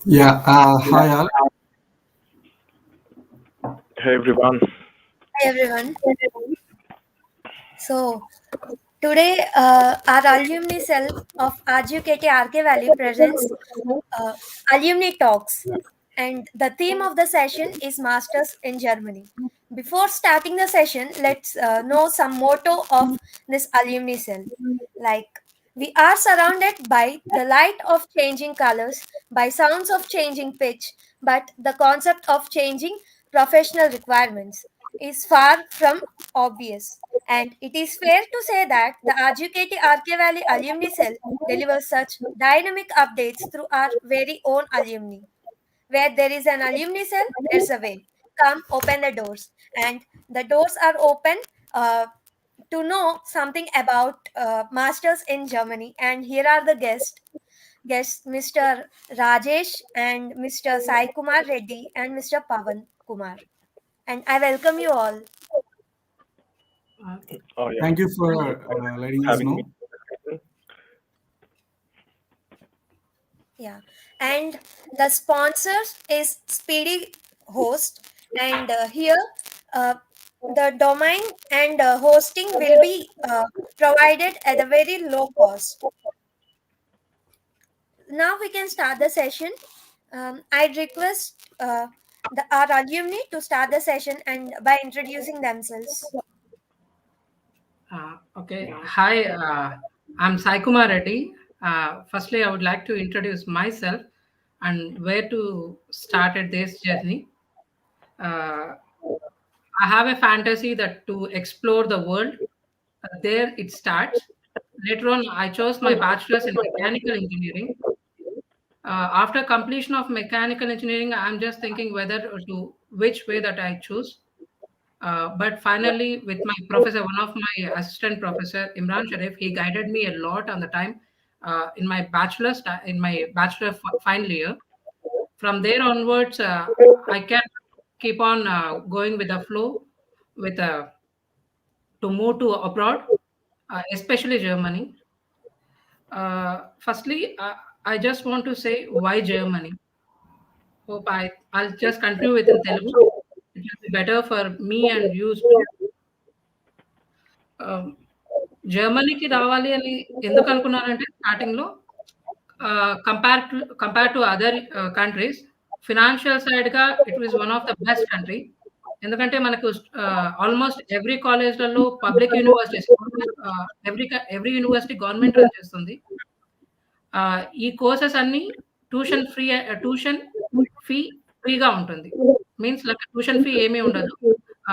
Yeah, hi all. Hey everyone. Hi everyone. So today our alumni cell of RGURAA Valley presents uh, alumni talks, and the theme of the session is Masters in Germany. Before starting the session, let's know some motto of this alumni cell. Like, we are surrounded by the light of changing colors, by sounds of changing pitch, but the concept of changing professional requirements is far from obvious. And it is fair to say that the Educated RK Valley Alumni Cell delivers such dynamic updates through our very own alumni. Where there is an alumni cell, there's a way. Come, open the doors. And the doors are open to know something about masters in Germany. And here are the guests Mr. Rajesh and Mr. Sai Kumar Reddy and Mr. Pavan Kumar. And I welcome you all. Oh yeah, Thank you for letting us having me. know. Yeah, and the sponsors is Speedy Host, and here uh, the domain and hosting will be provided at a very low cost. Now we can start the session. I'd request our alumni to start the session and by introducing themselves. Okay. Hi, I'm Sai Kumar Reddy. Firstly, I would like to introduce myself and where to start at this journey. Uh, I have a fantasy that to explore the world. There it starts. Later on, I chose my bachelor's in mechanical engineering. After completion of mechanical engineering, I'm just thinking whether to which way that I choose. But finally, with my professor, one of my assistant professor, Imran Sharif, he guided me a lot on the time in my bachelor final year. From there onwards, I can keep on going with the flow with to move to abroad, especially Germany. Firstly, I just want to say why Germany. I'll just continue within Telugu. It will be better for me and you too. జర్మనీకి రావాలి అని ఎందుకు అనుకున్నానంటే స్టార్టింగ్‌లో compare to other countries financial సైడ్‌గా it was one of the best country. ఎందుకంటే మనకు almost every కాలేజ్‌లలో public universities every university government run చేస్తుంది. ఈ కోర్సెస్ అన్నీ ట్యూషన్ ఫీ ఫ్రీగా ఉంటుంది. మీన్స్ లైక్ ట్యూషన్ ఫీ ఏమీ ఉండదు.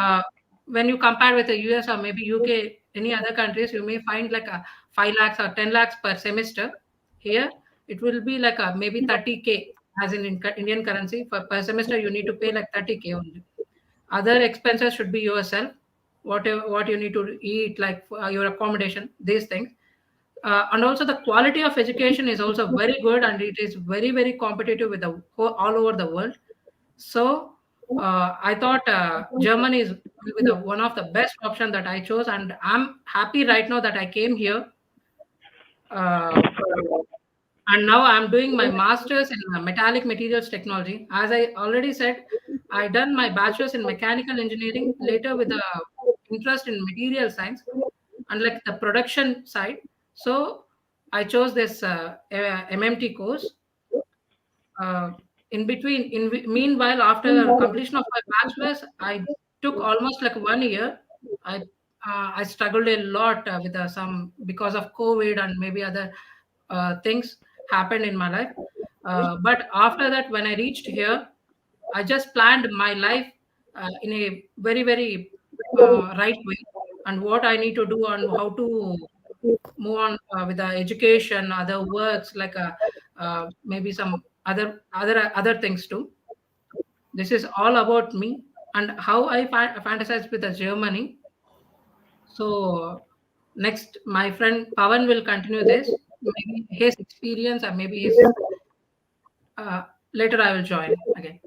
ఆహ్, when you compare with US or maybe UK, any other countries, you may find like 5 lakhs or 10 lakhs per semester. Here, it will be like maybe 30K as in Indian currency. For per semester, you need to pay like 30K only. Other expenses should be yourself. What you need to eat, like your accommodation, these things. And also the quality of education is also very good, and it is very competitive with all over the world. So I thought Germany is will be the one of the best option that I chose, and I'm happy right now that I came here. Uh, and now I'm doing my master's in metallic materials technology. As I already said, I done my bachelor's in mechanical engineering later with a interest in material science and like the production side. So I chose this MMT course. Uh, meanwhile, after completion of my bachelor's, I took almost like 1 year. I struggled a lot with some because of COVID and maybe other things happened in my life. But after that, when I reached here, I just planned my life in a very right way, and what I need to do and how to move on with the education, other works like maybe some other things too. This is all about me and how I fantasize with the Germany. So next, my friend Pavan will continue this. Maybe his experience or maybe his uh, later I will join again.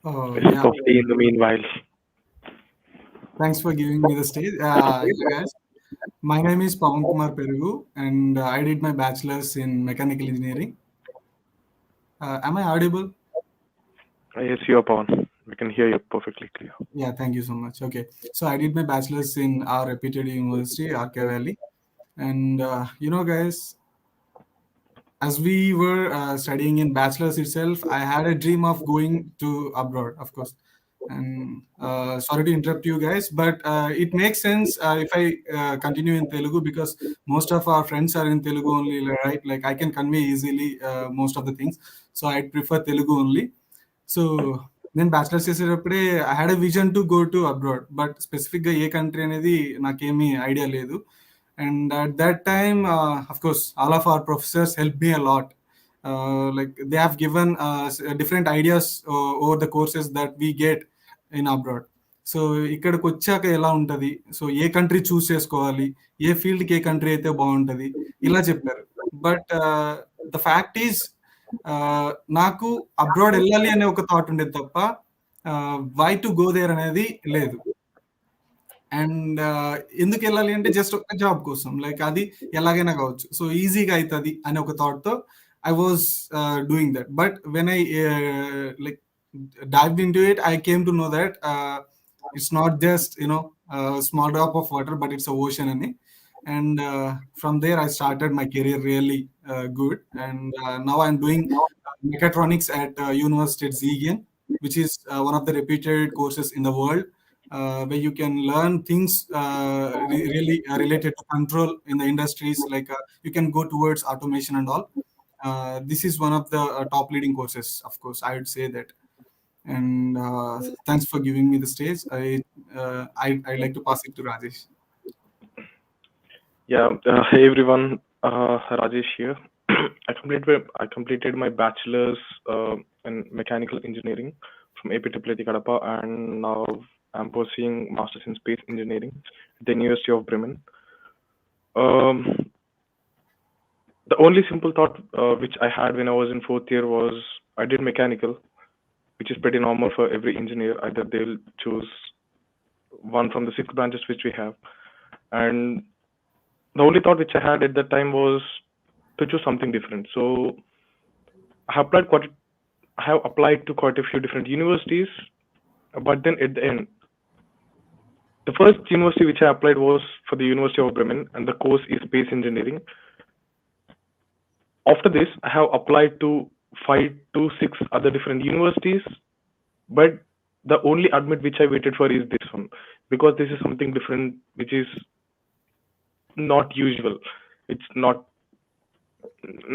This is Yeah, Kofi in the meanwhile. thanks for giving me the stage. Yeah, guys. My name is Pawan Kumar Perugu, and I did my bachelor's in mechanical engineering. Am I audible? Yes, you are Pawan. We can hear you perfectly clear. Yeah, thank you so much. Okay, so I did my bachelor's in our reputed university, RK Valley, and guys, as we were studying in bachelor's itself, I had a dream of going to abroad, of course. And sorry to interrupt you guys, but it makes sense if I continue in Telugu, because most of our friends are in Telugu only, right? Like I can convey easily most of the things, so I prefer Telugu only. So నేను bachelors చేసేటప్పుడే I had a vision to go to abroad, but స్పెసిఫిక్గా ఏ country అనేది నాకేమీ idea లేదు. And at that time, of course, all of our professors help me a lot. Like they have given different ideas over the courses that we get in abroad. So ఇక్కడికి వచ్చాక ఎలా ఉంటుంది, so ఏ country చూస్ చేసుకోవాలి, ఏ ఫీల్డ్కి ఏ country అయితే బాగుంటుంది, ఇలా చెప్పారు. బట్ ద ఫ్యాక్ట్ ఈజ్, నాకు అబ్రాడ్ వెళ్ళాలి అనే ఒక థాట్ ఉండేది తప్ప వై టు గో దేర్ అనేది లేదు. అండ్ ఎందుకు వెళ్ళాలి అంటే జస్ట్ ఒక జాబ్ కోసం, లైక్ అది ఎలాగైనా కావచ్చు, సో ఈజీగా అవుతుంది అనే ఒక థాట్తో I was doing that. But when I like dived into it, I came to know that it's not just a small drop of water, but it's a ocean in it. And from there I started my career really good, and now I'm doing mechatronics at University at Ziegen, which is one of the reputed courses in the world, where you can learn things really related to control in the industries, like you can go towards automation and all. This is one of the top leading courses, of course, I would say that. And thanks for giving me the stage. I'd like to pass it to Rajesh. Yeah, hey everyone, Rajesh here. I completed my bachelor's in mechanical engineering from APIIIT Kadapa, and now I'm pursuing master's in space engineering at the University of Bremen. The only simple thought which I had when I was in fourth year was I did mechanical, which is pretty normal for every engineer. Either they'll choose one from the 6 branches which we have, and the only thought which I had at that time was to choose something different. So I have applied to quite a few different universities, but then at the end, the first university which I applied was for the University of Bremen, and the course is space engineering. After this, I have applied to 5 to 6 other different universities, but the only admit which I waited for is this one, because this is something different, which is not usual. It's not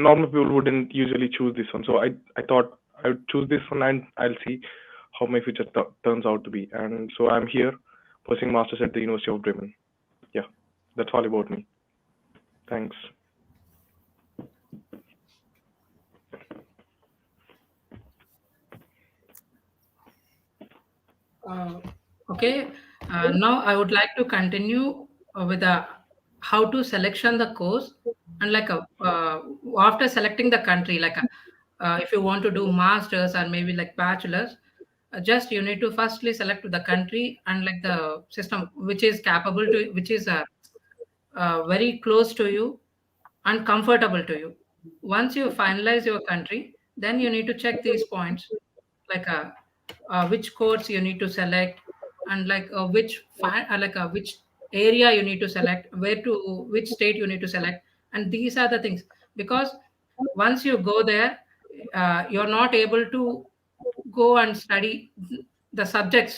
normal, people wouldn't usually choose this one. So I thought I would choose this one, and I'll see how my future turns out to be. And so I'm here pursuing masters at the University of Bremen. Yeah, that's all about me. Thanks. Okay, now I would like to continue with how to selection the course, and like after selecting the country, like if you want to do masters or maybe like bachelors, just you need to firstly select the country and like the system which is capable to, which is very close to you and comfortable to you. Once you finalize your country, then you need to check these points, like which course you need to select, and like which area you need to select, where to which state you need to select, and these are the things. Because once you go there, you're not able to go and study the subjects,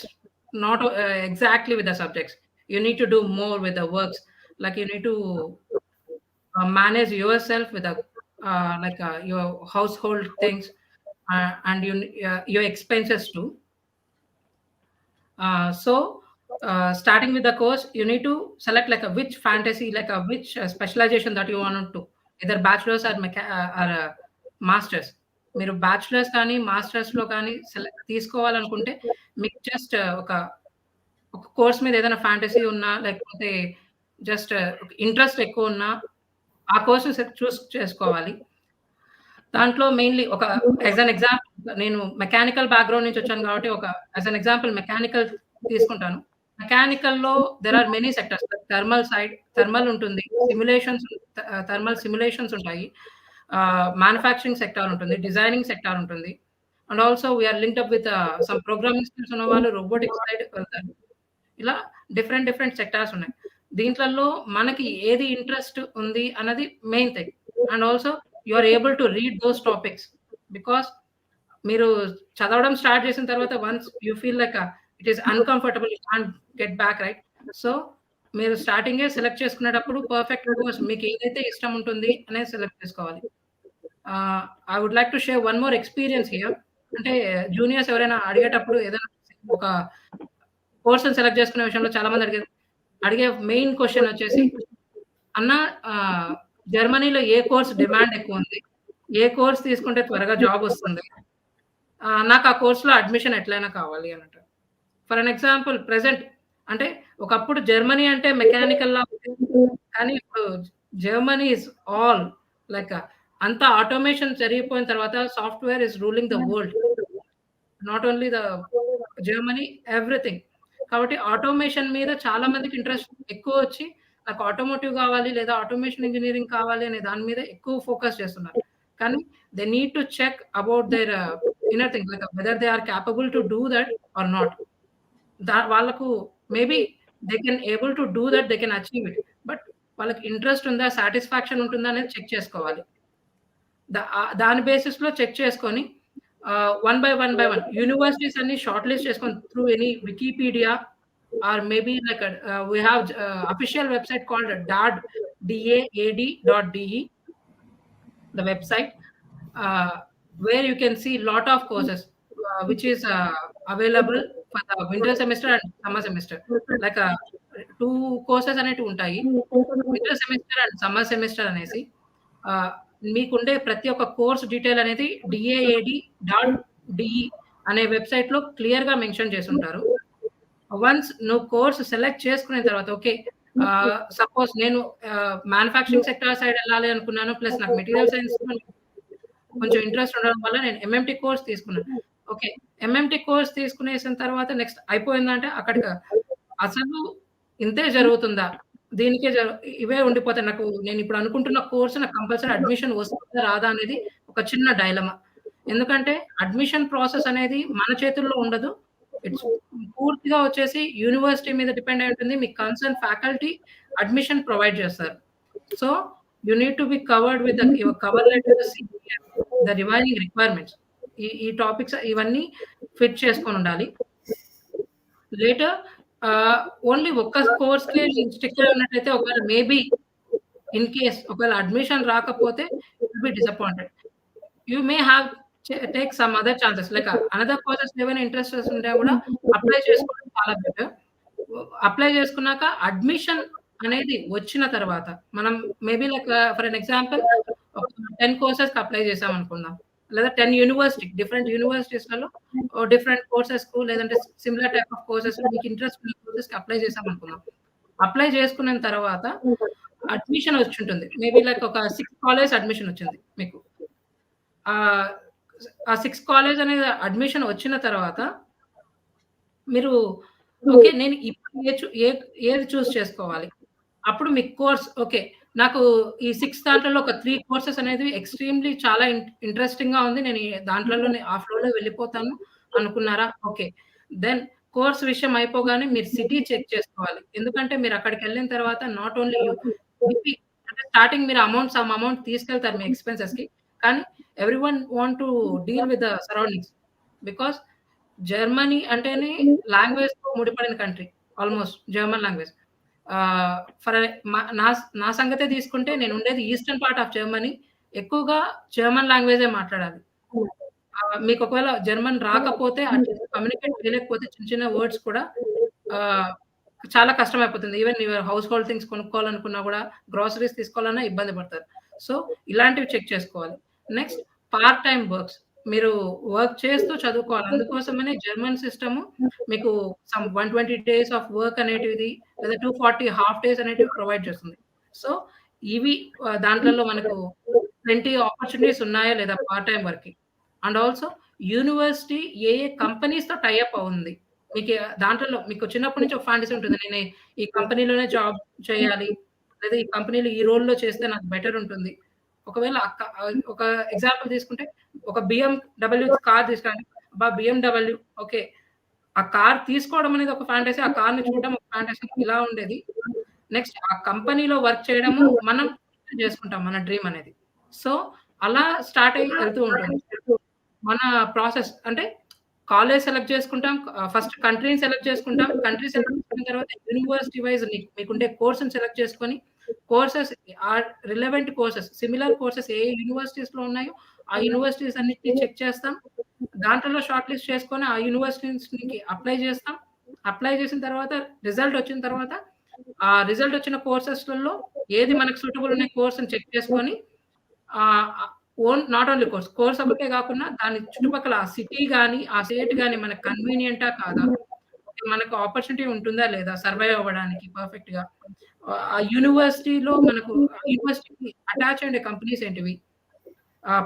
not exactly with the subjects. You need to do more with the works, like you need to manage yourself with your household things, and your expenses too. Starting with the course, you need to select like a which fantasy, like a which specialization that you want to, either bachelor's or masters. మీరు bachelors కానీ మాస్టర్స్లో కానీ తీసుకోవాలనుకుంటే మీకు just ఒక ఒక course మీద ఏదైనా fantasy ఉన్నా, లేకపోతే జస్ట్ ఇంట్రెస్ట్ ఎక్కువ ఉన్నా ఆ కోర్స్ చూస్ చేసుకోవాలి. దాంట్లో మెయిన్లీ ఒక యాజ్ అన్ ఎగ్జాంపుల్, నేను మెకానికల్ బ్యాక్గ్రౌండ్ నుంచి వచ్చాను కాబట్టి ఒక యాజ్ అన్ ఎగ్జాంపుల్ మెకానికల్ తీసుకుంటాను. మెకానికల్‌లో there are many sectors. Thermal ఉంటుంది. థర్మల్ సిమ్యులేషన్స్ ఉంటాయి. మ్యానుఫ్యాక్చరింగ్ సెక్టార్ ఉంటుంది. డిజైనింగ్ సెక్టార్ ఉంటుంది. And also we are linked up with some programming skills ఉన్న వాళ్ళు రోబోటిక్స్ సైడ్ వెళ్తారు. ఇలా డిఫరెంట్ సెక్టార్స్ ఉన్నాయి. దీంట్లల్లో మనకి ఏది ఇంట్రెస్ట్ ఉంది అన్నది main thing. And also you are able to read those topics. Because మీరు చదవడం స్టార్ట్ చేసిన తర్వాత once you feel like it is uncomfortable, you can't get back, right? So, మీరు స్టార్టింగే సెలెక్ట్ చేసుకునేటప్పుడు పర్ఫెక్ట్ కోర్స్ మీకు ఏదైతే ఇష్టం ఉంటుంది అనేది సెలెక్ట్ చేసుకోవాలి. I would like to share one more experience here. అంటే జూనియర్స్ ఎవరైనా అడిగేటప్పుడు ఏదైనా ఒక కోర్స్‌ని సెలెక్ట్ చేసుకునే విషయంలో చాలా మంది అడిగే మెయిన్ క్వెషన్ వచ్చేసి, "అన్న జర్మనీలో ఏ కోర్స్ డిమాండ్ ఎక్కువుంది? ఏ కోర్స్ తీసుకుంటే త్వరగా జాబ్ వస్తుంది? నాకు ఆ కోర్స్‌లో అడ్మిషన్ ఎట్లైనా కావాలి" అని అంటారు. ఫర్ ఎన్ ఎగ్జాంపుల్ ప్రెజెంట్ అంటే ఒకప్పుడు జర్మనీ అంటే మెకానికల్‌లా ఉండేది. కానీ ఇప్పుడు జర్మనీ ఈస్ ఆల్ లైక్ అంతా ఆటోమేషన్ జరిగిపోయిన తర్వాత software is ruling the world. Not only the Germany, everything. కాబట్టి ఆటోమేషన్ మీద చాలా మందికి ఇంట్రెస్ట్ ఎక్కువొచ్చి, నాకు ఆటోమోటివ్ కావాలి లేదా ఆటోమేషన్ ఇంజినీరింగ్ కావాలి అనే దాని మీద ఎక్కువ ఫోకస్ చేస్తున్నారు. కానీ they need to check about their inner thing like whether they are capable to do that or not. వాళ్ళకు maybe they can able to do that, they can achieve it. But వాళ్ళకి interest ఉందా, satisfaction ఉంటుందా అనేది check చేసుకోవాలి. దాని బేసిస్‌లో check చేసుకొని one by one universities అన్ని షార్ట్ లిస్ట్ చేసుకొని through any Wikipedia or maybe like we have official website called daad.de, the website, where you can see lot of courses which is available for the winter semester and summer semester. Like 2 courses అనేటివి ఉంటాయి. Winter semester and summer semester అనేసి. మీకుండే ప్రతి ఒక్క course detail అనేది daad.de అనే వెబ్‌సైట్‌లో క్లియర్‌గా మెన్షన్ చేసుంటారు. వన్స్ నువ్వు కోర్స్ సెలెక్ట్ చేసుకున్న తర్వాత ఓకే. సపోజ్ నేను మ్యానుఫ్యాక్చరింగ్ సెక్టార్ సైడ్ ఎళ్ళాలి అనుకున్నాను. ప్లస్ నాకు మెటీరియల్ సైన్స్‌లో కొంచెం ఇంట్రెస్ట్ ఉండడం వల్ల నేను ఎంఎంటీ కోర్స్ తీసుకున్నాను. ఓకే. ఎంఎంటీ కోర్స్ తీసుకునేసిన తర్వాత నెక్స్ట్ అయిపోయిందంటే అక్కడికి అసలు ఇంతే జరుగుతుందా? దీనికే ఇవే ఉండిపోతాయి. నేనిప్పుడు అనుకుంటున్న కోర్స్ నాకు కంపల్సరీ అడ్మిషన్ వస్తుందా? రాదా? అనేది ఒక చిన్న డైలమా. ఎందుకంటే అడ్మిషన్ ప్రాసెస్ అనేది మన చేతుల్లో ఉండదు. ఇట్స్ పూర్తిగా వచ్చేసి యూనివర్సిటీ మీద డిపెండ్ అయి ఉంటుంది. మీ కన్సర్న్ ఫ్యాకల్టీ అడ్మిషన్ ప్రొవైడ్ చేస్తారు. So, you need to be covered with your cover letter, CV, the remaining requirements. ఈ టాపిక్స్ ఇవన్నీ ఫిట్ చేసుకొనుండాలి. లేటర్ ఓన్లీ ఒక్క కోర్స్‌కే స్టిక్ అయి ఉన్నట్టయితే ఒకవేళ మేబీ ఇన్ కేస్ ఒకవేళ అడ్మిషన్ రాకపోతే you will be disappointed. You may have take some other chances like another courses ఏవైనా ఇంట్రెస్టెస్ ఉంటే కూడా అప్లై చేసుకోవడం చాలా బెటర్. అప్లై చేసుకున్నాక అడ్మిషన్ అనేది వచ్చిన తర్వాత మనం maybe like for an example ఒక 10 కోర్సెస్‌కి అప్లై చేసామనుకుందాం. లేదా 10 డిఫరెంట్ యూనివర్సిటీస్‌లలో డిఫరెంట్ కోర్సెస్‌కు లేదంటే సిమిలర్ టైప్ ఆఫ్ కోర్సెస్ మీకు ఇంట్రెస్ట్ ఉన్న కోర్సెస్‌కి అప్లై చేసామనుకుందాం. అప్లై చేసుకున్న తర్వాత అడ్మిషన్ వచ్చుంటుంది. మేబీ లైక్ ఒక 6 కాలేజ్ అడ్మిషన్ వచ్చింది మీకు. ఆ 6 కాలేజ్ అనేది అడ్మిషన్ వచ్చిన తర్వాత మీరు ఓకే. నేను ఇప్పుడు ఏది చూజ్ చేసుకోవాలి? అప్పుడు మీ కోర్స్ ఓకే. నాకు ఈ 6 దాంట్లలో ఒక 3 కోర్సెస్ అనేది ఎక్స్‌ట్రీమ్‌లీ చాలా ఇంట్రెస్టింగ్‌గా ఉంది. నేను దాంట్లలోనే ఆ ఫ్లోలో వెళ్ళిపోతాను అనుకున్నారా? ఓకే. దెన్ కోర్స్ విషయం అయిపోగానే మీరు సిటీ చెక్ చేసుకోవాలి. ఎందుకంటే మీరు అక్కడికెళ్ళిన తర్వాత నాట్ ఓన్లీ యూ మేబీ అంటే స్టార్టింగ్ మీరు సమ్ అమౌంట్ తీసుకెళ్తారు మీ ఎక్స్‌పెన్సెస్‌కి. కానీ everyone want to deal with the surroundings. Because Germany అంటేనే లాంగ్వేజ్‌తో ముడిపడిన country. Almost German language. For నా నా సంగతే తీసుకుంటే నేనుండేది ఈస్టర్న్ పార్ట్ ఆఫ్ జర్మనీ. ఎక్కువగా జర్మన్ లాంగ్వేజే మాట్లాడాలి. మీకు ఒకవేళ జర్మన్ రాకపోతే అట్‌లీస్ట్ కమ్యూనికేట్ చేయలేకపోతే చిన్న వర్డ్స్ కూడా ఆహ్, చాలా కష్టమైపోతుంది. Even your household things కొనుక్కోవాలనుకున్నా గూడా, గ్రోసరీస్ తీసుకోవాలన్నా ఇబ్బంది పడతారు. సో, ఇలాంటివి చెక్ చేసుకోవాలి. Next part time works. మీరు వర్క్ చేస్తూ చదువుకోవాలి. అందుకోసమనే జర్మన్ సిస్టము మీకు సమ్ 120 డేస్ ఆఫ్ వర్క్ అనేటిది లేదా 240 హాఫ్ డేస్ అనేటివి ప్రొవైడ్ చేస్తుంది. సో, ఇవి దాంట్లలో మనకు ప్లెంటీ ఆపర్చునిటీస్ ఉన్నాయా లేదా పార్ట్ టైమ్ వర్క్‌కి. అండ్ ఆల్సో యూనివర్సిటీ ఏ కంపెనీస్‌తో టై అప్ ఉంది. మీకు దాంట్లో మీకు చిన్నప్పటి నుంచి ఒక ఫ్యాంటసీ ఉంటుంది. నేను ఈ కంపెనీలోనే జాబ్ చేయాలి. లేదా ఈ కంపెనీలో ఈ రోల్‌లో చేస్తే నాకు బెటర్ ఉంటుంది. ఒకవేళ ఒక ఎగ్జాంపుల్ తీసుకుంటే ఒక BMW కార్ తీసుకోండి. అబ్బా! BMW okay. ఆ కార్ తీసుకోవడం అనేది ఒక ఫ్యాంటసీ. ఆ కార్‌ని చూడడం ఒక ఫ్యాంటసీ. ఇలా ఉండేది. నెక్స్ట్ ఆ కంపెనీలో వర్క్ చేయడము మనం చేసుకుంటాం మన డ్రీమ్ అనేది. సో, అలా స్టార్ట్ అయ్యి ఎళ్తూ ఉంటుంది. మన ప్రాసెస్ అంటే కాలేజ్ సెలెక్ట్ చేసుకుంటాం. ఫస్ట్ కంట్రీని సెలెక్ట్ చేసుకుంటాం. కంట్రీ సెలెక్ట్ చేసుకున్న తర్వాత యూనివర్సిటీ వైస్ మీకుండే కోర్స్‌ని సెలెక్ట్ చేసుకొని courses relevant courses, similar courses ఏ యూనివర్సిటీస్‌లో ఉన్నాయో ఆ యూనివర్సిటీస్ అన్నిటిని చెక్ చేస్తాం. దాంట్లో షార్ట్ లిస్ట్ చేసుకొని ఆ యూనివర్సిటీస్‌కి అప్లై చేస్తాం. అప్లై చేసిన తర్వాత రిజల్ట్ వచ్చిన తర్వాత ఆ రిజల్ట్ వచ్చిన కోర్సెస్‌లలో ఏది మనకు సూటబుల్ ఉన్న కోర్స్‌ని చెక్ చేసుకొని ఆహ్, నాట్ ఓన్లీ కోర్స్ ఒకటే గాకుండా దాని చుట్టుపక్కల ఆ సిటీ గాని, ఆ స్టేట్ గాని మనకు కన్వీనియంటా కాదా? మనకు ఆపర్చునిటీ ఉంటుందా లేదా? సర్వైవ్ అవ్వడానికి పర్ఫెక్ట్‌గా. ఆ యూనివర్సిటీలో మనకు ఆ యూనివర్సిటీకి అటాచ్ అయ్యుండే కంపెనీస్ ఏంటివి?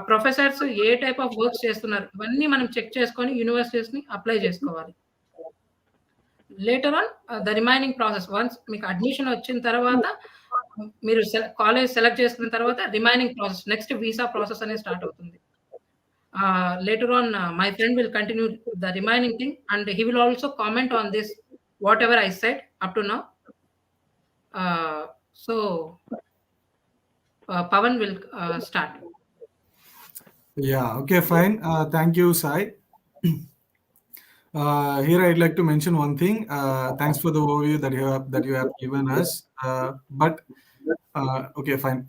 Professors A type of works చేస్తున్నారు? ఇవన్నీ మనం చెక్ చేసుకొని యూనివర్సిటీస్‌ని అప్లై జేసుకోవాలి. Later on the remaining process once మీకు అడ్మిషన్ వచ్చిన తర్వాత మీరు కాలేజ్ సెలెక్ట్ చేసుకున్న తర్వాత remaining process next visa process అనేది స్టార్ట్ అవుతుంది. Later on, my friend will continue the remaining thing, and he will also comment on this whatever I said up to now. So Pawan will start. Yeah, okay, fine. Thank you, Sai. Here I'd like to mention one thing. Thanks for the overview that you have given us. But okay, fine.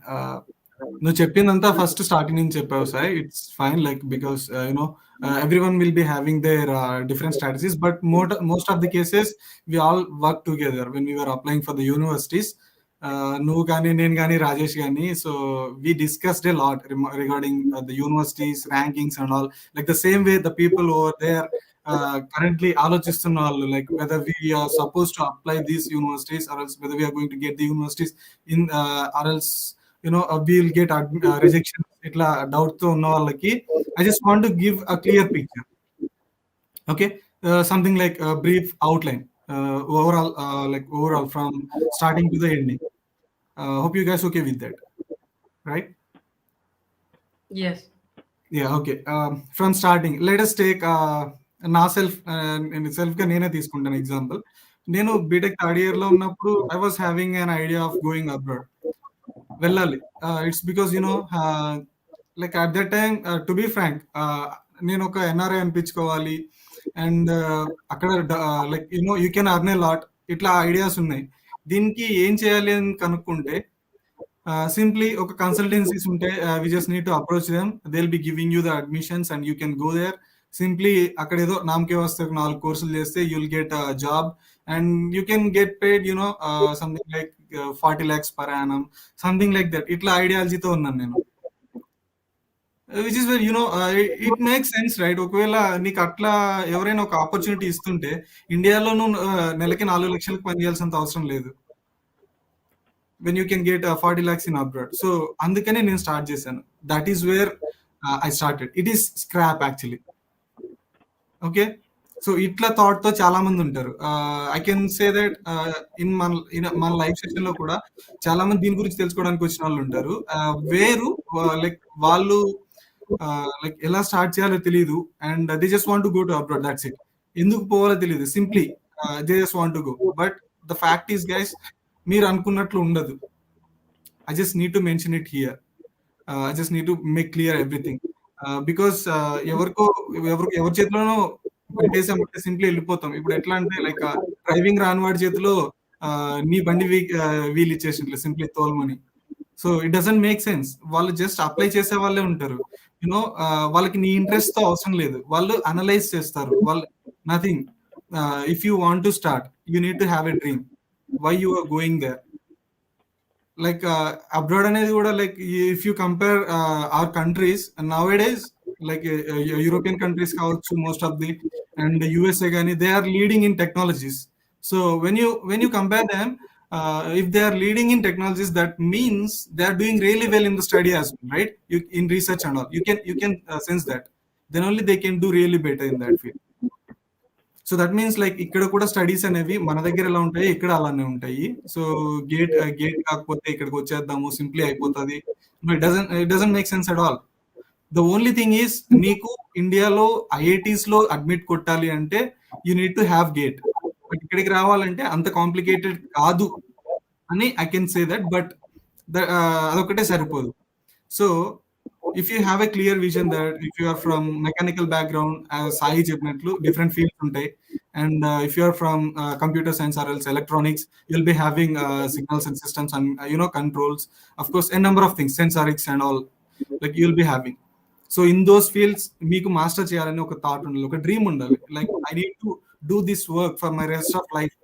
నువ్వు చెప్పిందంతా first starting నుంచి చెప్పావు sir. It's fine, like because everyone will be having their different strategies, but most of the cases we all work together when we were applying for the universities. నువ్వు కానీ నేను కానీ రాజేష్ కానీ, so we discussed a lot regarding the universities rankings and all, like the same way the people over there currently ఆలోచిస్తున్న వాళ్ళు, like whether we are supposed to apply these universities or else whether we are going to get the universities in or else we'll get rejection, ఇట్లా doubt తో ఉన్న వాళ్ళకి I just want to give a clear picture. Okay, something like a brief outline, overall from starting to the ending. Hope you guys okay with that, right? Yes. Yeah, okay. From starting, let us take నా self గా నేనే తీసుకుంటాను example. నేను BTech third year లో ఉన్నప్పుడు I was having an idea of going abroad, వెళ్ళాలి. It's because like at that time, to be frank, నేను ఒక ఎన్ఆర్ఐ అనిపించుకోవాలి అండ్ అక్కడ like you can earn a lot, ఇట్లా ఐడియాస్ ఉన్నాయి. దీనికి ఏం చేయాలి అని కనుక్కుంటే సింప్లీ ఒక కన్సల్టెన్సీస్ ఉంటే we just need to approach them, they will be giving you the admissions and you can go there. Simply అక్కడ ఏదో నామకే వస్తే 4 కోర్సులు చేస్తే you will get job and you can get paid something like 40 lakhs per annum, something like that. ఇట్లా ఐడియాలజీతో ఉన్నాను నేను. Which is very it make sense, right? ఒకవేళ నీకు అట్లా ఎవరైనా ఒక ఆపర్చునిటీ ఇస్తుంటే ఇండియాలో నువ్వు నెలకి 4 లక్షలకు పని చేయాల్సినంత అవసరం లేదు, when you can get 40 lakhs in abroad. So అందుకనే నేను స్టార్ట్ చేశాను. That is where I started. It is scrap actually. Okay, so ఇట్లా థాట్ తో చాలా మంది ఉంటారు. ఐ కెన్ సే దట్ మన లైఫ్ సెషన్ లో కూడా చాలా మంది దీని గురించి తెలుసుకోవడానికి వచ్చిన వాళ్ళు ఉంటారు. వేరు లైక్ వాళ్ళు లైక్ ఎలా స్టార్ట్ చేయాలో తెలియదు and they just want to go to abroad, that's it. ఎందుకు పోవాలో తెలియదు, simply they just want to go. But the fact is guys, మీరు అనుకున్నట్లు ఉండదు. I just need to mention it here. I just need to make clear everything. Because ఎవరి చేతిలోనో పెట్టేసామంటే simply వెళ్ళిపోతాం. ఇప్పుడు ఎట్లా అంటే లైక్ డ్రైవింగ్ రాని వాడి చేతిలో నీ బండి వీల్ ఇచ్చేసి సింప్లీ తోలమని. So it doesn't make sense. వాళ్ళు జస్ట్ అప్లై చేసే వాళ్ళే ఉంటారు. వాళ్ళకి నీ ఇంట్రెస్ట్ తో అవసరం లేదు, వాళ్ళు అనలైజ్ చేస్తారు. వాళ్ళు nothing. If you want to start, you need to have a dream. Why you are going there? Like abroad అనేది కూడా like if you compare our countries nowadays, like European countries కావచ్చు most of the and USA కానీ, they are leading in technologies. So when you compare them, if they are leading in technologies, that means they are doing really well in the study as well, right? In research and all, you can sense that. Then only they can do really better in that field. So that means like ఇక్కడ కూడా studies అనేవి మన దగ్గర ఎలా ఉంటాయి, ఇక్కడ అలానే ఉంటాయి. సో గేట్ కాకపోతే ఇక్కడికి వచ్చేద్దాము, సింప్లీ అయిపోతుంది. It doesn't make sense at all. The only thing is, నీకు ఇండియాలో ఐఐటీస్ లో అడ్మిట్ కొట్టాలి అంటే you need to have GATE. But ఇక్కడికి రావాలంటే అంత కాంప్లికేటెడ్ కాదు అని I can say that. But అదొకటే సరిపోదు. So if you have a clear vision that if you are from mechanical background, Sai చెప్పినట్లు డిఫరెంట్ ఫీల్డ్స్ ఉంటాయి. And if you are from computer science or else electronics, you'll be having signals and systems and controls, of course a number of things, sensorics and all, like you'll be having. So in those fields మీకు master చేయాలని ఒక thought ఉండాలి, ఒక dream ఉండాలి. Like I need to do this work for my rest of life.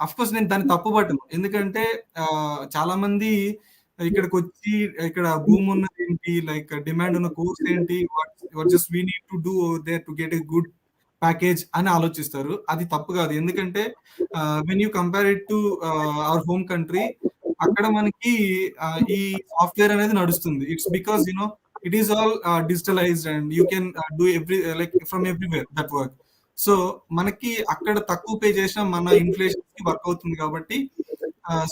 Of course నేను దాన్ని తప్పుపట్టను, ఎందుకంటే చాలా మంది ఇక్కడికి వచ్చి ఇక్కడ భూమి ఉన్నది ఏంటి, లైక్ డిమాండ్ ఉన్న కోర్స్ ఏంటి, what just we need to do over there to get a good package అని ఆలోచిస్తారు. అది తప్పు కాదు, ఎందుకంటే when you compare it to our home country, అక్కడ మనకి ఈ సాఫ్ట్వేర్ అనేది నడుస్తుంది. It's because it is all digitalized and you can do like from everywhere that work. So మనకి అక్కడ తక్కువ పే చేసినా మన ఇన్ఫ్లేషన్ కి వర్క్ అవుతుంది కాబట్టి,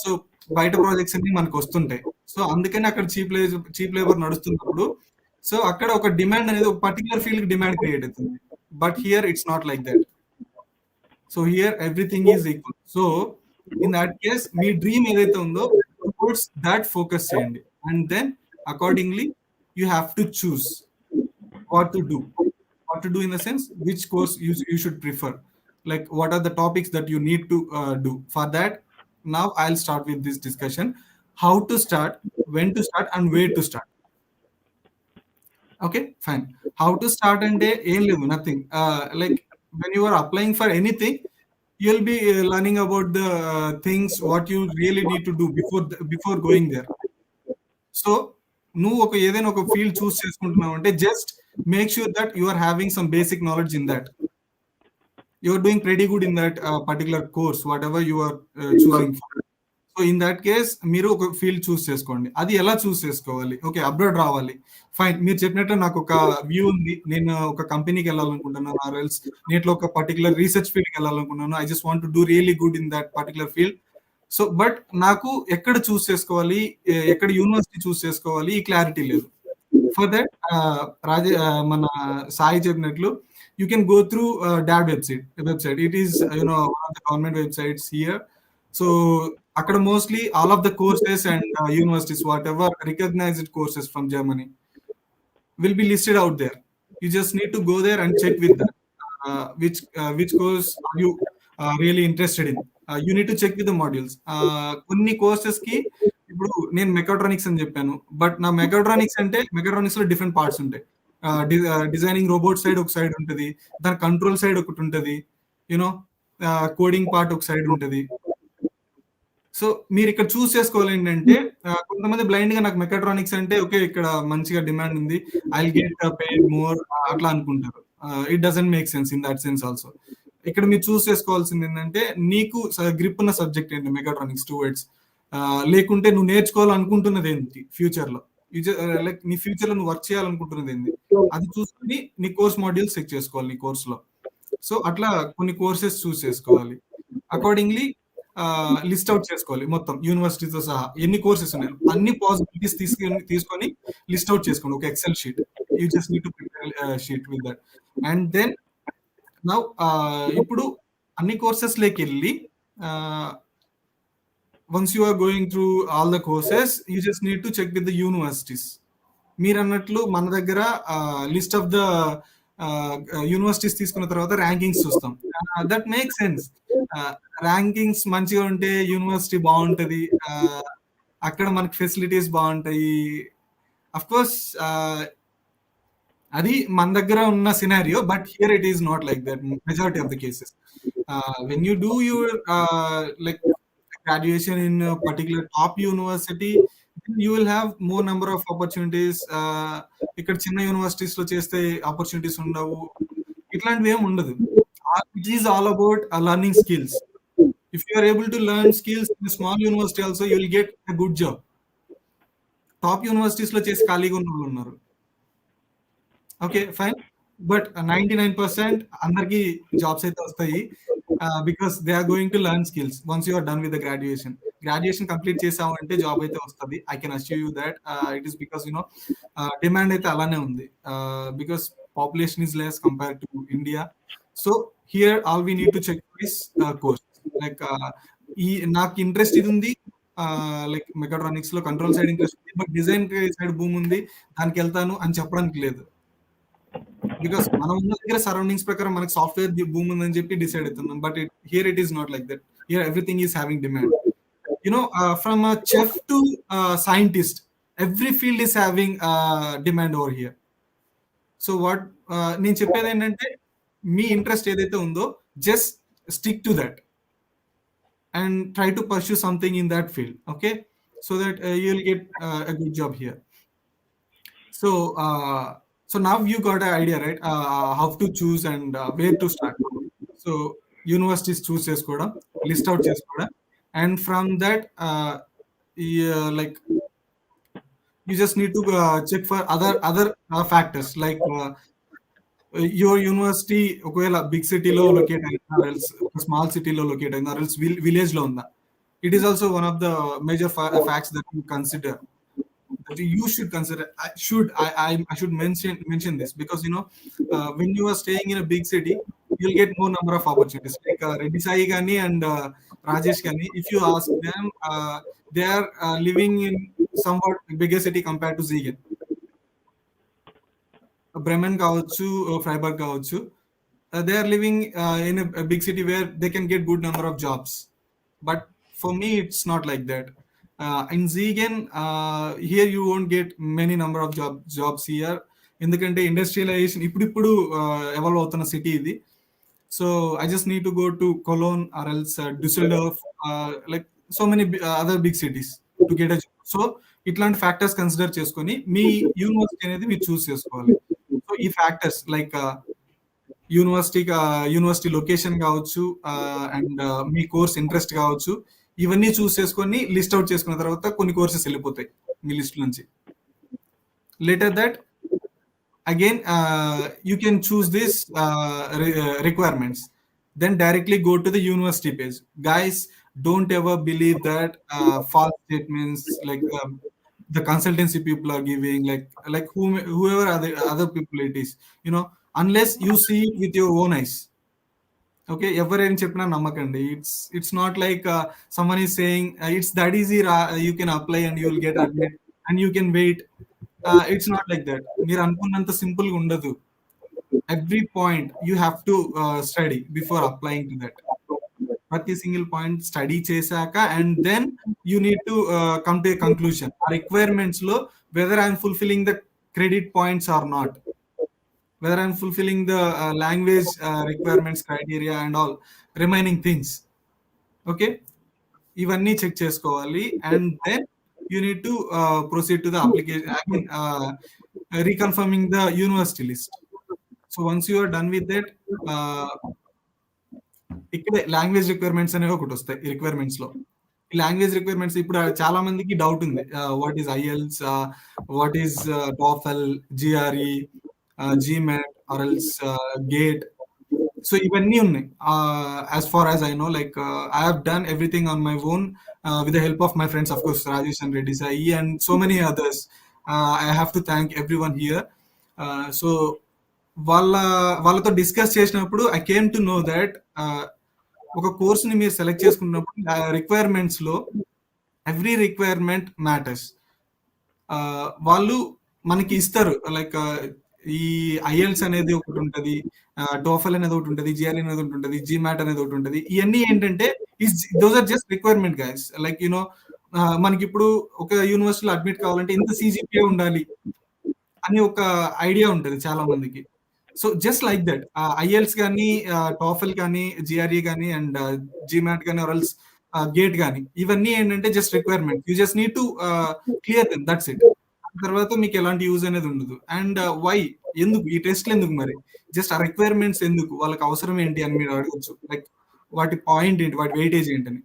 సో బయట ప్రాజెక్ట్స్ అన్ని మనకు వస్తుంటాయి. సో అందుకని అక్కడ చీప్ లేబర్ నడుస్తున్నప్పుడు, సో అక్కడ ఒక డిమాండ్ అనేది ఒక పర్టికులర్ ఫీల్డ్ కి డిమాండ్ క్రియేట్ అవుతుంది. But here it's not like that. So here everything is equal. So in that case మీ డ్రీమ్ ఏదైతే ఉందో టువర్డ్స్ దట్ ఫోకస్ చేయండి, and then accordingly you have to choose what to do in the sense which course you should prefer, like what are the topics that you need to do. For that, now I'll start with this discussion, how to start, when to start and where to start. Okay, fine. How to start and nothing, like when you are applying for anything, you'll be learning about the things what you really need to do before going there. So నువ్వు ఏదైనా ఒక field choose చేసుకుంటున్నావు అంటే just make sure that you are having some basic knowledge in that, you are doing pretty good in that particular course whatever you are choosing. So in that case మీరు ఒక field choose చేసుకోండి. అది ఎలా choose చేసుకోవాలి? Okay, abroad రావాలి, fine. మీరు చెప్పినట్టు నాకు ఒక వ్యూ ఉంది, నేను ఒక కంపెనీకి వెళ్ళాలనుకుంటున్నాను, ఆర్ ఎల్స్ నేను ఒక పర్టికులర్ రీసెర్చ్ ఫీల్డ్కి వెళ్ళాలనుకుంటున్నాను, I just want to do really good in that particular field. So but నాకు ఎక్కడ చూస్ చేసుకోవాలి, ఎక్కడ యూనివర్సిటీ చూస్ చేసుకోవాలి, ఈ క్లారిటీ లేదు. ఫర్ దట్ మన సాయి చెప్పినట్లు you can go through DAAD website. It is one of the government websites here. So అక్కడ mostly all of the courses and universities whatever recognized courses from Germany will be listed out there. You just need to go there and check with that which course are you really interested in. You need to check with the modules. కొన్ని courses కి ఇప్పుడు నేను mechatronics అని చెప్పాను, but నా mechatronics అంటే mechatronics లో different parts ఉంటాయి. డిజైనింగ్ రోబోట్ సైడ్ ఒక సైడ్ ఉంటుంది, దాని కంట్రోల్ సైడ్ ఒకటి ఉంటుంది, కోడింగ్ పార్ట్ ఒక సైడ్ ఉంటుంది. సో మీరు ఇక్కడ చూస్ చేసుకోవాలి ఏంటంటే, కొంతమంది బ్లైండ్ గా నాకు మెకాట్రానిక్స్ అంటే ఓకే ఇక్కడ మంచిగా డిమాండ్ ఉంది, ఐ గెట్ పేడ్ మోర్ అట్లా అనుకుంటారు. It doesn't make sense in that sense also. ఇక్కడ మీరు చూస్ చేసుకోవాల్సింది ఏంటంటే నీకు గ్రిప్ ఉన్న సబ్జెక్ట్ ఏంటి మెకాట్రానిక్స్ టువర్డ్స్, లేకుంటే నువ్వు నేర్చుకోవాలనుకుంటున్నది ఏంటి ఫ్యూచర్ లో, లైక్ నీ ఫ్యూచర్ లో నువ్వు వర్క్ చేయాలనుకుంటున్నది ఏంటి, అది చూసుకుని నీ కోర్స్ మాడ్యూల్స్ చెక్ చేసుకోవాలి నీ కోర్స్ లో. సో అట్లా కొన్ని కోర్సెస్ చూస్ చేసుకోవాలి, అకార్డింగ్లీ లిస్ట్ అవుట్ చేసుకోవాలి మొత్తం యూనివర్సిటీతో సహా ఎన్ని కోర్సెస్ ఉన్నాయి, అన్ని పాసిబిలిటీస్ తీసుకొని లిస్ట్ అవుట్ చేసుకోండి ఒక Excel sheet. You just need to prepare sheet with that. And then now ఇప్పుడు అన్ని కోర్సెస్ లేకి వెళ్ళి once you are going through all the courses, you just need to check with the universities. మీరు అన్నట్లు మన దగ్గర లిస్ట్ ఆఫ్ ద యూనివర్సిటీస్ తీసుకున్న తర్వాత ర్యాంకింగ్స్ చూస్తాం. That make sense. ర్యాంకింగ్స్ మంచిగా ఉంటే యూనివర్సిటీ బాగుంటది, అక్కడ మనకి ఫెసిలిటీస్ బాగుంటాయి. అఫ్ కోర్స్ అది మన దగ్గర ఉన్న scenario, but here it is not like that majority of the cases. When you do your like graduation in a particular top university, you will have more number of opportunities. ఇక్కడ చిన్న universities లో చేస్తే opportunities ఉండవు, ఇట్లాంటివి ఏమి ఉండదు. It is all about learning skills. If you are able to learn skills in small university also, you will get a good job. Top universities లో చేసి ఖాళీగా ఉన్న వాళ్ళు ఉన్నారు. Okay, fine. బట్ 99% అందరికి జాబ్స్ అయితే వస్తాయి. Because they are going to learn skills once you are done with the graduation complete చేసావు అంటే జాబ్ అయితే వస్తుంది. I can assure you that it is because demand అయితే అలానే ఉంది. Because population is less compare to India. So here all we need to check this course. Like ఈ నాకు interest ఇది ఉంది, లైక్ మెకాట్రానిక్స్ లో కంట్రోల్ సైడ్ ఇంట్రెస్ట్ ఉంది, but design side భూమి ఉంది, దానికి వెళ్తాను అని చెప్పడానికి లేదు. బికాస్ మనం ఉన్న దగ్గర సరౌండింగ్స్ ప్రకారం మనకి సాఫ్ట్వేర్ భూమి ఉందని చెప్పి డిసైడ్ అవుతున్నాం. But here it is not like that. Here everything is having demand. From chef to scientist, every field is having demand over here. So what నేను చెప్పేది ఏంటంటే, మీ ఇంట్రెస్ట్ ఏదైతే ఉందో just stick to that and try to pursue something in that field, okay, so that you'll get a good job here. So now you got an idea, right, how to choose and where to start. So universities choose cheskoda, list out cheskoda, and from that like you just need to check for other factors, like your university ఒకవేళ big సిటీలో locate అయినా, else small సిటీలో locate అయినా, else village లో ఉందా, it is also one of the major facts that you consider, that you should consider. I should mention this because when you are staying in a big city, you'll get more number of opportunities, like Reddy Sai Gani and Rajesh Gani. If you ask them, they are living in somewhat bigger city compared to Ziegen. Bremen కావచ్చు, Freiburg కావచ్చు, they are living in a big city where they can get good number of jobs. But for me it's not like that. In Siegen here you won't get many number of jobs here, ఎందుకంటే industrialization ఇప్పుడిప్పుడు evolve అవుతున్న city ఇది. So I just need to go to Cologne or else Dusseldorf, like so many other big cities to get a job. So ఇట్లాంటి factors consider చేసుకొని మీ university అనేది మీరు చూస్ చేసుకోవాలి. So ఈ ఫ్యాక్టర్స్ లైక్ యూనివర్సిటీ లొకేషన్ కావచ్చు, and me course interest కావచ్చు, ఇవన్నీ చూస్ చేసుకొని లిస్ట్ అవుట్ చేసుకున్న తర్వాత కొన్ని కోర్సెస్ వెళ్ళిపోతాయి మీ లిస్ట్ నుంచి. Later that again you can choose this requirements, then directly go to the university page. Guys, don't ever believe that false statements like the consultancy people are giving, like whoever other people it is, unless you see it with your own eyes. Okay, ఎవరేం చెప్పినా నమ్మకండి. It's not like someone is saying it's that easy, you can apply and you will get admit and you can wait. It's not like that. మీరు అనుకున్నంత simple గా ఉండదు. Every point you have to study before applying to that. ప్రతి single point study చేశాక and then you need to come to a conclusion. ఆ requirements లో whether I'm fulfilling the credit points or not, whether I'm fulfilling the language requirements criteria and all remaining things. Okay, ఇవన్నీ check చేసుకోవాలి. And then you need to proceed to the application, again reconfirming the university list. So once you are done with that, ఇక్కడే language requirements అనేవి ఒకటి వస్తాయి. ఈ requirements లో ఈ language requirements ఇప్పుడు చాలా మందికి డౌట్ ఉంది, what is IELTS, what is TOEFL, GRE, GMAT or else GATE. So ఇవన్నీ ఉన్నాయి. As far as I know, like I have done everything on my own with the help of my friends, of course, Rajesh and Reddy Sai and so many others. I have to thank everyone here. So వాళ్ళతో discuss చేసినప్పుడు I came to know that ఒక కోర్సుని మీరు select చేసుకున్నప్పుడు requirements లో every requirement matters. వాళ్ళు మనకి ఇస్తారు, like ఈ ఐఎల్స్ అనేది ఒకటి ఉంటుంది, టోఫెల్ అనేది ఒకటి ఉంటుంది, జిఆర్ఈ అనేది ఒకటి ఉంటుంది, జిమాట్ అనేది ఒకటి ఉంటుంది. ఇవన్నీ ఏంటంటే those are just requirement guys. Like మనకి ఇప్పుడు ఒక యూనివర్సిటీలో అడ్మిట్ కావాలంటే ఇంత సిజిపిఏ ఉండాలి అని ఒక ఐడియా ఉంటుంది చాలా మందికి. So just like that IELTS కానీ, టోఫెల్ కానీ, జిఆర్ఈ కానీ అండ్ జిమాట్ కానీ ఆర్ఎల్స్ గేట్ కానీ, ఇవన్నీ ఏంటంటే just requirement. You just need to clear them, that's it. తర్వాత మీకు ఎలాంటి యూజ్ అనేది ఉండదు. అండ్ వై, ఎందుకు ఈ టెస్ట్లు ఎందుకు, మరి జస్ట్ ఆ రిక్వైర్మెంట్స్ ఎందుకు, వాళ్ళకి అవసరం ఏంటి అని మీరు అడగచ్చు. లైక్ వాటి పాయింట్ ఏంటి, వాటి వెయిటేజ్ ఏంటని.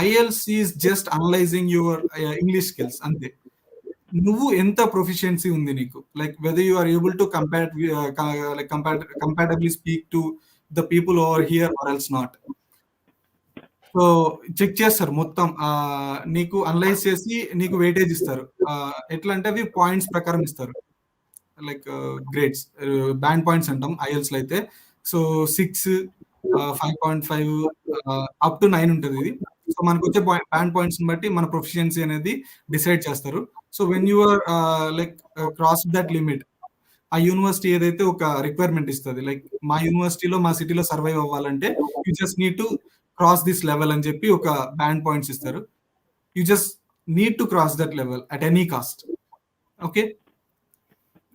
IELTS is just analysing your English skills అంతే. నువ్వు ఎంత ప్రొఫిషియన్సీ ఉంది నీకు, like whether you are able to compatibly speak to the people over here or else not. So check చేస్తారు మొత్తం, నీకు అనలైజ్ చేసి నీకు వెయిటేజ్ ఇస్తారు. ఎట్లా అంటే అవి పాయింట్స్ ప్రకారం ఇస్తారు, లైక్ గ్రేడ్స్, బ్యాండ్ పాయింట్స్ అంటాం ఐఎల్స్ లో అయితే. సో 6, 5.5 అప్ టు 9 ఉంటుంది ఇది. సో మనకు వచ్చే బ్యాండ్ పాయింట్స్ బట్టి మన ప్రొఫిషియన్సీ అనేది డిసైడ్ చేస్తారు. So when you are like cross that limit, ఆ యూనివర్సిటీ ఏదైతే ఒక రిక్వైర్మెంట్ ఇస్తుంది, లైక్ మా యూనివర్సిటీలో మా సిటీలో సర్వైవ్ అవ్వాలంటే you just need to cross this level అని చెప్పి ఒక బ్యాండ్ పాయింట్స్ ఇస్తారు. You just need to cross that level at any cost. Okay,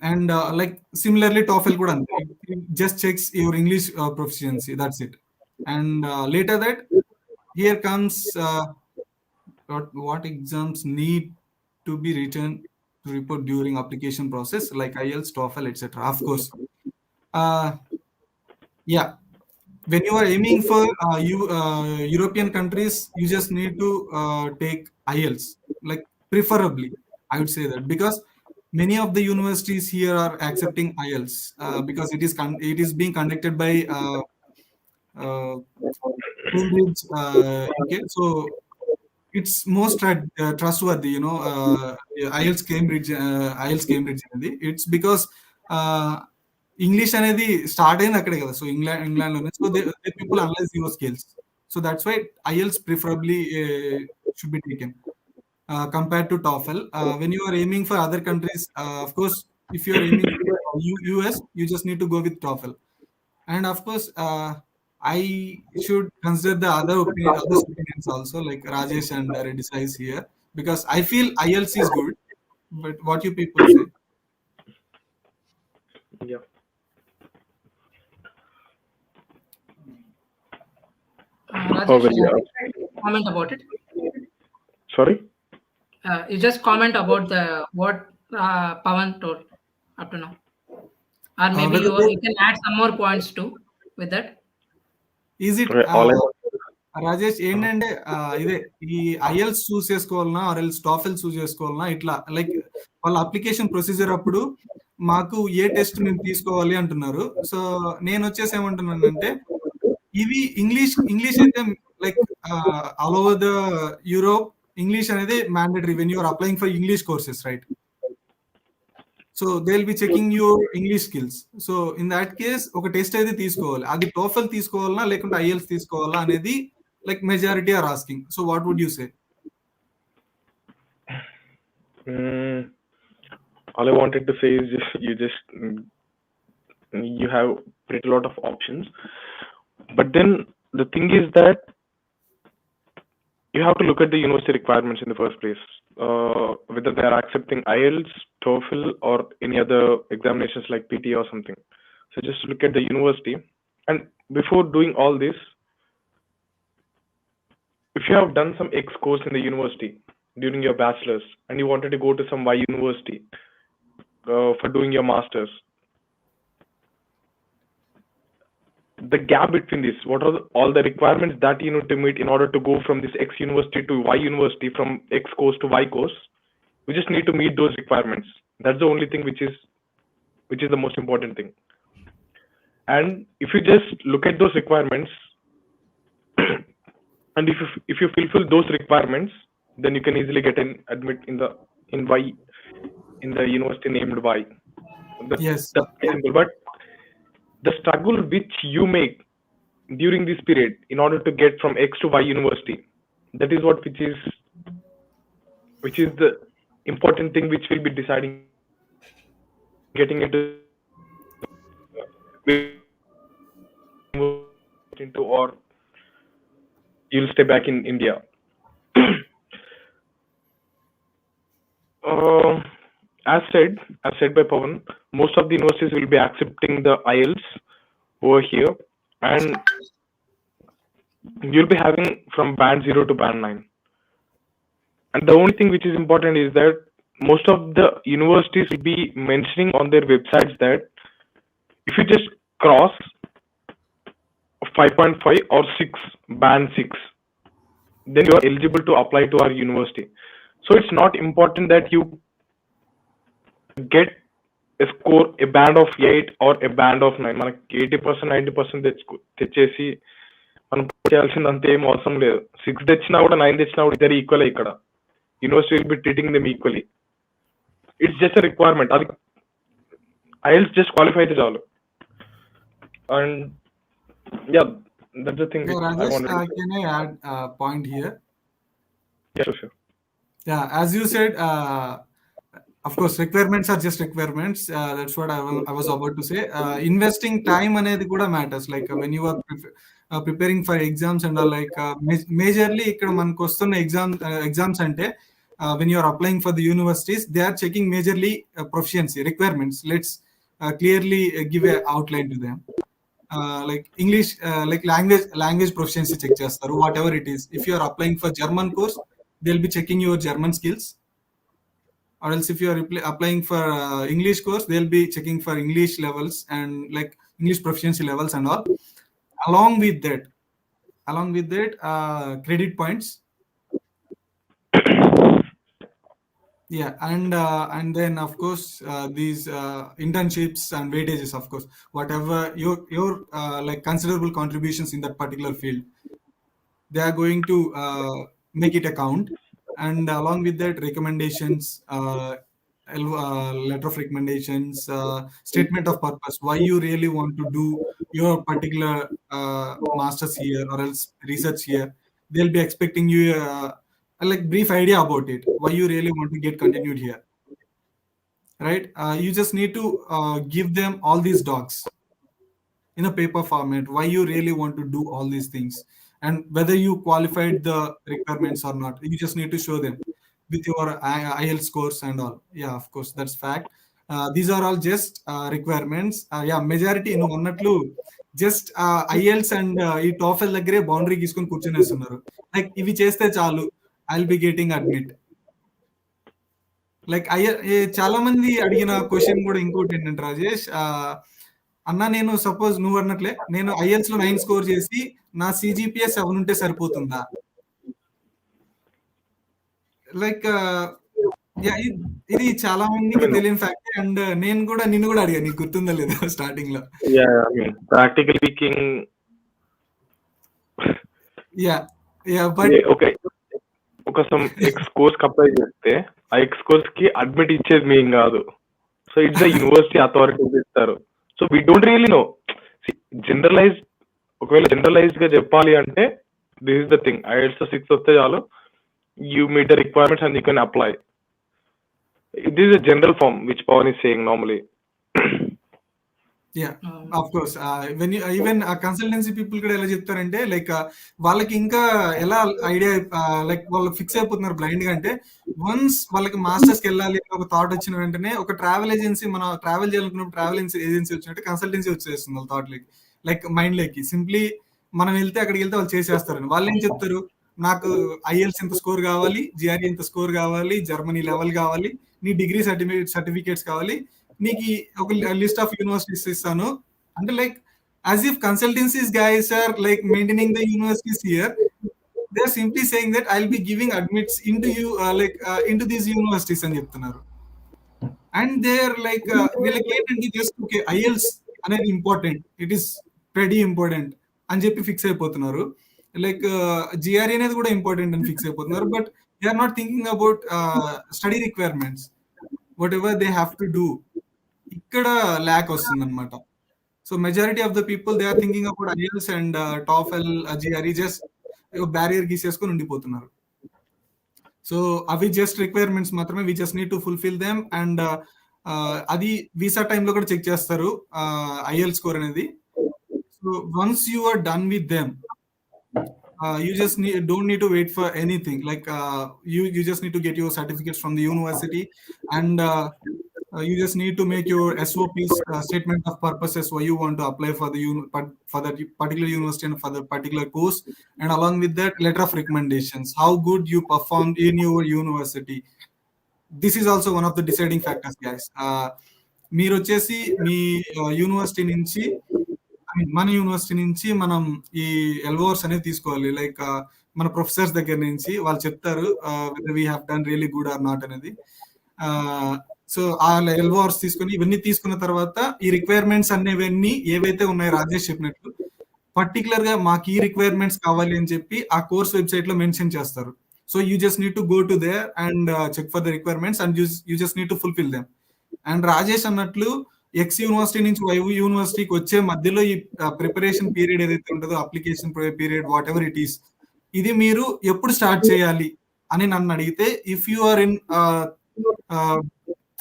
and like similarly TOEFL కూడా అంతే, it just checks your English proficiency, that's it. And later that, here comes what exams need to be written to report during application process, like IELTS, TOEFL, etc. Of course, yeah, when you are aiming for European countries, you just need to take IELTS, like preferably I would say that, because many of the universities here are accepting IELTS, because it is being conducted by Cambridge, UK. So it's most trustworthy, IELTS Cambridge అనేది. It's because English అనేది start అయింది అక్కడే కదా, so ఇంగ్లాండ్లోనే. So they people analyse your skills. So that's why IELTS preferably should be taken compared to TOEFL. When you are aiming for other countries, of course, if you are aiming for US, you just need to go with TOEFL. And of course, I should consider the other opinions also, like Rajesh and Reddy is here, because I feel IELTS is good, but what you people say? Yeah. Rajesh, comment about it. Sorry? You just comment about what Pawan told up to now, or maybe you can add some more points too with that. Is it Rajesh ఏంటంటే ఇదే ఈ IELTS చూస్ చేసుకోవాలన్నా or else TOEFL చూస్ చేసుకోవాలన్నా, ఇట్లా like వాళ్ళ application procedure అప్పుడు మాకు ఏ test మేము తీసుకోవాలి అంటున్నారు. సో నేను వచ్చేసి ఏమంటున్నానంటే, ఇవి ఇంగ్లీష్ అయితే like all over the Europe English అనేది mandatory when you are applying for English courses, right? So they will be checking your English skills. So in that case ఒక టెస్ట్ అయితే తీసుకోవాలి. అది TOEFL తీసుకోవాలన్నా లేకుంటే IELTS తీసుకోవాలా అనేది like majority are asking. So what would you say? All I wanted to say is you have pretty lot of options, but then the thing is that you have to look at the university requirements in the first place, whether they are accepting IELTS, TOEFL, or any other examinations like PT or something. So just look at the university, and before doing all this, if you have done some X course in the university during your bachelor's and you wanted to go to some Y university for doing your master's, the gap between this, what are all the requirements that you need to meet in order to go from this X university to Y university, from X course to Y course? We just need to meet those requirements. That's the only thing which is the most important thing. And if you just look at those requirements and if you fulfill those requirements, then you can easily get an admit in the university named Y. Yes. That's simple. But the struggle which you make during this period in order to get from X to Y university, that is what which is the important thing which will be deciding getting into or you'll stay back in India. As said by Pawan, most of the universities will be accepting the IELTS over here, and you'll be having from band 0 to band 9. And the only thing which is important is that most of the universities will be mentioning on their websites that if you just cross 5.5 or 6, band 6, then you are eligible to apply to our university. So it's not important that you get a score, a band of 8 or a band of 9. మనకి 80% 90% తెచ్చేసి మనం చేయాల్సింది అంత ఏం అవసరం లేదు. 6 తెచ్చినా కూడా 9 తెచ్చినా కూడా ఇద్దరు ఈక్వల్. ఇక్కడ university will be treating them equally. It's just a requirement. అది IELTS just qualify అయితే చాలు. And yeah, that's the thing Yeah, I Rajesh, wanted to say. can I add a point here? Yeah, sure. Yeah, as you said, of course, requirements are just requirements. That's what I was about to say. Investing time అనేది కూడా matters. Like when you are preparing for exams and all, like majorly ఇక్కడ మనకు వస్తున్న exams అంటే when you are applying for the universities, they are checking majorly proficiency requirements. Let's clearly give a outline to them. Like English, like language proficiency check చేస్తారు, whatever it is. If you are applying for German course, they'll be checking your German skills. Or else if you are applying for English course, they'll be checking for English levels and like English proficiency levels and all. Along with that, credit points. Yeah, and then of course these internships and weightages, of course, whatever your like considerable contributions in that particular field, they are going to make it a count. And along with that, recommendations, letter of recommendations, statement of purpose, why you really want to do your particular masters here or else research here. They'll be expecting you like brief idea about it, why you really want to get continued here, right? You just need to give them all these docs in a paper format, why you really want to do all these things, and whether you qualified the requirements or not. You just need to show them with your IELTS scores and all. Yeah, of course, that's fact. These are all just requirements. Yeah, majority నువ్వు అన్నట్లు just IELTS and ఈ TOEFL దగ్గరే boundary గీసుకొని కూర్చొనేస్తున్నారు. Like ఇవి చేస్తే చాలు, I will be getting admit. Like చాలా మంది అడిగిన క్వశ్చన్ కూడా ఇంకోటి ఏంటంటే, రాజేష్ అన్న, నేను సపోజ్ నువ్వు అన్నట్లే నేను IELTS లో 9 స్కోర్ చేసి నా CGPA 7 ఉంటే సరిపోతుందా? లైక్ ఇది చాలా మందికి తెలియని ఫ్యాక్ట్. అండ్ నేను కూడా నిన్ను కూడా అడిగా, నీకు గుర్తుందా లేదా స్టార్టింగ్ లో? ప్రాక్టికల్ స్పీకింగ్, బట్ ఓకే, ఒక సమ్ ఎక్స్ కోర్స్ అప్లై చేస్తే ఆ ఎక్స్ కోర్స్ కి అడ్మిట్ ఇచ్చేది మేము కాదు. So it's the university authority ఇస్తారు. So we don't really know. Generalize, ఒకవేళ జనరలైజ్ గా చెప్పాలి అంటే this is the thing. IELTS 6 వస్తే చాలు, you meet the requirements and you can apply. This is a general form which Pawan is saying normally. Yeah, of course. When you even consultancy people కూడా ఎలా చెప్తారంటే, like వాళ్ళకి ఇంకా ఎలా idea like వాళ్ళు fix అయిపోతున్నారు బ్లైండ్ గా అంటే, వన్స్ వాళ్ళకి మాస్టర్స్ కి వెళ్ళాలి ఒక థాట్ వచ్చిన వెంటనే ఒక ట్రావెల్ ఏజెన్సీ, మనం ట్రావెల్ చేయాలనుకున్నప్పుడు ట్రావెల్ ఏజెన్సీ వచ్చినట్టు కన్సల్టెన్సీ వచ్చేస్తుంది వాళ్ళ థాట్ లైక్ లైక్ మైండ్ లోకి. సింప్లీ మనం వెళ్తే అక్కడికి వెళ్తే వాళ్ళు చేసేస్తారని. వాళ్ళు ఏం చెప్తారు, నాకు IELTS ఎంత స్కోర్ కావాలి, GRE ఎంత స్కోర్ కావాలి, జర్మనీ లెవెల్ కావాలి, నీ డిగ్రీ సర్టిఫికేట్స్ కావాలి, నీకు ఒక లిస్ట్ ఆఫ్ యూనివర్సిటీస్ ఇస్తాను అంటే, like as if consultancies guys are like maintaining the universities here. They are simply saying that I will be giving admits into you like into these universities అని చెప్తున్నారు. And they are like వీళ్ళకి ఏంటంటే just okay IELTS అనేది important, it is very important అని చెప్పి fix అయిపోతున్నారు. Like GRE అనేది కూడా ఇంపార్టెంట్ అని ఫిక్స్ అయిపోతున్నారు. But they are not thinking about study requirements, whatever they have to do. ఇక్కడ ల్యాక్ వస్తుంది అనమాట. So majority of the people they are thinking about IELTS and TOEFL, GRE, just barrier గీసేసుకొని ఉండిపోతున్నారు. So అవి just requirements మాత్రమే, we just need to fulfil them. And అది visa టైంలో కూడా చెక్ చేస్తారు IELTS స్కోర్ అనేది. So once you are done with them, you just don't need to wait for anything. Like you just need to get your certificates from the university, and you just need to make your SOPs, statement of purposes, why you want to apply for for that particular university and for the particular course. And along with that, letter of recommendations, how good you performed in your university. This is also one of the deciding factors, guys. మీరు వచ్చేసి మీ university నుంచి, మన university నుంచి మనం ఈ LORs అనేది తీసుకోవాలి. Like మన ప్రొఫెసర్స్ దగ్గర నుంచి వాళ్ళు చెప్తారు whether we have done really good or not అనేది. సో ఆ ఎల్ఓఆర్స్ తీసుకొని ఇవన్నీ తీసుకున్న తర్వాత ఈ రిక్వైర్మెంట్స్ అనేవన్నీ ఏవైతే ఉన్నాయో రాజేష్ చెప్పినట్లు పర్టికులర్ గా మాకు ఈ రిక్వైర్మెంట్స్ కావాలి అని చెప్పి ఆ కోర్స్ వెబ్సైట్ లో మెన్షన్ చేస్తారు. So you just need to go to there and check for the requirements and you just need to fulfil them. And Rajesh అన్నట్లు ఎక్స్ యూనివర్సిటీ నుంచి వై యూనివర్సిటీకి వచ్చే మధ్యలో ఈ ప్రిపరేషన్ పీరియడ్ ఏదైతే ఉంటుందో application period whatever it is, ఇది మీరు ఎప్పుడు స్టార్ట్ చేయాలి అని నన్ను అడిగితే if you are in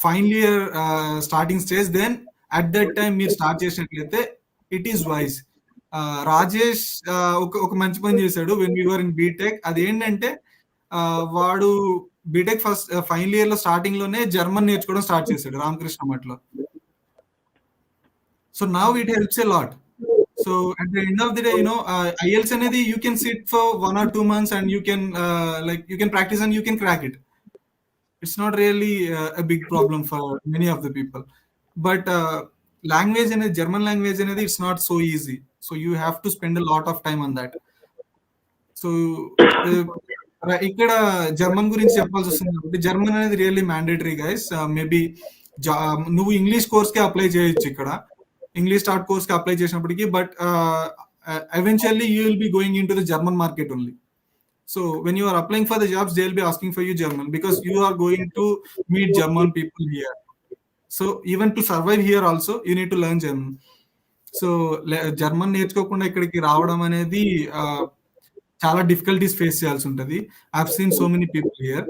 final year starting stage then at that time మీరు స్టార్ట్ చేసినట్లయితే ఇట్ ఈస్ వైజ్. రాజేష్ ఒక మంచి పని చేశాడు వెన్ యూఆర్ ఇన్ బీటెక్. అదేంటంటే వాడు బీటెక్ ఫస్ట్ ఫైనల్ ఇయర్ లో స్టార్టింగ్ లోనే జర్మన్ నేర్చుకోవడం స్టార్ట్ చేశాడు రామకృష్ణ మఠలో. So now it helps a lot. So at the end of the day IELTS అనేది you can sit for 1 or 2 months and you can practice and you can crack it. It's not really a big problem for many of the people. But language అనేది German language అనేది it's not so easy. So you have to spend a lot of time on that. So ఇక్కడ German గురించి చెప్పాల్సి వస్తుంది కాబట్టి German అనేది really mandatory guys. Maybe నువ్వు English course కి అప్లై చేయొచ్చు ఇక్కడ, ఇంగ్లీష్ స్టార్ట్ కోర్స్ కి అప్లై చేసినప్పటికీ, but eventually you will be going into the German market only. So when you are applying for the jobs, they will be asking for you German because you are going to meet German people here. So even to survive here also you need to learn German. So German నేర్చుకోకుండా ఇక్కడికి రావడం అనేది చాలా difficulties face చేయాల్సి ఉంటుంది. I have seen so many people here.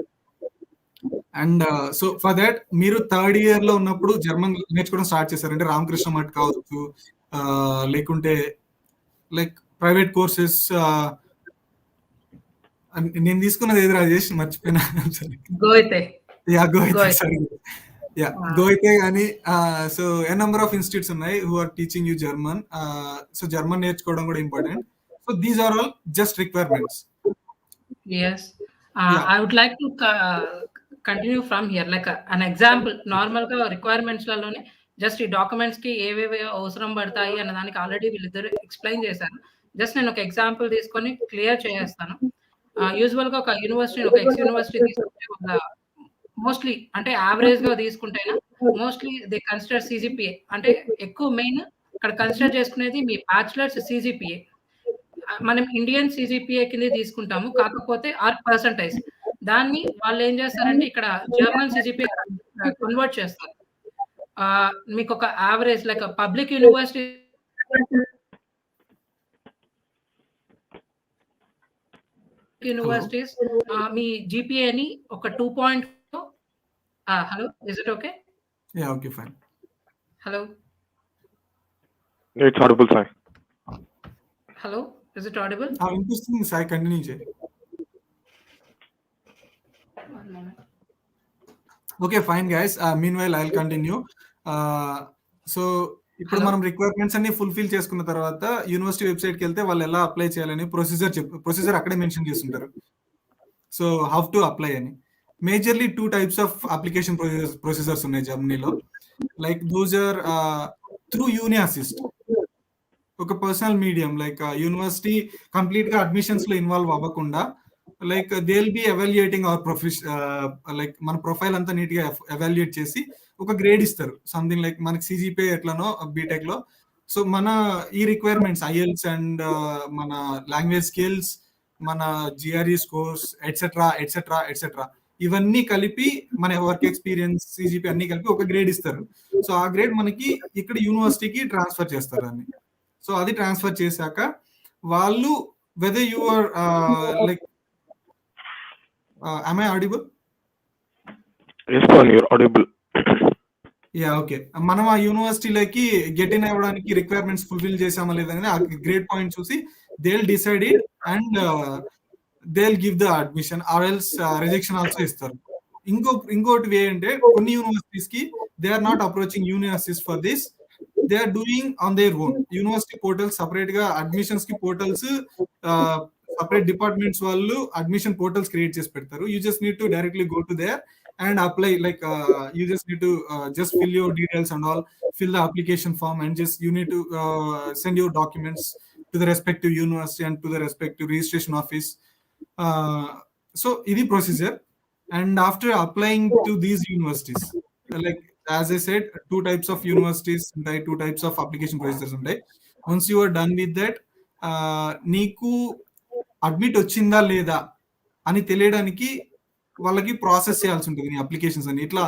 And so for that మీరు third year లో ఉన్నప్పుడు జర్మన్ నేర్చుకోవడం స్టార్ట్ చేశారంటే రామకృష్ణ మఠ్ కావచ్చు, లేకుంటే లైక్ ప్రైవేట్ కోర్సెస్. నేను తీసుకున్నది ఏది రాజేష్ మర్చిపోయినా. గోయితే కానీ so a number of institutes ఉన్నాయి who are teaching you German. So German నేర్చుకోవడం కూడా important. So these are all just requirements. Yes. I would like to continue from here. Like an example, normal గా requirements లలోనే just ఈ documents కి ఏవేవి అవసరం పడతాయి అన్న దానికి ఆల్రెడీ వీళ్ళిద్దరు ఎక్స్ప్లెయిన్ చేశారు. జస్ట్ నేను ఒక ఎగ్జాంపుల్ తీసుకొని క్లియర్ చేస్తాను. యూజువల్ గా ఒక యూనివర్సిటీ, ఒక ఎక్స్ యూనివర్సిటీ తీసుకుంటే మోస్ట్లీ అంటే యావరేజ్ గా తీసుకుంటేనా మోస్ట్లీ దే కన్సిడర్ సిజిపిఏ. అంటే ఎక్కువ మెయిన్ అక్కడ కన్సిడర్ చేసుకునేది మీ బ్యాచులర్స్ సిజిపిఏ. మనం ఇండియన్ సిజిపిఏ కింద తీసుకుంటాము, కాకపోతే 6%. దాన్ని వాళ్ళు ఏం చేస్తారంటే ఇక్కడ జర్మన్ సిజిపిఏ కన్వర్ట్ చేస్తారు. మీకు ఒక యావరేజ్ లైక్ పబ్లిక్ యూనివర్సిటీస్ మీ జిపిఏని ఒక 2.4. Hello, is it okay? Yeah okay fine. Hello, it's audible sir. Hello, is it audible? వినిపిస్తుంది సార్, కంటిన్యూ చేయి. Okay fine guys, mean while I will continue. So ఇప్పుడు మనం requirements అన్ని fulfil చేసుకున్న తర్వాత university వెబ్సైట్కి వెళ్తే వాళ్ళు ఎలా అప్లై చేయాలని ప్రొసీజర్ అక్కడే మెన్షన్ చేస్తుంటారు. సో హౌ టు అప్లై అని. Majorly 2 types of application procedures ఉన్నాయి జర్మనీలో. Like those are through uni assist, ఒక personal medium. Like university complete గా అడ్మిషన్స్ లో ఇన్వాల్వ్ అవ్వకుండా like they will be evaluating our like మన ప్రొఫైల్ అంతా నీట్ గా ఎవాల్యుయేట్ చేసి ఒక గ్రేడ్ ఇస్తారు. సంథింగ్ లైక్ మనకి సిజిపిఏ ఎట్లనో బీటెక్ లో. సో మన ఈ రిక్వైర్మెంట్స్ IELTS అండ్ మన లాంగ్వేజ్ స్కిల్స్, మన GRE scores etcetera etcetera etcetera ఇవన్నీ కలిపి మన వర్క్ ఎక్స్పీరియన్స్ సిజిపి అన్ని కలిపి ఒక గ్రేడ్ ఇస్తారు. సో ఆ గ్రేడ్ మనకి ఇక్కడ యూనివర్సిటీకి ట్రాన్స్ఫర్ చేస్తారు అన్ని. సో అది ట్రాన్స్ఫర్ చేశాక వాళ్ళు whether you are like am I audible? Yes sir, you're audible. Yeah okay. మనం ఆ యూనివర్సిటీలోకి గెట్ ఇన్ అవ్వడానికి రిక్వైర్మెంట్స్ ఫుల్ఫిల్ చేసామా లేదని ఆ గ్రేడ్ పాయింట్ చూసి they will decide it and they will give the admission or else rejection also ఇస్తారు. ఇంకోటి వే అంటే కొన్ని యూనివర్సిటీస్ కి they are not approaching universities for this, they are doing on their own. University portals separate గా admissions కి portals separate departments వాళ్ళు admission portals create చేసి పెడతారు. You just need to directly go to there and apply. Like you just need to just fill your details and all, fill the application form, and just you need to send your documents to the respective university and to the respective registration office. So idi procedure. And after applying to these universities, like as I said, two types of universities ఉంటాయి, two types of application procedures ఉంటాయి. Once you are done with that, నీకు admit వచ్చిందా లేదా అని తెలియడానికి వాళ్ళకి process చేయాల్సి ఉంటుంది నీ అప్లికేషన్స్ అని. ఇట్లా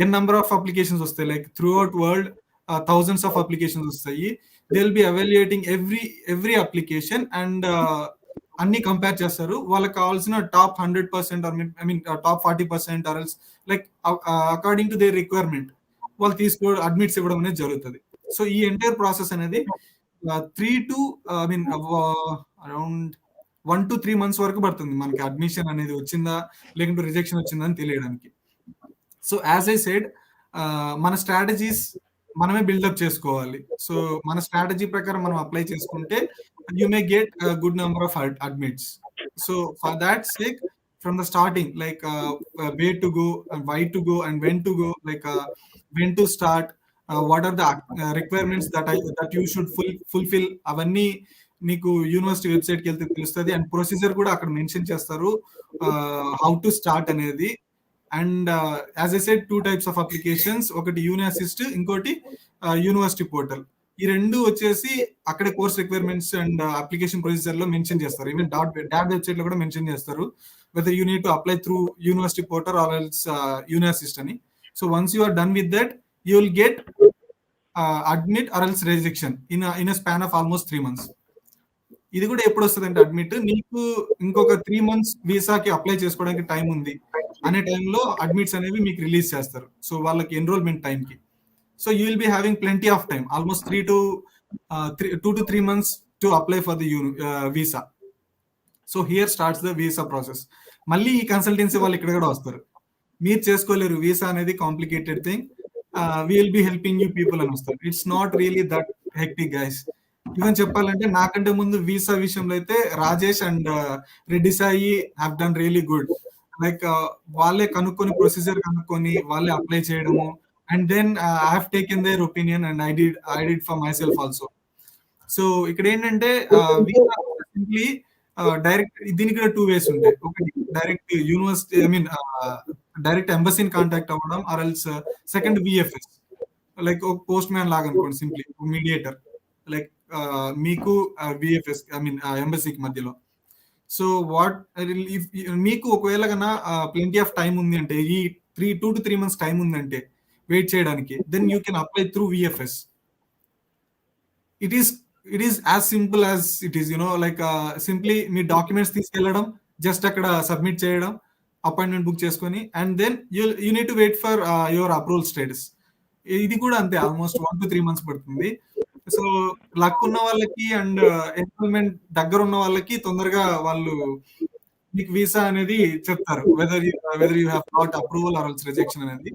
ఎన్ నెంబర్ ఆఫ్ అప్లికేషన్స్ వస్తాయి, like throughout world thousands of applications వస్తాయి. They will be evaluating every application and అన్ని కంపేర్ చేస్తారు. వాళ్ళకి కావాల్సిన top 100% I mean top 40% or else like according to their requirement వాళ్ళు అడ్మిట్స్ ఇవ్వడం అనేది జరుగుతుంది. సో ఈ ఎంటైర్ ప్రాసెస్ అనేది 3 to I mean around 1 to 3 months వరకు పడుతుంది మనకి అడ్మిషన్ అనేది వచ్చిందా లేకుంటే రిజెక్షన్ వచ్చిందా అని తెలియడానికి. సో యాజ్ ఐ సెడ్, మన స్ట్రాటజీస్ మనమే బిల్డప్ చేసుకోవాలి. సో మన స్ట్రాటజీ ప్రకారం మనం అప్లై చేసుకుంటే you may get a good number of admits. So for that sake, from the starting, like where to go and why to go and when to go, like when to start, what are the requirements that you should fulfill, అవన్నీ నీకు university వెబ్సైట్కి వెళ్తే తెలుస్తుంది. And procedure కూడా అక్కడ mention చేస్తారు, how to start అనేది. And as I said, 2 types of applications, ఒకటి యూని అసిస్ట్, ఇంకోటి యూనివర్సిటీ పోర్టల్. ఈ రెండు వచ్చేసి అక్కడ course requirements and application procedure లో మెన్షన్ చేస్తారు. ఈవెన్ డాట్ వెబ్సైట్ లో కూడా మెన్షన్ చేస్తారు whether you need to apply through university portal or else uni assist అని. So once you are done with that, you will get admit or else rejection in a span of almost 3 months. ఇది కూడా ఎప్పుడు వస్తుంది అంటే, admit నీకు ఇంకొక 3 months వీసాకి apply చేసుకోవడానికి time ఉంది అనే టైంలో అడ్మిట్స్ అనేవి మీకు రిలీజ్ చేస్తారు. సో వాళ్ళకి ఎన్రోల్మెంట్ టైంకి. So you will be having plenty of time, almost 2 to 3 months to apply for the visa. So here starts the visa process. మళ్ళీ ఈ కన్సల్టెన్సీ వాళ్ళు ఇక్కడ కూడా వస్తారు. మీరు చేసుకోలేరు, వీసా అనేది complicated thing, we will be helping you people అని వస్తారు. It's not really that hectic guys. Even చెప్పాలంటే నాకంటే ముందు వీసా విషయంలో అయితే Rajesh and Reddy Sai have done really good. Like వాళ్ళే కనుక్కొని ప్రొసీజర్ కనుక్కొని వాళ్ళే అప్లై చేయడము. And then I have taken their opinion and I did for myself also. So ఇక్కడ ఏంటంటే వీసా సింప్లీ డైరెక్ట్, దీనికి కూడా 2 ways ఉంటాయి. ఒకటి direct university, I mean direct ఎంబసీని కాంటాక్ట్ అవ్వడం, or else second VFS, like ఒక పోస్ట్ మ్యాన్ లాగా అనుకోండి, సింప్లీ మీడియేటర్, లైక్ మీకు విఎఫ్ఎస్ ఐ మీన్ ఎంబసీకి మధ్యలో. సో వాట్ మీకు ఒకవేళ కన్నా ప్లెంటీ ఆఫ్ టైం ఉంది అంటే, ఈ 2 to 3 months టైం ఉందంటే వెయిట్ చేయడానికి, then you can apply through VFS. It is as simple as it is, you know, like simply మీ డాక్యుమెంట్స్ తీసుకెళ్ళడం, జస్ట్ అక్కడ సబ్మిట్ చేయడం, అపాయింట్మెంట్ బుక్ చేసుకొని, and then you need to wait for your approval status. ఇది కూడా అంతే, almost 1 to 3 months పడుతుంది. So luck ఉన్న వాళ్ళకి అండ్ ఎన్రోల్మెంట్ దగ్గర ఉన్న వాళ్ళకి తొందరగా వాళ్ళు మీకు వీసా అనేది చెప్తారు, weather you have got approval are else rejection అనేది.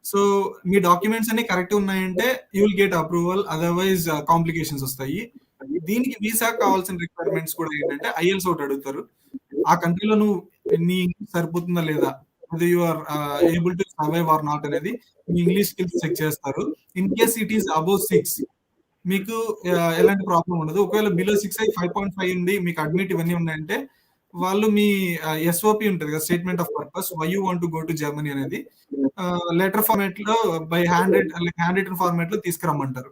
సో మీ డాక్యుమెంట్స్ అన్ని కరెక్ట్ ఉన్నాయంటే you will get approval, otherwise complications వస్తాయి. దీనికి వీసా కావాల్సిన రిక్వైర్మెంట్స్ కూడా ఏంటంటే, ఐఎల్స్ ఒకటి అడుగుతారు. ఆ కంట్రీలో నువ్వు నీ సరిపోతుందా లేదా, whether you are able to survive or not అనేది మీ ఇంగ్లీష్ స్కిల్స్ చెక్ చేస్తారు. In case it is above 6, మీకు ఎలాంటి ప్రాబ్లం ఉండదు. ఒకవేళ బిలో 6 అయి 5.5 ఉంది, మీకు అడ్మిట్ ఇవన్నీ ఉన్నాయంటే, వాళ్ళు మీ ఎస్ఓపి ఉంటుంది కదా, statement of purpose, why you want to go to Germany అనేది లెటర్ ఫార్మాట్ లో బై హ్యాండ్ రిటన్ ఫార్మాట్ లో తీసుకురమ్మంటారు,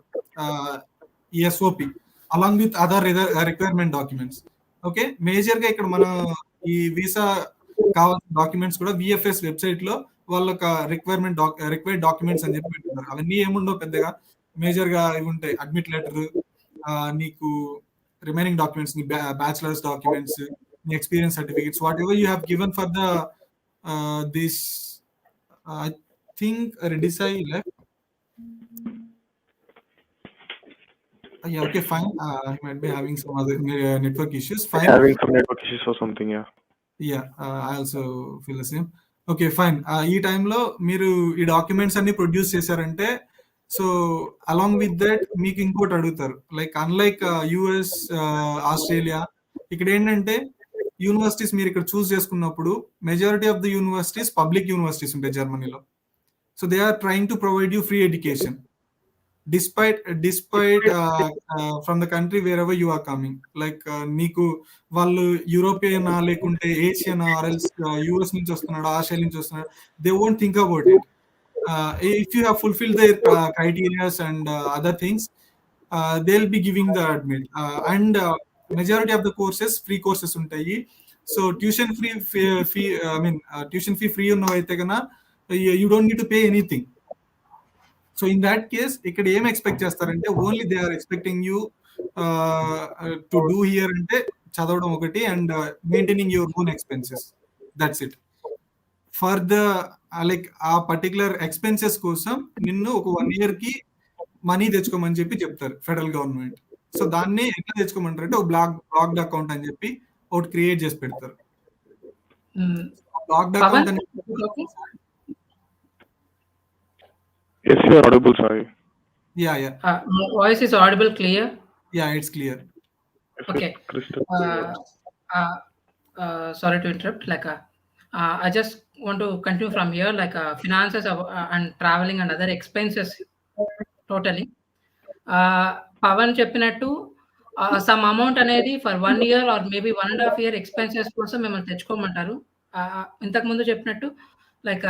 ఈ SOP along with other requirement documents. Okay, major గా ఇక్కడ మన ఈ వీసా కావాల్సిన డాక్యుమెంట్స్ కూడా విఎఫ్ఎస్ వెబ్సైట్ లో వాళ్ళొక రిక్వైర్డ్ డాక్యుమెంట్స్ అని చెప్పి పెట్టున్నారు. అవన్నీ ఏముండవు పెద్దగా, మేజర్ గా ఇవి ఉంటాయి. అడ్మిట్ లెటర్, నీకు రిమైనింగ్ డాక్యుమెంట్స్, నీ బ్యాచిలర్స్ డాక్యుమెంట్స్, నీ experience certificates, what ever you have given for the this. I think Redisai left. Yeah, okay, fine. He might be having some other network issues. Fine. Having some network issues or something, yeah. Yeah, I also feel the same. Okay, fine. ఈ టైంలో మీరు ఈ documents అన్ని produce చేశారంటే, so along with that మీకు ఇంకోటి అడుగుతారు. Like unlike US, Australia, ఇక్కడ ఏంటంటే యూనివర్సిటీస్ మీరు ఇక్కడ చూస్ చేసుకున్నప్పుడు majority of the universities public universities ఉంటాయి జర్మనీలో. So they are trying to provide you free education despite from the country wherever you are coming. Like నీకు వాళ్ళు యూరోపియనా లేకుంటే ఏషియనా ఆర్ ఎల్స్ యూఎస్ నుంచి వస్తున్నాడు, ఆస్ట్రేలియా నుంచి వస్తున్నాడు, they won't think about it. if you have fulfilled their criteria and other things, they'll be giving the admit. And majority of the courses free courses ఉంటాయి. So tuition fee I mean tuition fee free ఉన్నవైతే కన్నా you don't need to pay anything. So in that case ఇక్కడ ఏం expect చేస్తారంటే only they are expecting you to do here అంటే చదవడం ఒకటి and maintaining your own expenses, that's it. For the like ఆ particular expenses కోసం నిన్ను ఒక 1 year కి మనీ తెచ్చుకోమని చెప్పి చెప్తారు ఫెడరల్ గవర్నమెంట్. సో దాన్ని ఎట్లా తెచ్చుకోమంటారు అంటే ఒక బ్లాక్డ్ అకౌంట్ అని చెప్పి ఒకటి క్రియేట్ చేసి పెడతారు. బ్లాక్డ్ అకౌంట్ అని Yes, you are audible, sorry. Yeah. My voice is audible, clear? Yeah, it's clear. Okay. Sorry to interrupt. Like, I just want to continue from here. Like, finances and traveling and other expenses, totally. Pavan చెప్పినట్టు some amount అనేది for 1 year or maybe 1.5 year expenses కోసం మిమ్మల్ని తెచ్చుకోమంటారు. ఇంతకు ముందు చెప్పినట్టు like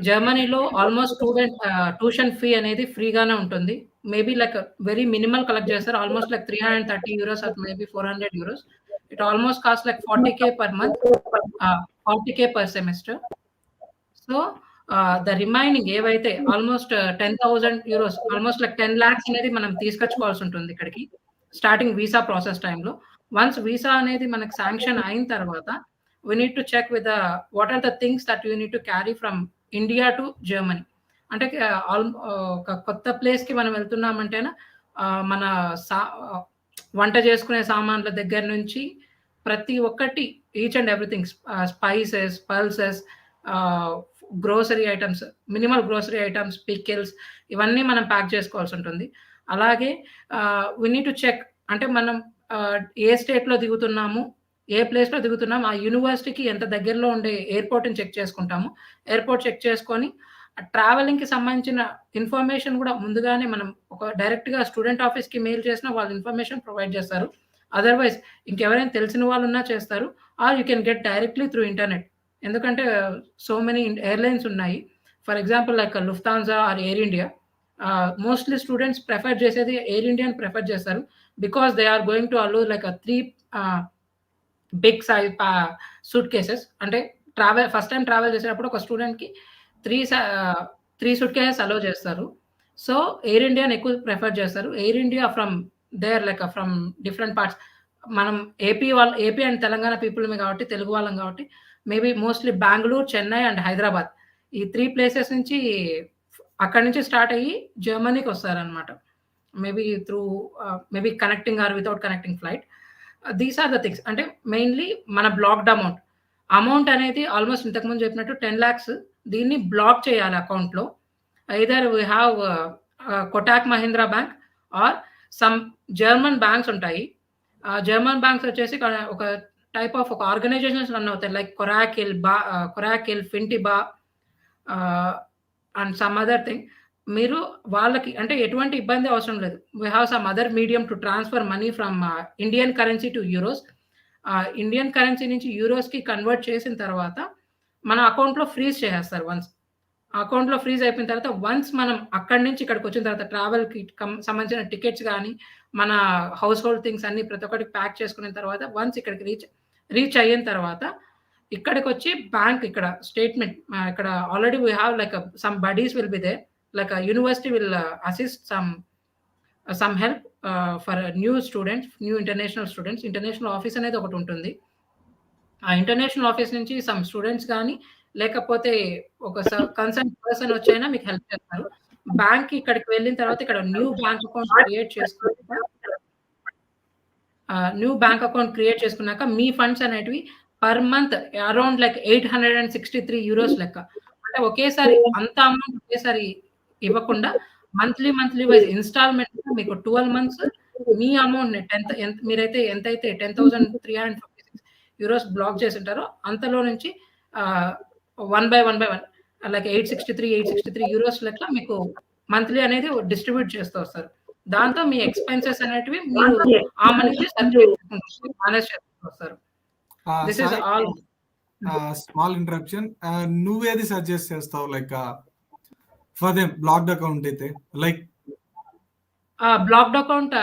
జర్మనీలో almost student tuition fee అనేది ఫ్రీగానే ఉంటుంది. Maybe like very minimal collect చేస్తారు. Almost like 330 euros or maybe 400 euros. It almost cost like 40k per month, 40k per semester. So the remaining ఏవైతే almost 10,000 euros, almost like 10 lakhs అనేది మనం తీసుకొచ్చుకోవాల్సి ఉంటుంది ఇక్కడికి స్టార్టింగ్ వీసా ప్రాసెస్ టైంలో. Once visa అనేది మనకు శాంక్షన్ అయిన తర్వాత we need to check with what are the things that you need to carry from India to Germany. అంటే ఒక కొత్త ప్లేస్కి మనం వెళ్తున్నామంటేనా మన వంట చేసుకునే సామాన్ల దగ్గర నుంచి ప్రతి ఒక్కటి each and everything, spices, pulses, grocery items, minimal grocery items, pickles, ఇవన్నీ మనం ప్యాక్ చేసుకోవాల్సి ఉంటుంది. అలాగే వీ నీడ్ టు చెక్ అంటే మనం ఏ స్టేట్లో దిగుతున్నాము, ఏ ప్లేస్లో దిగుతున్నాం, ఆ యూనివర్సిటీకి ఎంత దగ్గరలో ఉండే ఎయిర్పోర్ట్ని చెక్ చేసుకుంటాము. ఎయిర్పోర్ట్ చెక్ చేసుకొని ట్రావెలింగ్కి సంబంధించిన ఇన్ఫర్మేషన్ కూడా ముందుగానే మనం ఒక డైరెక్ట్గా స్టూడెంట్ ఆఫీస్కి మెయిల్ చేసినా వాళ్ళు ఇన్ఫర్మేషన్ ప్రొవైడ్ చేస్తారు. అదర్వైజ్ ఇంకెవరైనా తెలిసిన వాళ్ళు ఉన్నా చేస్తారు. Or you can get directly through internet. ఎందుకంటే సో మెనీ ఎయిర్లైన్స్ ఉన్నాయి. For example like Lufthansa or air India. Mostly students prefer చేసేది ఎయిర్ ఇండియాని ప్రిఫర్ చేస్తారు because they are going to allow like 3 big size suitcases. అంటే first time travel చేసేటప్పుడు ఒక స్టూడెంట్కి 3 suit cases అలో చేస్తారు. So air ఇండియాని ఎక్కువ ప్రిఫర్ చేస్తారు. Air India from there like from different parts, మనం ఏపీ అండ్ తెలంగాణ పీపుల్మే కాబట్టి, తెలుగు వాళ్ళం కాబట్టి maybe mostly Bengaluru, Chennai and Hyderabad, ఈ 3 ప్లేసెస్ నుంచి అక్కడి నుంచి స్టార్ట్ అయ్యి జర్మనీకి వస్తారనమాట. Maybe through maybe connecting or without connecting flight. These are the things. అంటే మెయిన్లీ మన బ్లాక్డ్ అమౌంట్ అనేది ఆల్మోస్ట్ ఇంతకుముందు చెప్పినట్టు 10 lakhs. దీన్ని బ్లాక్ చేయాలి అకౌంట్లో. Either we have Kotak Mahindra bank or some German banks ఉంటాయి. జర్మన్ బ్యాంక్స్ వచ్చేసి ఒక టైప్ ఆఫ్ ఒక ఆర్గనైజేషన్స్ రన్ అవుతాయి like Coracle, Fintiba and some other thing. మీరు వాళ్ళకి అంటే ఎటువంటి ఇబ్బంది అవసరం లేదు. We have some other medium to transfer money from Indian currency to euros. Indian currency నుంచి యూరోస్కి కన్వర్ట్ చేసిన తర్వాత మన అకౌంట్లో ఫ్రీజ్ చేసేస్తారు. వన్స్ అకౌంట్లో ఫ్రీజ్ అయిపోయిన తర్వాత వన్స్ మనం అక్కడి నుంచి ఇక్కడికి వచ్చిన తర్వాత ట్రావెల్కి సంబంధించిన టికెట్స్ కానీ మన హౌస్ హోల్డ్ థింగ్స్ అన్ని ప్రతి ఒక్కటి ప్యాక్ చేసుకున్న తర్వాత వన్స్ ఇక్కడికి రీచ్ అయిన తర్వాత ఇక్కడికి వచ్చి బ్యాంక్ ఇక్కడ స్టేట్మెంట్ ఇక్కడ already we have like some buddies will be there. like a university will assist some help for new students, new international students. International office అనేది ఒకటి ఉంటుంది. ఆ ఇంటర్నేషనల్ ఆఫీస్ నుంచి సమ్ స్టూడెంట్స్ కానీ లేకపోతే ఒక కన్సర్న్ పర్సన్ వచ్చైనా మీకు హెల్ప్ చేస్తారు. బ్యాంక్ ఇక్కడికి వెళ్ళిన తర్వాత ఇక్కడ న్యూ బ్యాంక్ అకౌంట్ క్రియేట్ చేసుకున్నాక మీ ఫండ్స్ అనేటివి per month around like 863 euros లెక్క. అంటే ఒకేసారి అంత అమౌంట్ ఒకేసారి ఇవ్వకుండా మంత్లీ వైజ్ ఇన్స్టాల్మెంట్ మీకు 12 months మీ అమౌంట్ మీరైతే ఎంతైతే 10,356 euros బ్లాక్ చేసి ఉంటారో అంతలో నుంచి 1 by 1 లైక్ 863 euros లెక్క మీకు మంత్లీ అనేది డిస్ట్రిబ్యూట్ చేస్తూ వస్తారు. దాంతో మీ ఎక్స్పెన్సెస్ అనేటివి మీరు ఆ మనీ మేనేజ్ చేస్తూ వస్తారు. This is all. Small interruption. నువ్వేది సజెస్ట్ చేస్తావు like for them blocked account అయితే like Blocked account,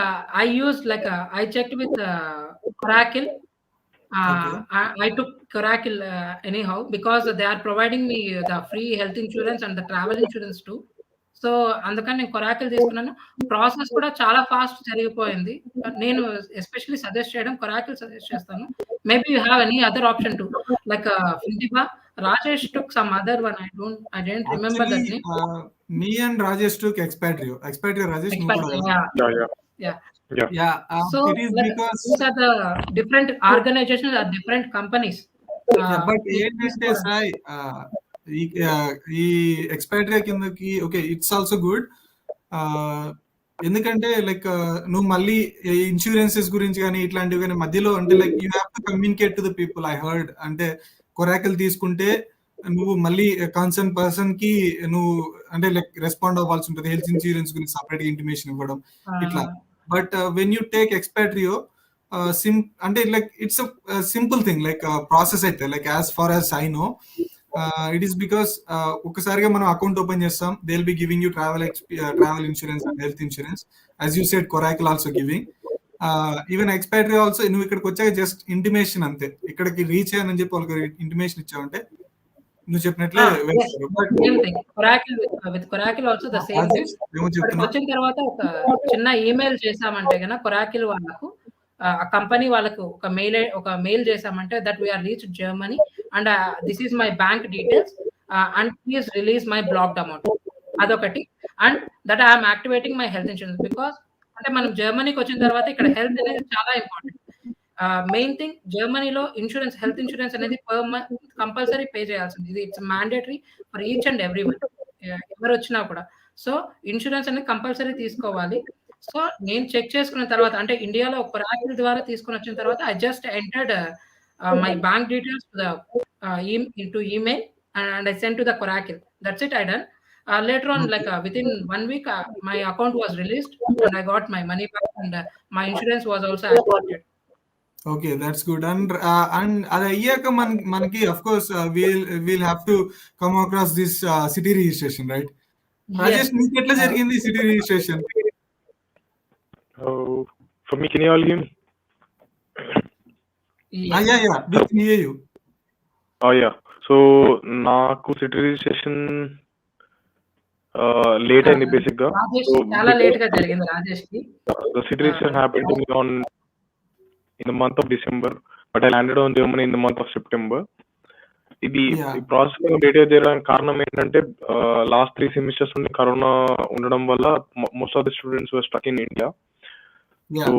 I used I checked with Oracle. Okay. I took Oracle anyhow because they are providing me the free health insurance and the travel insurance too. So అందుకని నేను coracle తీసుకున్నాను. Process కూడా చాలా fast జరిగిపోయింది. నేను especially suggest చేయడం coracle suggest చేస్తాను. Maybe you have any other option to like Fintiba. Rajesh took some other one. I didn't remember that name. Me and Rajesh took Expatrio. Rajesh, you know. Yeah. So it is because these are the different organizations or different companies. But ఏంటంటే సాయి ఈ ఎక్స్పైటరీ కిందకి okay it's also good. ఎందుకంటే like నువ్వు మళ్ళీ insurances గురించి కానీ ఇట్లాంటివి కానీ మధ్యలో అంటే like you have to communicate to the people. I heard అంటే కొరాకిల్ తీసుకుంటే నువ్వు మళ్ళీ కన్సర్న్ పర్సన్ కి నువ్వు అంటే లైక్ రెస్పాండ్ అవ్వాల్సి ఉంటుంది. హెల్త్ ఇన్సూరెన్స్ గురించి సపరేట్ ఇంటిమేషన్ ఇవ్వడం ఇట్లా. But when you take Expatrio అంటే like it's simple thing like process అయితే like as far as I know it is because ఒకసారిగా మనం అకౌంట్ ఓపెన్ చేస్తాం. They will be giving you travel insurance and health insurance as you said Coracle also giving. Even Expatrio also నువ్వు ఇక్కడికి వచ్చాక just intimation అంతే, ఇక్కడికి reach అయ్యానని చెప్పి వాళ్ళకి ఇంటిమేషన్ ఇచ్చావంటే నువ్వు చెప్పినట్లే coracle also the same thing. వచ్చిన తర్వాత ఒక చిన్న ఈమెయిల్ చేసామంటే కనుక కొరాకిల్ వాళ్ళకు ఆ కంపెనీ వాళ్ళకు ఒక మెయిల్ చేసామంటే that we're reach Germany and this is my bank details and please release my blocked amount. అదొకటి. And that I'm activating my health insurance because అంటే మనం జర్మనీకి వచ్చిన తర్వాత ఇక్కడ హెల్త్ అనేది చాలా ఇంపార్టెంట్. మెయిన్ థింగ్ జర్మనీలో హెల్త్ ఇన్సూరెన్స్ అనేది పర్ మంత్ కంపల్సరీ పే చేయాల్సింది. ఇది it's mandatory for each and every one ఎవరు వచ్చినా కూడా. సో ఇన్సూరెన్స్ అనేది కంపల్సరీ తీసుకోవాలి. సో నేను చెక్ చేసుకున్న తర్వాత అంటే ఇండియాలో కొరాకిల్ ద్వారా తీసుకుని వచ్చిన తర్వాత I just entered my bank details to email and I send to the coracle. That's it. I done. Later on, within 1 week, my account was released and I got my money back and my insurance was also activated. Okay, that's good. And అది అయ్యాక మనకి of course we'll have to come across this city registration, right? Rajesh, మీకు ఎట్లా జరిగింది city registration? For me, can you all hear me? Yeah, we can hear you. Yeah. So నాకు city registration late అయింది basic గా. చాలా late గా జరిగింది రాజేష్ కి. The city registration happened to me in the month of December, but I landed on Germany in the month of September. ఇది process late చేయడానికి కారణం ఏంటంటే లాస్ట్ 3 సెమిస్టర్స్ నుండి కరోనా ఉండడం వల్ల most of the students were stuck in India. So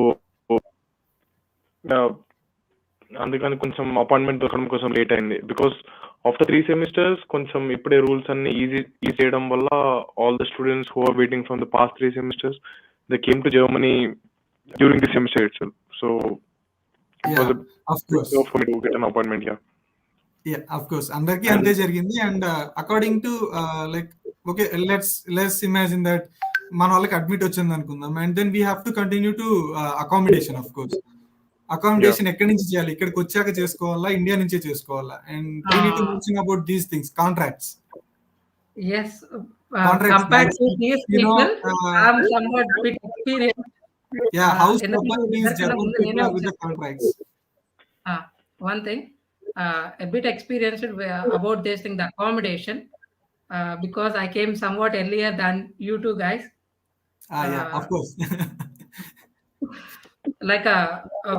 అందుకని కొంచెం appointment దొరకడం కోసం లేట్ అయింది. బికాస్ ఆఫ్టర్ 3 సెమిస్టర్స్ కొంచెం ఇప్పుడే రూల్స్ అన్ని ఈజీ చేయడం వల్ల all the students who are waiting from the past 3 semesters they came to Germany during the semester itself. So of course for me to get an appointment here. Yeah, of course అందరికీ అంతే జరిగింది. And according to like okay let's imagine that మన వాళ్ళకి admit వచ్చింది అనుకుందాం and then we have to continue to accommodation. Of course accommodation ఎక్కడి నుంచి చేయాలి? ఇక్కడికి వచ్చాక చేసుకోవాలా, ఇండియా నుంచే చేసుకోవాలా? And we need to mention about these things. Contracts. Yes, compared to these people, I'm somewhat bit experienced. Yeah, how stubborn these German people are with the contracts. One thing, a bit experienced about this thing, the accommodation, because I came somewhat earlier than you two guys. Yeah, of course.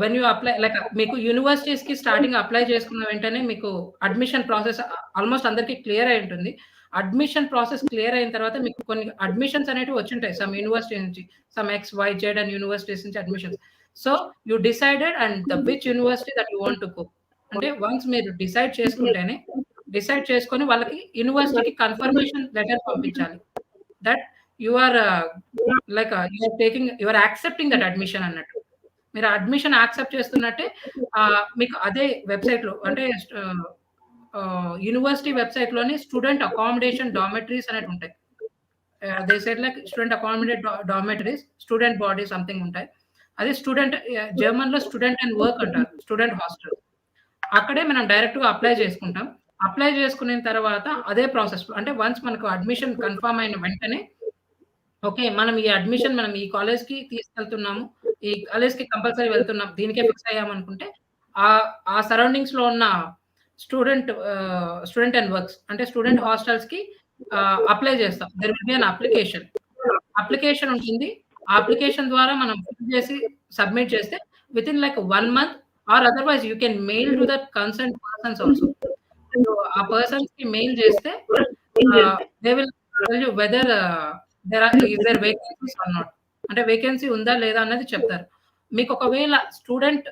When you apply, మీకు universities కి starting apply చేసుకున్న వెంటనే మీకు admission process almost అందరికి clear అయి ఉంటుంది. Admission process clear అయిన తర్వాత మీకు కొన్ని అడ్మిషన్స్ అనేవి వచ్చింటాయి సమ్ యూనివర్సిటీ నుంచి, సమ్ XYZ అండ్ యూనివర్సిటీస్ నుంచి admissions. So you decided and the which university that you want to go అంటే వన్స్ మీరు డిసైడ్ చేసుకొని వాళ్ళకి యూనివర్సిటీకి కన్ఫర్మేషన్ లెటర్ పంపించాలి that you are you are accepting that admission అన్నట్టు. మీరు అడ్మిషన్ యాక్సెప్ట్ చేస్తున్నట్టే మీకు అదే వెబ్సైట్ లో అంటే యూనివర్సిటీ వెబ్సైట్ లోని స్టూడెంట్ అకామిడేషన్ డార్మెటరీస్ అనేవి ఉంటాయి. They said like student accommodate dormitories, student body something ఉంటాయి. అది స్టూడెంట్ జర్మన్ లో స్టూడెంట్ అండ్ వర్క్ అంటారు, స్టూడెంట్ హాస్టల్. అక్కడే మనం డైరెక్ట్‌గా అప్లై చేసుకుంటాం. అప్లై చేసుకున్న తర్వాత అదే ప్రాసెస్ అంటే వన్స్ మనకు అడ్మిషన్ కన్ఫర్మ్ అయిన వెంటనే ఓకే. మనం ఈ అడ్మిషన్ మనం ఈ కాలేజ్‌కి తీసుకెళ్తున్నాము. ఈ కాలేజ్‌కి కంపల్సరీ వెళ్తున్నాం. దీనికే ఫిక్స్ అయ్యామనుకుంటే ఆ సరౌండింగ్స్‌లో ఉన్న స్టూడెంట్ అండ్ వర్క్స్ అంటే స్టూడెంట్ హాస్టల్స్‌కి అప్లై చేస్తాం. There will be an application. Application ఉంటుంది. ఆ అప్లికేషన్ ద్వారా మనం ఫిల్ చేసి సబ్మిట్ చేస్తే within like 1 month or otherwise you can mail to that concerned persons also. So, ఆ పర్సన్స్‌కి మెయిల్ చేస్తే they will tell you whether there vacancies or not. అంటే వేకెన్సీ ఉందా లేదా అన్నది చెప్తారు. మీకు ఒకవేళ స్టూడెంట్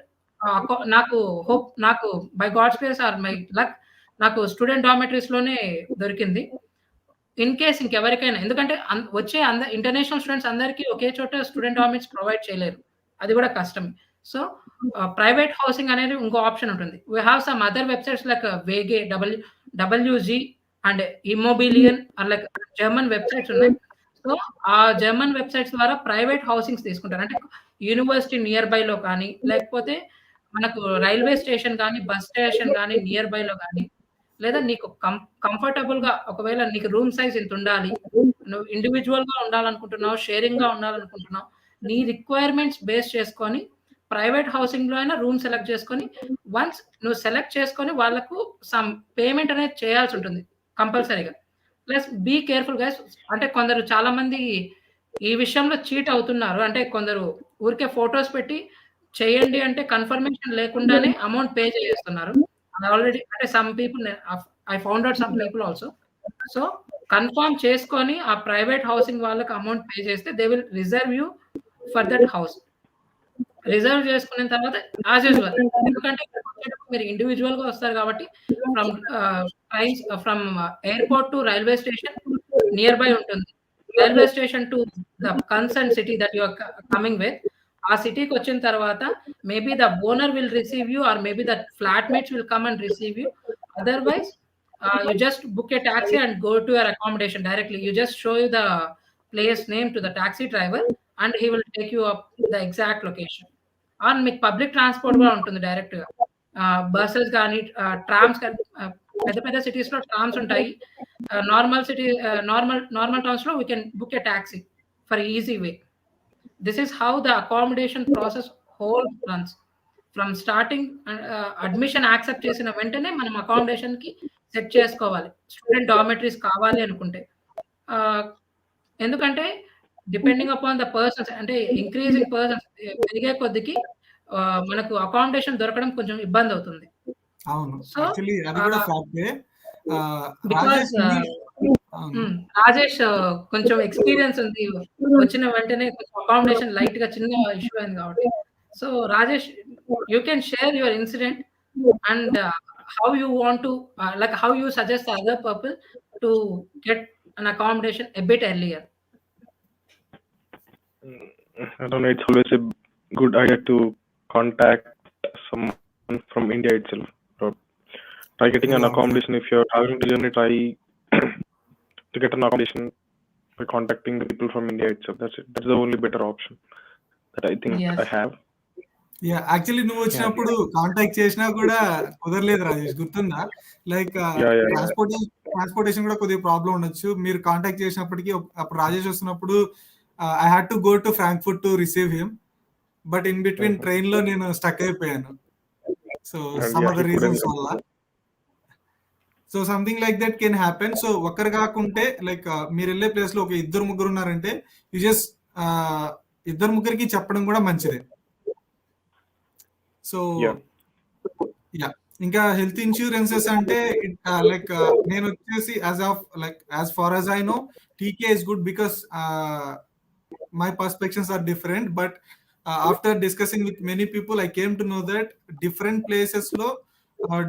నాకు by God's grace or my luck నాకు స్టూడెంట్ డార్మిటరీస్‌లోనే దొరికింది. ఇన్ కేస్ ఇంకెవరికైనా ఎందుకంటే వచ్చే ఇంటర్నేషనల్ స్టూడెంట్స్ అందరికీ ఒకే చోట స్టూడెంట్ డార్మిట్స్ ప్రొవైడ్ చేయలేరు. అది కూడా కష్టమే. సో, ప్రైవేట్ హౌసింగ్ అనేది ఇంకో ఆప్షన్ ఉంటుంది. We have some other websites like వేగే, WG and Immobilien or like German websites ఉన్నాయి. సో, ఆ జర్మన్ వెబ్‌సైట్స్ ద్వారా ప్రైవేట్ హౌసింగ్స్ తీసుకుంటారు. అంటే యూనివర్సిటీ నియర్ బైలో కానీ, లేకపోతే మనకు రైల్వే స్టేషన్ గానీ, బస్ స్టేషన్ గానీ నియర్ బైలో గానీ, లేదా నీకు కంఫర్టబుల్‌గా ఒకవేళ నీకు రూమ్ సైజ్ ఇంతుండాలి. నువ్వు ఇండివిడ్యువల్‌గా ఉండాలనుకుంటున్నావు, షేరింగ్‌గా ఉండాలనుకుంటున్నావు. నీ రిక్వైర్మెంట్స్ బేస్ చేసుకొని ప్రైవేట్ హౌసింగ్‌లో అయినా రూమ్ సెలెక్ట్ చేసుకొని, వన్స్ నువ్వు సెలెక్ట్ చేసుకొని వాళ్ళకు సమ్ పేమెంట్ అనేది చేయాల్సుంటుంది కంపల్సరీగా. ప్లస్ బీ కేర్‌ఫుల్ గైస్ అంటే కొందరు చాలామంది ఈ విషయంలో చీట్ అవుతున్నారు. అంటే కొందరు ఊరికే ఫోటోస్ పెట్టి చేయండి అంటే కన్ఫర్మేషన్ లేకుండానే అమౌంట్ పే చేసేస్తున్నారు. ఆల్రెడీ అంటే some people I found out some people also. So, confirm చేసుకొని ఆ ప్రైవేట్ హౌసింగ్ వాళ్ళకి అమౌంట్ పే చేస్తే they will reserve you for that house. Reserve చేసుకున్న తర్వాత యాజ్ యూజువల్ ఎందుకంటే ఇక్కడికొచ్చేటప్పుడు మీరు ఇండివిడ్యువల్‌గా వస్తారు కాబట్టి from from airport to railway station nearby ఉంటుంది. Railway station to the concern city that you are coming with. ఆ సిటీకొచ్చిన తర్వాత maybe the owner will receive you or maybe that flatmates will come and receive you. Otherwise you just book a taxi and go to your accommodation directly. You just show you the place name to the taxi driver and he will take you up the exact location. Or మీకు public transport గూడా ఉంటుంది డైరెక్ట్‌గా. Buses గాని, trams కానీ పెద్ద పెద్ద సిటీస్‌లో trams ఉంటాయి. నార్మల్ టౌన్స్‌లో we can book a taxi for easy way. This is how the accommodation process whole runs. From starting admission accept చేసిన వెంటనే మనం అకామిడేషన్‌కి సెట్ చేసుకోవాలి. స్టూడెంట్ డార్మిటరీస్ కావాలి అనుకుంటే. ఆహ్, ఎందుకంటే డిపెండింగ్ అపాన్ ద పర్సన్స్ అంటే ఇంక్రీజింగ్ పర్సన్స్ పెరిగే కొద్దికి మనకు అకామిడేషన్ దొరకడం కొంచెం ఇబ్బందవుతుంది. అవును. సో, యాక్చువల్లీ అది కూడా ఫ్యాక్టే. బికాజ్ రాజేష్ అవును. రాజేష్ కొంచెం ఎక్స్‌పీరియన్స్ ఉంది. వచ్చిన వెంటనే కొంచెం అకామిడేషన్ లైట్‌గా చిన్న ఇష్యూ అయింది కాబట్టి. So, Rajesh you can share your incident and how you want to like how you suggest the other people to get an accommodation a bit earlier. I don't know, it's always a good idea to contact someone from India itself. Or try getting an accommodation. If you're traveling to Germany, try to get an accommodation by contacting the people from India itself. That's it. That's the only better option that I think Yes. I have. Yeah actually నువ్వు వచ్చినప్పుడు contact చేసినా కూడా కుదరలేదు రాజేష్, గుర్తుందా? Like Yeah. Transportation కూడా కొద్దిగా problem ఉండొచ్చు. మీరు కాంటాక్ట్ చేసినప్పటికీ అప్పుడు రాజేష్ వస్తున్నప్పుడు I had to go to Frankfurt to receive him. But in between train లో నేను స్టక్ అయిపోయాను. సో సమ్ అదర్ రీజన్స్ వల్ల. So something like that can happen. So ఒక్కరు కాకుంటే లైక్ మీరు వెళ్ళే ప్లేస్ లో ఒక ఇద్దరు ముగ్గురు ఉన్నారంటే యు జస్ట్ ఇద్దరు ముగ్గురికి చెప్పడం కూడా మంచిదే. సో యా ఇంకా హెల్త్ ఇన్సూరెన్సెస్ అంటే లైక్ నేను వచ్చేసి as far as I know TK is good because my perspectives are different, but after discussing with many people I came to know that different places lo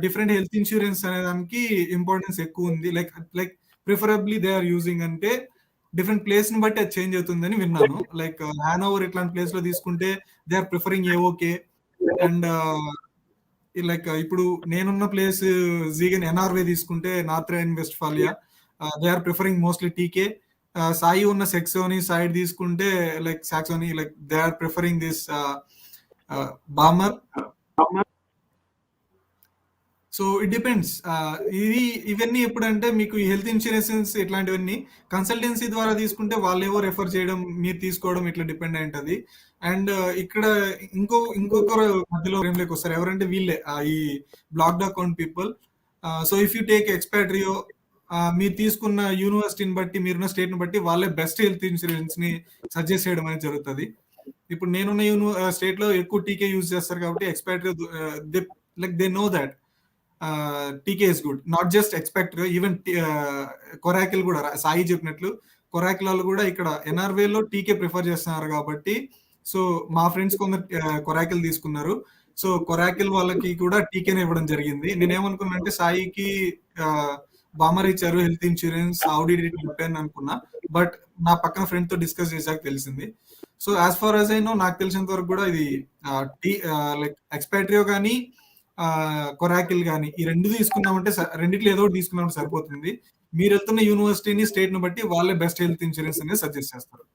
different health insurance ane daniki importance ekku undi, like preferably they are using ante different place ni batti change avutundani vinnanu. Like Hanover itlant place lo తీసుకుంటే they are preferring AOK and like ఇప్పుడు నేనున్న place Siegen ఎన్ఆర్వే తీసుకుంటే north Rhine Westphalia they are preferring mostly TK. Sai ఉన్న Saxony side తీసుకుంటే like Saxony like they are preferring this Barmer. So it depends. ఇవన్నీ ఎప్పుడంటే మీకు ఈ హెల్త్ ఇన్సూరెన్స్ ఇట్లాంటివన్నీ కన్సల్టెన్సీ ద్వారా తీసుకుంటే వాళ్ళేవో రెఫర్ చేయడం, మీరు తీసుకోవడం ఇట్లా డిపెండ్ అయి ఉంటది. అండ్ ఇక్కడ ఇంకొకరు మధ్యలో ఫ్రేమ్‌లోకి వస్తారు. ఎవరంటే వీళ్ళే ఈ blocked account people. So if you take ఎక్స్‌పాట్రియో మీరు తీసుకున్న యూనివర్సిటీని బట్టి, మీరున్న స్టేట్‌ని బట్టి వాళ్ళే బెస్ట్ హెల్త్ ఇన్సూరెన్స్‌ని సజెస్ట్ చేయడం అనేది జరుగుతది. ఇప్పుడు నేనున్న స్టేట్‌లో ఎక్కువ టీకే యూజ్ చేస్తారు కాబట్టి ఎక్స్‌పాట్రియో they know that TK is good. Not just ఎక్స్‌పాట్రియో, even coracle కూడా సాయి చెప్పినట్లు కొరాకిల్ వాళ్ళు కూడా ఇక్కడ ఎన్ఆర్‌వేలో టీకే ప్రిఫర్ చేస్తున్నారు కాబట్టి, సో మా ఫ్రెండ్స్ కొందరు కొరాకిల్ తీసుకున్నారు. సో కొరాకిల్ వాళ్ళకి కూడా టీకేనే ఇవ్వడం జరిగింది. నేనేమనుకున్నానంటే సాయికి బామర్ ఇచ్చారు health insurance, how did it happen అనుకున్నా. బట్ నా పక్కన ఫ్రెండ్ తో డిస్కస్ చేశాక తెలిసింది. So as far as I know, నాకు తెలిసినంత వరకు కూడా ఇది లైక్ ఎక్స్‌పాట్రియో కానీ కొరాకిల్ కానీ ఈ రెండు తీసుకున్నామంటే రెండిట్లో ఏదో ఒకటి తీసుకున్నామంటే సరిపోతుంది. మీరు వెళ్తున్న యూనివర్సిటీని, స్టేట్ ని బట్టి వాళ్ళే బెస్ట్ హెల్త్ ఇన్సూరెన్స్ అనేది సజెస్ట్ చేస్తారు.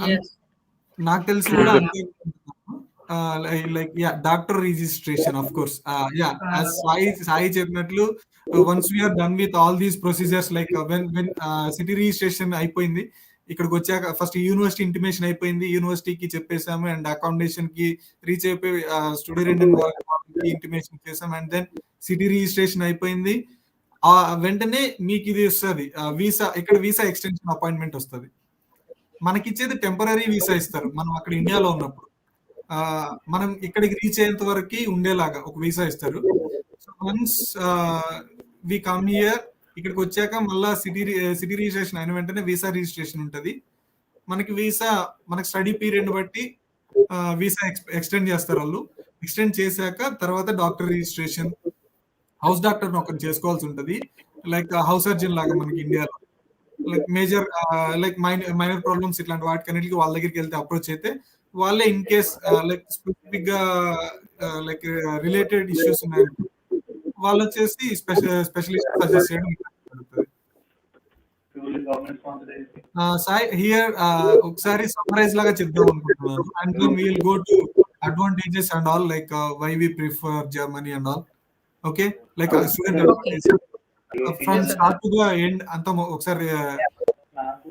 Yes. నాకు తెలిసి కూడా like doctor registration of course. As Sai చెప్పినట్లు once we're done with all these procedures, like when city registration అయిపోయింది, ఇక్కడికి వచ్చాక ఫస్ట్ యూనివర్సిటీ ఇంటిమేషన్ అయిపోయింది, యూనివర్సిటీకి చెప్పేసాము అండ్ అకామిడేషన్ కి రీచ్ అయిపోయి స్టూడెంట్ ఇంటిమేషన్ చేసాం అండ్ దెన్ సిటీ రిజిస్ట్రేషన్ అయిపోయింది. వెంటనే మీకు ఇది వస్తుంది వీసా, ఇక్కడ వీసా ఎక్స్టెన్షన్ అపాయింట్మెంట్ వస్తుంది. మనకిచ్చేది టెంపరీ వీసా ఇస్తారు మనం అక్కడ ఇండియాలో ఉన్నప్పుడు. మనం ఇక్కడికి రీచ్ అయ్యేంత వరకు ఉండేలాగా ఒక వీసా ఇస్తారు. So once we come here, ఇక్కడికి వచ్చాక మళ్ళా సిటీ రిజిస్ట్రేషన్ అయిన వెంటనే వీసా రిజిస్ట్రేషన్ ఉంటుంది. మనకి స్టడీ పీరియడ్ బట్టి వీసా ఎక్స్టెండ్ చేస్తారు వాళ్ళు. ఎక్స్టెండ్ చేశాక తర్వాత డాక్టర్ రిజిస్ట్రేషన్, హౌస్ డాక్టర్ ఒకటి చేసుకోవాల్సి ఉంటుంది, లైక్ హౌస్ సర్జన్ లాగా మనకి ఇండియాలో. Like major like minor problems ఇట్లాంటి వాటికన్నిటికి వాళ్ళ దగ్గరికి వెళ్తే అప్రోచ్ అయితే వాళ్ళే ఇన్ కేస్ లైక్ స్పెసిఫిక్ గా లైక్ రిలేటెడ్ ఇష్యూస్ ఉన్నాయి వాళ్ళు వచ్చేసి స్పెషలిస్ట్ సజెస్ట్ చేయడం జరుగుతుంది. సాయి హియర్ ఒకసారి సమ్మరైజ్ లాగా చెప్దాం అనుకుంటున్నాను and then we will go to advantages and all, like why we prefer Germany and all. Okay, like student from start to the end అంతా ఒకసారి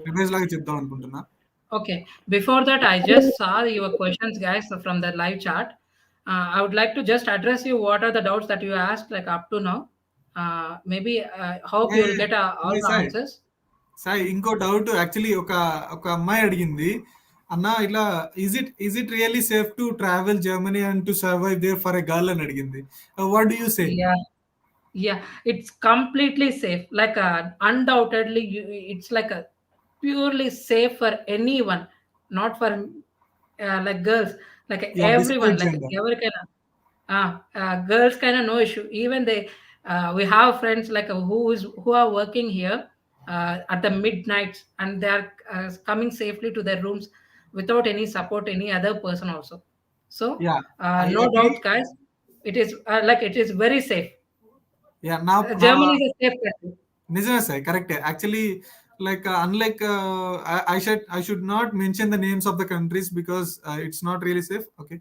రివైజ్ లాగా చెప్దాం అనుకుంటున్నా. Okay, before that I just saw your questions guys from the live chat. I would like to just address you what are the doubts that you asked like up to now. Maybe hope you will get all the answers. Sai ఇంకో doubt actually ఒక అమ్మాయి అడిగింది, అన్న ఇలా is it really safe to travel Germany and to survive there for a girl అని అడిగింది. What do you say? Yeah, it's completely safe, like undoubtedly it's like a purely safe for anyone, not for like girls, like everyone, like everyone. Girls kind of no issue. Even they we have friends like who are working here at the midnights and they are coming safely to their rooms without any support any other person also. So no doubt guys, it is like it is very safe. Germany is a safe country. నిజమే sir, కరెక్టే. Actually like unlike I should not mention the names of the countries because it's not really safe. Okay,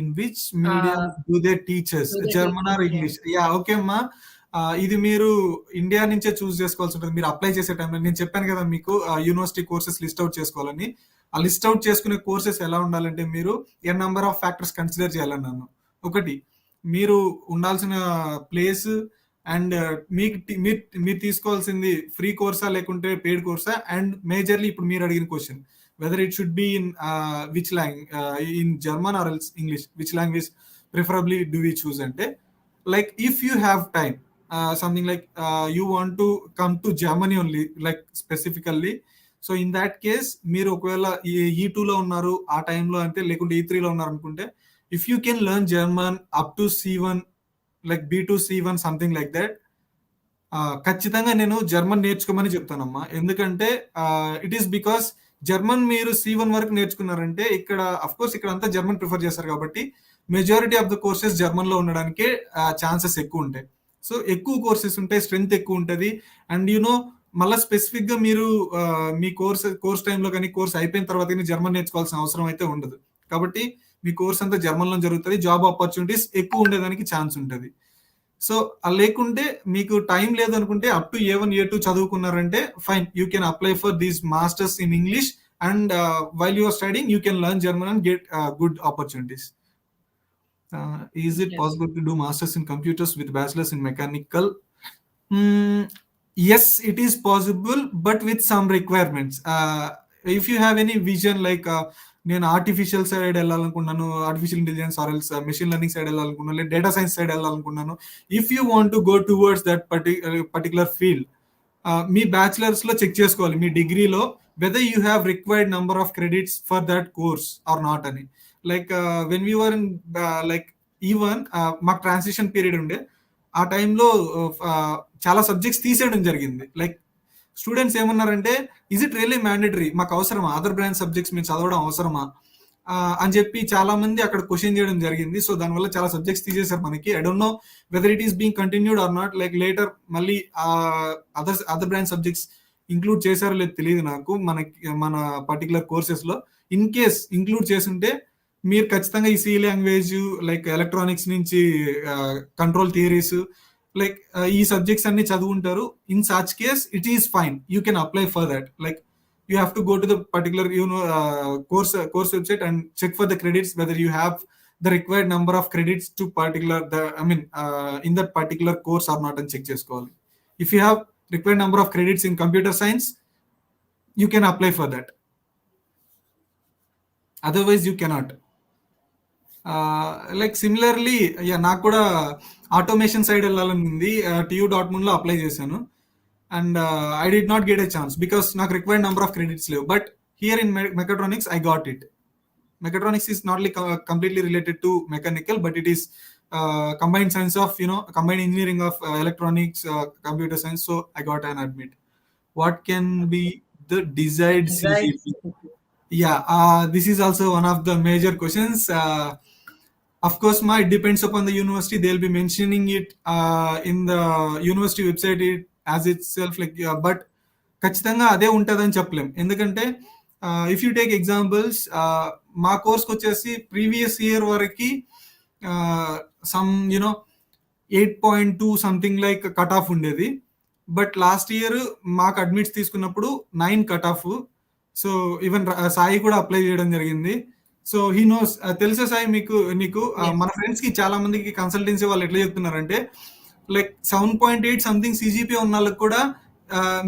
in which medium do they teach us, German or English? Okay అమ్మా, ఇది మీరు India నుంచే చూస్ చేసుకోవాల్సి ఉంటుంది. మీరు apply చేసే టైంలో నేను చెప్పాను కదా మీకు యూనివర్సిటీ కోర్సెస్ లిస్ట్ అవుట్ చేసుకోవాలని. ఆ లిస్ట్ అవుట్ చేసుకునే కోర్సెస్ ఎలా ఉండాలంటే మీరు నెంబర్ ఆఫ్ ఫ్యాక్టర్స్ కన్సిడర్ చేయాలన్నాను. ఒకటి, మీరు ఉండాల్సిన ప్లేస్ అండ్ మీరు తీసుకోవాల్సింది ఫ్రీ కోర్సా లేకుంటే పెయిడ్ కోర్సా, అండ్ మేజర్లీ ఇప్పుడు మీరు అడిగిన question whether it should be in which language, in German or else English, which language preferably do we choose అంటే, like if you have time something like you want to come to Germany only, like specifically. So in that case మీరు ఒకవేళ E2లో ఉన్నారు ఆ టైంలో అంటే, లేకుంటే E3లో ఉన్నారు అనుకుంటే, if you can learn German up to C1, like B2 C1 something like that, ఖచ్చితంగా నేను జర్మన్ నేర్చుకోమని చెప్తానమ్మా. ఎందుకంటే ఇట్ ఈస్ బికాస్ జర్మన్ మీరు C1 వరకు నేర్చుకున్నారంటే ఇక్కడ అఫ్ కోర్స్ ఇక్కడ అంతా జర్మన్ ప్రిఫర్ చేస్తారు కాబట్టి majority of the courses German లో ఉండడానికి ఛాన్సెస్ ఎక్కువ ఉంటాయి. సో ఎక్కువ కోర్సెస్ ఉంటాయి, స్ట్రెంగ్త్ ఎక్కువ ఉంటుంది. అండ్ మళ్ళీ స్పెసిఫిక్ గా మీరు మీ కోర్స్ టైంలో కానీ కోర్స్ అయిపోయిన తర్వాత కానీ జర్మన్ నేర్చుకోవాల్సిన అవసరం అయితే ఉండదు. కాబట్టి మీ కోర్స్ అంతా జర్మన్లో జరుగుతుంది, జాబ్ ఆపర్చునిటీస్ ఎక్కువ ఉండేదానికి ఛాన్స్ ఉంటుంది. సో లేకుంటే మీకు టైం లేదు అనుకుంటే అప్ టు A1 A2 చదువుకున్నారంటే fine, you can apply for these masters in English and while you are studying you can learn German and get good opportunities. Is it Yes. possible to do masters in computers with bachelors in mechanical? Yes, it is possible, but with some requirements. If you have any vision like నేను artificial side వెళ్ళాలనుకున్నాను, artificial intelligence or else machine learning side వెళ్ళాలనుకున్నాను, లేదా data science side వెళ్ళాలనుకున్నాను, if you want to go towards that particular field, మీ bachelors లో check చేసుకోవాలి మీ డిగ్రీలో whether you have required number of credits for that course or not అని. Like when we were in like even మాకు transition period ఉండే, ఆ టైంలో చాలా సబ్జెక్ట్స్ తీసేయడం జరిగింది. లైక్ స్టూడెంట్స్ ఏమన్నారంటే, ఇజ్ ఇట్ రియల్లీ మ్యాండేటరీ, మాకు అవసరమా అదర్ బ్రాంచ్ సబ్జెక్ట్స్ మీరు చదవడం అవసరమా అని చెప్పి చాలా మంది అక్కడ క్వశ్చన్ చేయడం జరిగింది. సో దానివల్ల చాలా సబ్జెక్ట్స్ తీసేశారు మనకి. I don't know whether it is being continued or not, like later మళ్ళీ అదర్ బ్రాంచ్ సబ్జెక్ట్స్ ఇంక్లూడ్ చేశారో లేదు తెలియదు నాకు మన పర్టికులర్ కోర్సెస్ లో. ఇన్ కేస్ ఇంక్లూడ్ చేసుంటే మీరు ఖచ్చితంగా ఈ సి లాంగ్వేజ్, లైక్ ఎలక్ట్రానిక్స్ నుంచి కంట్రోల్ థియరీస్, లైక్ ఈ సబ్జెక్ట్స్ అన్ని చదువుంటారు. In such case it is fine, you can apply for that. Like you have to go to the particular course website and check for the credits whether you have the required number of credits to particular in that particular course or not అని check చేసుకోవాలి. If you have required number of credits in computer science, you can apply for that, otherwise you cannot. Like similarly నాకు కూడా automation side వెళ్ళాలని ఉంది, TU Dortmund లో apply చేశాను. And I did not get a chance because నాకు required number of credits లేవు. But here in mechatronics I got it. Mechatronics is not like completely related to mechanical, but it is combined science of combined engineering of electronics, computer science. So I got an admit. What can be the desired CGP? Yeah, this is also one of the major questions. Of course, it depends upon the university. They'll be mentioning it in the university website as itself, like but ఖచ్చితంగా అదే ఉంటుందని చెప్పలేం. ఎందుకంటే if you take examples, మా కోర్స్కి వచ్చేసి previous year వరకు some 8.2 something like cut off ఉండేది. But last year మాకు అడ్మిట్స్ తీసుకున్నప్పుడు 9 cut off. So even Sai కూడా అప్లై చేయడం జరిగింది. So he knows. తెలుసా సాయి నీకు మన ఫ్రెండ్స్ కి చాలా మందికి కన్సల్టెన్సీ వాళ్ళు ఎట్లా చెప్తున్నారంటే, లైక్ 7.8 సంథింగ్ సిజిపి ఉన్న వాళ్ళకి కూడా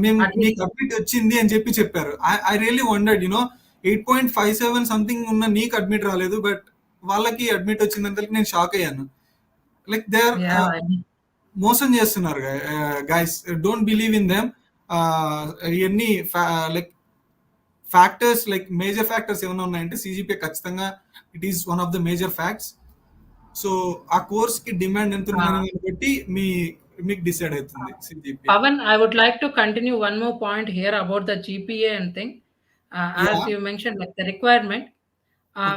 మేము నీకు అడ్మిట్ వచ్చింది అని చెప్పారు. ఐ రియల్లీ వండర్డ్, 8.57 సంథింగ్ ఉన్న నీకు అడ్మిట్ రాలేదు, బట్ వాళ్ళకి అడ్మిట్ వచ్చిందని నేను షాక్ అయ్యాను. లైక్ దే ఆర్ మోసం చేస్తున్నారు guys. Don't believe in them. ఇవన్నీ like factors, like major factors ఏమైనా ఉన్నాయంటే సిజిపిఏ ఖచ్చితంగా it is one of the major facts. So ఆ కోర్స్ కి డిమాండ్ ఎంత ఉందని బట్టి మీకు డిసైడ్ అవుతుంది CGPA. Pavan, I would like to continue one more point here about the GPA and thing. As you mentioned, like the requirement.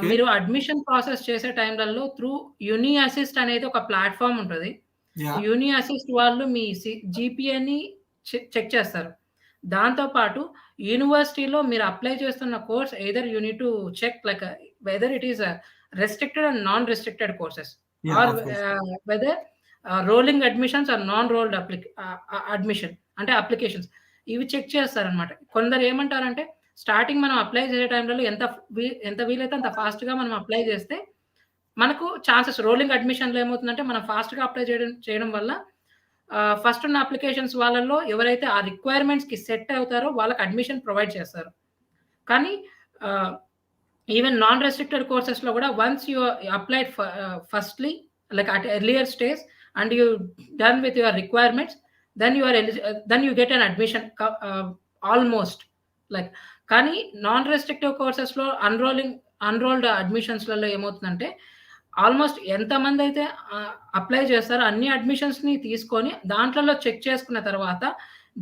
మీరు admission process చేసే టైంలలో through uni assist అనేది ఒక ప్లాట్ఫామ్ ఉంటుంది. యూని అసిస్ట్ వాళ్ళు మీ జీపీఏని చెక్ చేస్తారు. దాంతోపాటు యూనివర్సిటీలో మీరు అప్లై చేస్తున్న course either you need to check like whether it is restricted and non restricted courses or whether rolling admissions or non rolled admission అంటే అప్లికేషన్స్, ఇవి చెక్ చేస్తారనమాట. కొందరు ఏమంటారంటే స్టార్టింగ్ మనం అప్లై చేసే టైంలో ఎంత వీలైతే అంత ఫాస్ట్గా మనం అప్లై చేస్తే మనకు ఛాన్సెస్. రోలింగ్ అడ్మిషన్లో ఏమవుతుందంటే మనం ఫాస్ట్గా అప్లై చేయడం వల్ల ఫస్ట్ ఉన్న అప్లికేషన్స్ వాళ్ళల్లో ఎవరైతే ఆ రిక్వైర్మెంట్స్కి సెట్ అవుతారో వాళ్ళకి అడ్మిషన్ ప్రొవైడ్ చేస్తారు. కానీ ఈవెన్ నాన్ రెస్ట్రిక్టెడ్ కోర్సెస్లో కూడా once you applied firstly like at earlier stage and you done with your requirements, then you get an admission almost like. కానీ నాన్ రెస్ట్రిక్టివ్ కోర్సెస్లో అన్రోల్డ్ అడ్మిషన్స్లలో ఏమవుతుందంటే ఆల్మోస్ట్ ఎంతమంది అయితే అప్లై చేస్తారో అన్ని అడ్మిషన్స్ని తీసుకొని దాంట్లో చెక్ చేసుకున్న తర్వాత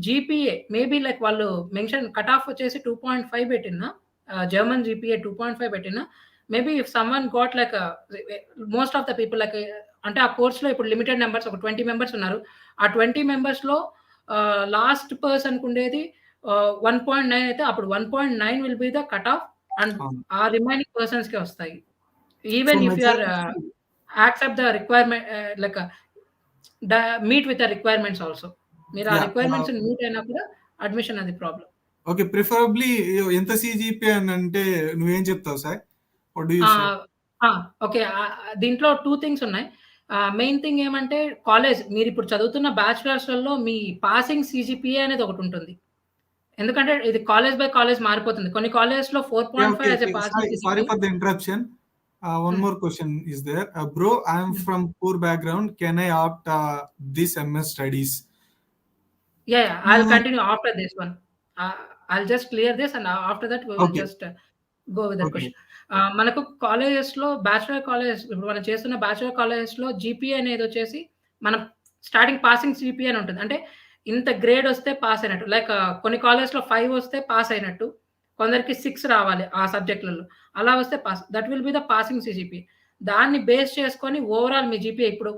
జీపీఏ మేబీ లైక్ వాళ్ళు మెన్షన్ కట్ ఆఫ్ వచ్చేసి 2.5 పెట్టినా, జర్మన్ జీపీఏ 2.5 పెట్టినా, maybe if someone got like most of the people like అంటే ఆ కోర్స్లో ఇప్పుడు లిమిటెడ్ నెంబర్స్ ఒక 20 మెంబర్స్ ఉన్నారు. ఆ 20 మెంబర్స్లో లాస్ట్ పర్సన్కి ఉండేది 1.9 అయితే అప్పుడు 1.9 will be the cut off and ఆ రిమైనింగ్ పర్సన్స్కే వస్తాయి. Even So if you are majority, accept the requirement, meet with the requirements also. మీరు ఆ yeah. రిక్వైర్మెంట్స్ మీట్ అయినా కూడా అడ్మిషన్ అది ప్రాబ్లం. Okay, preferably ఎంత CGPA అని అంటే నువ్వేం చెప్తావు sir? What do you say? Okay. దీంట్లో 2 థింగ్స్ ఉన్నాయి. మెయిన్ థింగ్ ఏమంటే కాలేజ్ మీరిప్పుడు చదువుతున్న బ్యాచిలర్స్‌లలో మీ పాసింగ్ సీజీపీఏ అనేది ఒకటుంటుంది. ఎందుకంటే ఇది కాలేజ్ బై కాలేజ్ మారిపోతుంది. కొన్ని కాలేజ్‌లో Yeah, 4.5 okay, as a okay. Passing Sorry CGPA. for the interruption. One హ్మ్. more question is there. Bro, I am హ్మ్. from poor background. Can I opt this MS studies? Yeah, I'll Uh, continue after this one. I'll just clear this and after that we will okay, just go with that okay. Question. మనకు కాలేజెస్‌లో bachelor colleges ఇప్పుడు మనం చేస్తున్న bachelor కాలేజెస్‌లో GPA అనేదొచ్చేసి మనం starting passing GPA అని ఉంటుంది. అంటే ఇంత గ్రేడ్ వస్తే పాస్ అయినట్టు. లైక్ కొన్ని కాలేజ్‌లో 5 వస్తే పాస్ అయినట్టు. కొందరికి 6 రావాలి ఆ సబ్జెక్ట్‌లలో. అలా వస్తే pass. That will be the passing CGPA. దాన్ని బేస్ చేసుకొని ఓవరాల్ మీ జీపీఏ ఇప్పుడు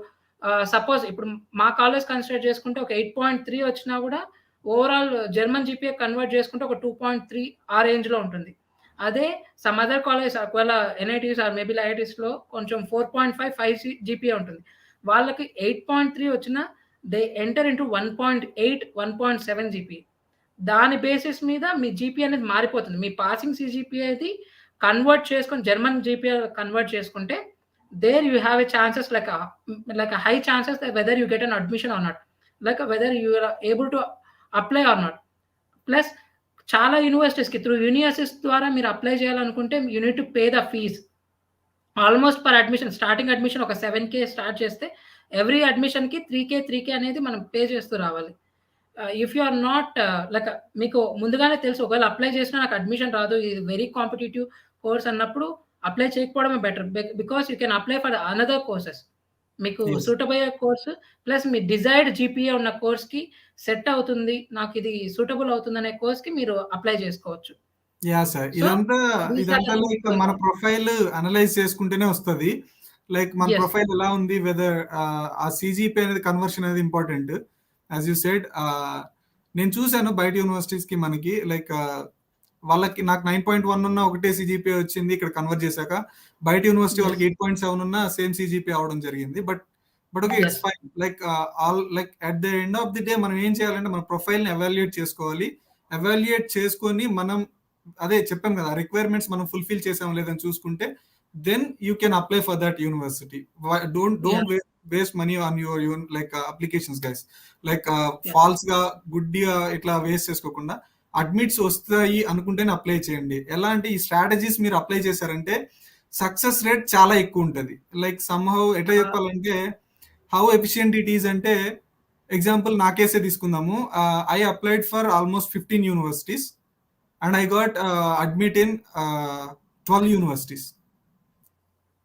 సపోజ్ ఇప్పుడు మా కాలేజ్ కన్సిడర్ చేసుకుంటే ఒక 8.3 వచ్చినా గూడా ఓవరాల్ జర్మన్ జీపీఏ కన్వర్ట్ చేసుకుంటే ఒక 2.3 ఆ రేంజ్‌లో ఉంటుంది. అదే సమ్ అదర్ కాలేజ్ ఒకవేళ ఎన్ఐటీస్ ఆర్ మేబీ ఐఐటీస్‌లో కొంచెం 4.5, 5 జీపీఏ ఉంటుంది. వాళ్ళకి 8.3 వచ్చినా దే ఎంటర్ ఇంటూ 1.8, 1.7 జీపీఏ. దాని బేసిస్ మీద మీ జీపీఏ అనేది మారిపోతుంది. మీ పాసింగ్ సీజీపీఏది కన్వర్ట్ చేసుకొని జర్మన్ జీపీఏ కన్వర్ట్ చేసుకుంటే there you have a chances like high chances whether you get an admission or not. Like whether you are able to apply or not. Plus చాలా యూనివర్సిటీస్‌కి through universities ద్వారా మీరు apply చేయాలనుకుంటే you need to pay the fees. Almost per admission starting admission ఒక 7,000 start చేస్తే every అడ్మిషన్‌కి 3,000 అనేది మనం pay చేస్తూ రావాలి. If you are not like మీకు ముందుగానే తెలుసు ఒకవేళ అప్లై చేసినా నాకు అడ్మిషన్ రాదు. ఇది వెరీ కాంపిటీటివ్ కోర్స్ అన్నప్పుడు అప్లై చేయకపోవడమే better. Because you can apply for another courses. మీకు Yes. సూటబుల్ అయ్యే కోర్స్ ప్లస్ మీ డిజైర్డ్ జీపీఏ ఉన్న కోర్స్‌కి సెట్ అవుతుంది. నాకిది సూటబుల్ అవుతుందనే కోర్స్‌కి మీరు అప్లై చేసుకోవచ్చు. Yeah sir. సో, ఇదంతా దీస్ ఆర్ ఇదంతా ద లైక్ గోల్. మన ప్రొఫైల్ అనలైజ్ చేసుకుంటేనే వస్తది. లైక్ మన యెస్. ప్రొఫైల్ ఎలా ఉంది, వెదర్ ఆ సీజీపీ అనేది కన్వర్షన్ అనేది ఇంపార్టెంట్. యాజ్ యూ సెడ్ నేను చూసాను బయట యూనివర్సిటీస్‌కి మనకి లైక్ వాళ్ళకి నాకు 9.1 ఉన్న ఒకటే సీజీపీ వచ్చింది ఇక్కడ కన్వర్ట్ చేశాక. బయట యూనివర్సిటీ వాళ్ళకి యెస్. 8.7 ఉన్న సేమ్ సీజీపీ అవ్వడం జరిగింది. But okay, it's yes. Fine. Like all like at the end of the day మనం ఏం చేయాలంటే మన ప్రొఫైల్‌ని ఎవాల్యుయేట్ చేసుకోవాలి. ఎవాల్యుయేట్ చేసుకొని మనం అదే చెప్పాం కదా, రిక్వైర్మెంట్స్ మనం ఫుల్ఫిల్ చేసాం లేదని చూసుకుంటే then you can apply for that university. Don't yeah! Waste money on your like applications guys. Like yeah! False గా గుడ్డిగా ఇట్లా వేస్ట్ చేసుకోకుండా అడ్మిట్స్ వస్తాయి అనుకుంటేనే అప్లై చేయండి. ఎలా అంటే ఈ స్ట్రాటజీస్ మీరు అప్లై చేశారంటే సక్సెస్ రేట్ చాలా ఎక్కువ ఉంటుంది. లైక్ సమ్హౌ ఎట్లా ఆహ్, చెప్పాలంటే హౌ ఎఫిషియంట్ ఇట్ ఈస్ అంటే ఎగ్జాంపుల్ నా కేసే తీసుకుందాము. I applied for almost 15 universities and I got admit in 12 universities.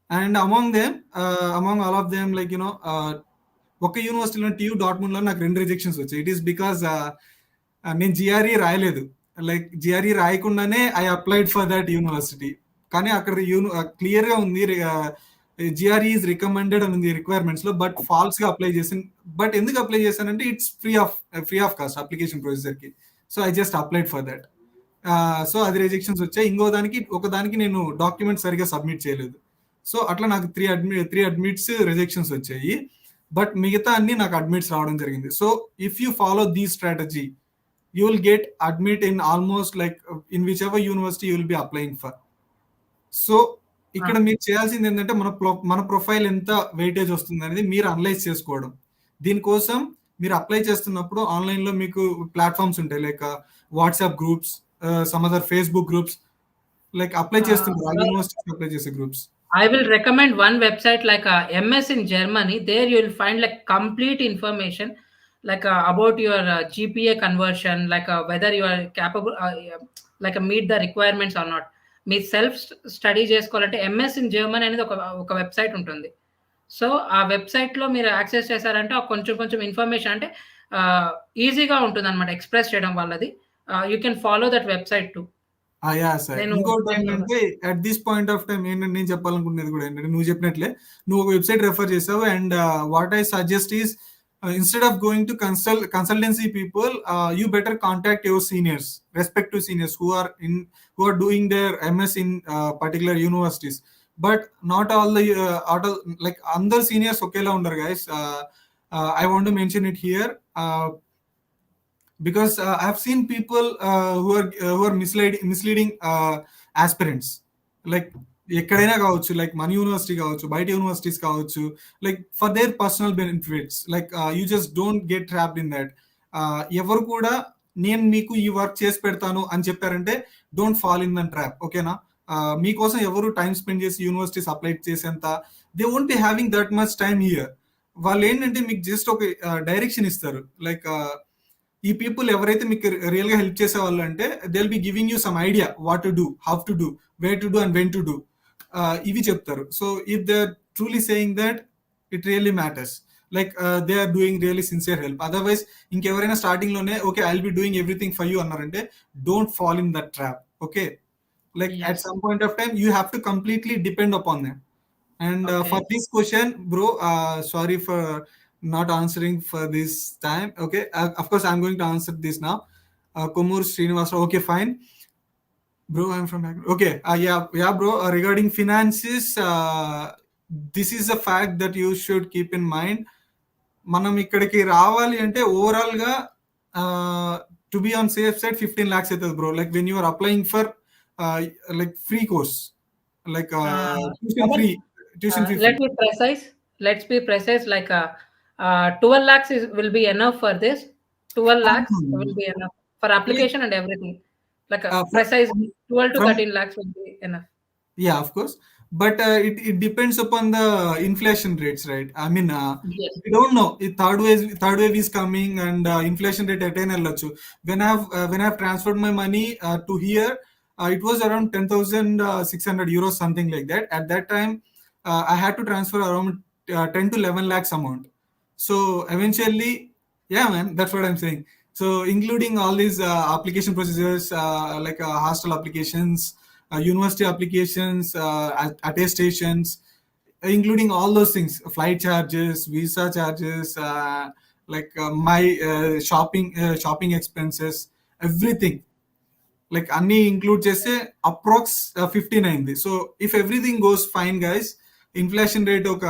And among all of them, like ఒక యూనివర్సిటీలో టీయూ డాట్ముండ్లో నాకు 2 రిజెక్షన్స్ వచ్చాయి. ఇట్ ఈస్ బికాస్ నేను జిఆర్ఈ రాయలేదు. లైక్ జిఆర్ఈ రాయకుండానే I applied for that university. కానీ అక్కడ క్లియర్గా ఉంది జిఆర్ఈ ఈజ్ రికమెండెడ్ అని ఉంది రిక్వైర్మెంట్స్లో. బట్ ఫాల్స్గా అప్లై చేసాను. బట్ ఎందుకు అప్లై చేశానంటే it's free of cost application ప్రొసీజర్కి. So I just applied for that. So అది రిజెక్షన్స్ వచ్చాయి. ఒకదానికి నేను డాక్యుమెంట్ సరిగా సబ్మిట్ చేయలేదు. సో అట్లా నాకు త్రీ అడ్మిట్స్ రిజెక్షన్స్ వచ్చాయి. బట్ మిగతా అన్ని నాకు అడ్మిట్స్ రావడం జరిగింది. సో ఇఫ్ యూ ఫాలో దీ strategy you will get admit in almost like in which ever university you will B applying for. So ఇక్కడ మీరు చేయాల్సింది ఏంటంటే మన ప్రొఫైల్ ఎంత వెయిటేజ్ వస్తుంది అనేది మీరు అనలైజ్ చేసుకోవడం. దీనికోసం మీరు అప్లై చేస్తున్నప్పుడు ఆన్లైన్లో మీకు ప్లాట్ఫామ్స్ ఉంటాయి like WhatsApp groups, some other Facebook groups, like apply చేస్తుంటారు ఆ యూనివర్సిటీకి అప్లై చేసే groups. I will recommend one website like MS in Germany. There you will find like complete information like about your GPA conversion, like whether you are capable, like meet the requirements or not. Me self study చేసుకోవాలంటే MS in Germany అనేది ఒక website ఉంటుంది. So ఆ వెబ్సైట్లో మీరు access చేశారంటే కొంచెం information అంటే ఈజీగా ఉంటుంది అనమాట ఎక్స్ప్రెస్ చేయడం వాళ్ళది. You can follow that website to. Yeah sir. ఇంకోటి ఏంటంటే at this point of time ఏంటంటే నేను చెప్పాలనుకునేది కూడా ఏంటంటే నువ్వు చెప్పినట్లే నువ్వు ఒక వెబ్సైట్ రెఫర్ చేసావు. And what I suggest is instead of going to consultancy people, you better contact your seniors, respective seniors who are doing their MS in particular universities. But not all the like అందరు seniors ఒకేలా ఉండరు guys. I want to mention it here because I have seen people who are misleading aspirants. Like ఎక్కడైనా కావచ్చు, like మన university కావచ్చు, బయట universities కావచ్చు, like for their personal benefits. Like you just don't get trapped in that. ఎవరు కూడా నేను మీకు ఈ వర్క్ చేసి పెడతాను అని చెప్పారంటే don't fall in that trap, ఓకేనా? మీకోసం ఎవరు టైం స్పెండ్ చేసి యూనివర్సిటీస్ అప్లై చేసేంత they won't be having that much time here. వాళ్ళు ఏంటంటే మీకు జస్ట్ ఒక డైరెక్షన్ ఇస్తారు. లైక్ ఈ పీపుల్ ఎవరైతే మీకు రియల్ గా హెల్ప్ చేసే వాళ్ళు అంటే they will be giving you some idea what to do, how to do, where to do and when to do. ఇవి చెప్తారు. So if they are truly saying that it really matters. Like they are doing really sincere help. Otherwise ఇంకెవరైనా starting లోనే okay I will be doing everything for you అన్నారంటే don't fall in that trap. Okay, like at some point of time you have to completely depend upon them. And for this question, bro, sorry for not answering for this time. Okay, of course I'm going to answer this now. Komur Srinivasa, okay, fine bro, I'm from okay, yeah bro, regarding finances, this is a fact that you should keep in mind. మనం ఇక్కడికి రావాలి అంటే overall గా to be on safe side 15 lakhs అవుతుంది bro. Like when you are applying for like free course, like tuition fee let me precise. Let's be precise. Like 12 lakhs will be enough for this. 12 lakhs will be enough for application and everything. Like precise 12 to 13 lakhs will be enough. Yeah, of course, but it depends upon the inflation rates, right? I mean, Yes. we don't know if third wave is coming and inflation rate attain వెళ్ళొచ్చు. When I have transferred my money to here, it was around 10,600 euros, something like that. At that time, I had to transfer around 10 to 11 lakhs amount. So eventually, yeah, man, that's what I'm saying. So including all these application procedures, like hostel applications, university applications, attestations, including all those things, flight charges, visa charges, like my shopping expenses, everything. Like అన్ని include చేస్తే approx 15 అయింది. So if everything goes fine guys, inflation rate ఒక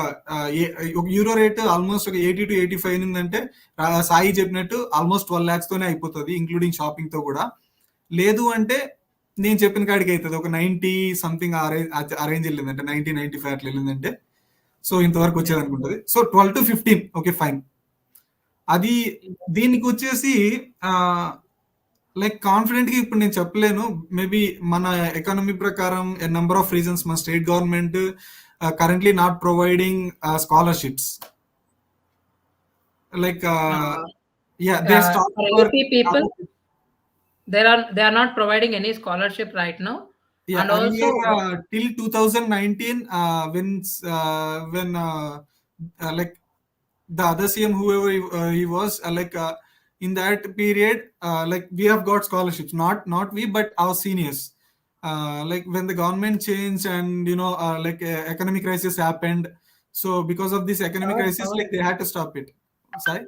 euro rate almost ఒక 80 to 85 అయిందంటే సాయి చెప్పినట్టు almost 12 lakhs తోనే అయిపోతుంది, including shopping తో కూడా. లేదు అంటే నేను చెప్పిన కాడికి అవుతుంది ఒక 90 సంథింగ్ అరేంజ్ వెళ్ళిందంటే 90-95 అట్లా వెళ్ళిందంటే. సో ఇంతవరకు వచ్చేది అనుకుంటుంది. So 12 to 15 okay fine. అది దీనికి వచ్చేసి లైక్ కాన్ఫిడెంట్ గా ఇప్పుడు నేను చెప్పలేను. మేబీ మన ఎకానమీ ప్రకారం ఎ నంబర్ ఆఫ్ రీజన్స్ మన state government currently not providing scholarships. Like yeah, they stop for AP people. They are not providing any scholarship right now. Yeah, and also till 2019, when like the other CM, whoever he was, like in that period, like we have got scholarships, not we but our seniors. Like when the government changed and like economic crisis happened, so because of this economic crisis, like they had to stop it. Sorry.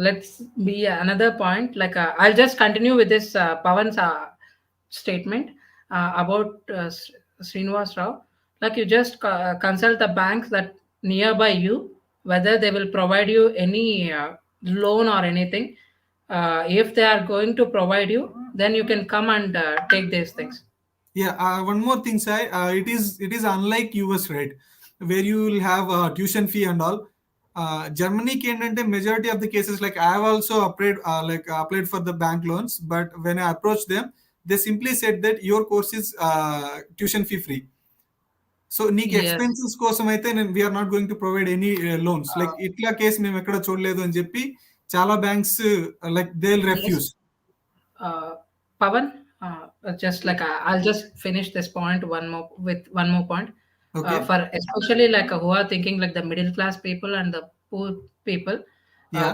Let's be another point. Like I'll just continue with this Pawan's statement about Srinivas Rao. Like you just consult the banks that nearby you, whether they will provide you any loan or anything. If they are going to provide you, then you can come and take these things. Yeah, one more thing, Sai. It is unlike US, right, where you will have tuition fee and all. Germany ఏంటంటే majority of the cases, like I have also applied for the bank loans, but when I approached them, they simply said that your course is tuition fee free. So నీకు expenses కోసం అయితే we are not going to provide any loans. Like ఇట్లా case మేము ఎక్కడ చూడలేదు అని చెప్పి చాలా banks like they will refuse. Pawan, just like I'll just finish this point with one more point. Okay. For especially like who are thinking like the middle class people and the poor people,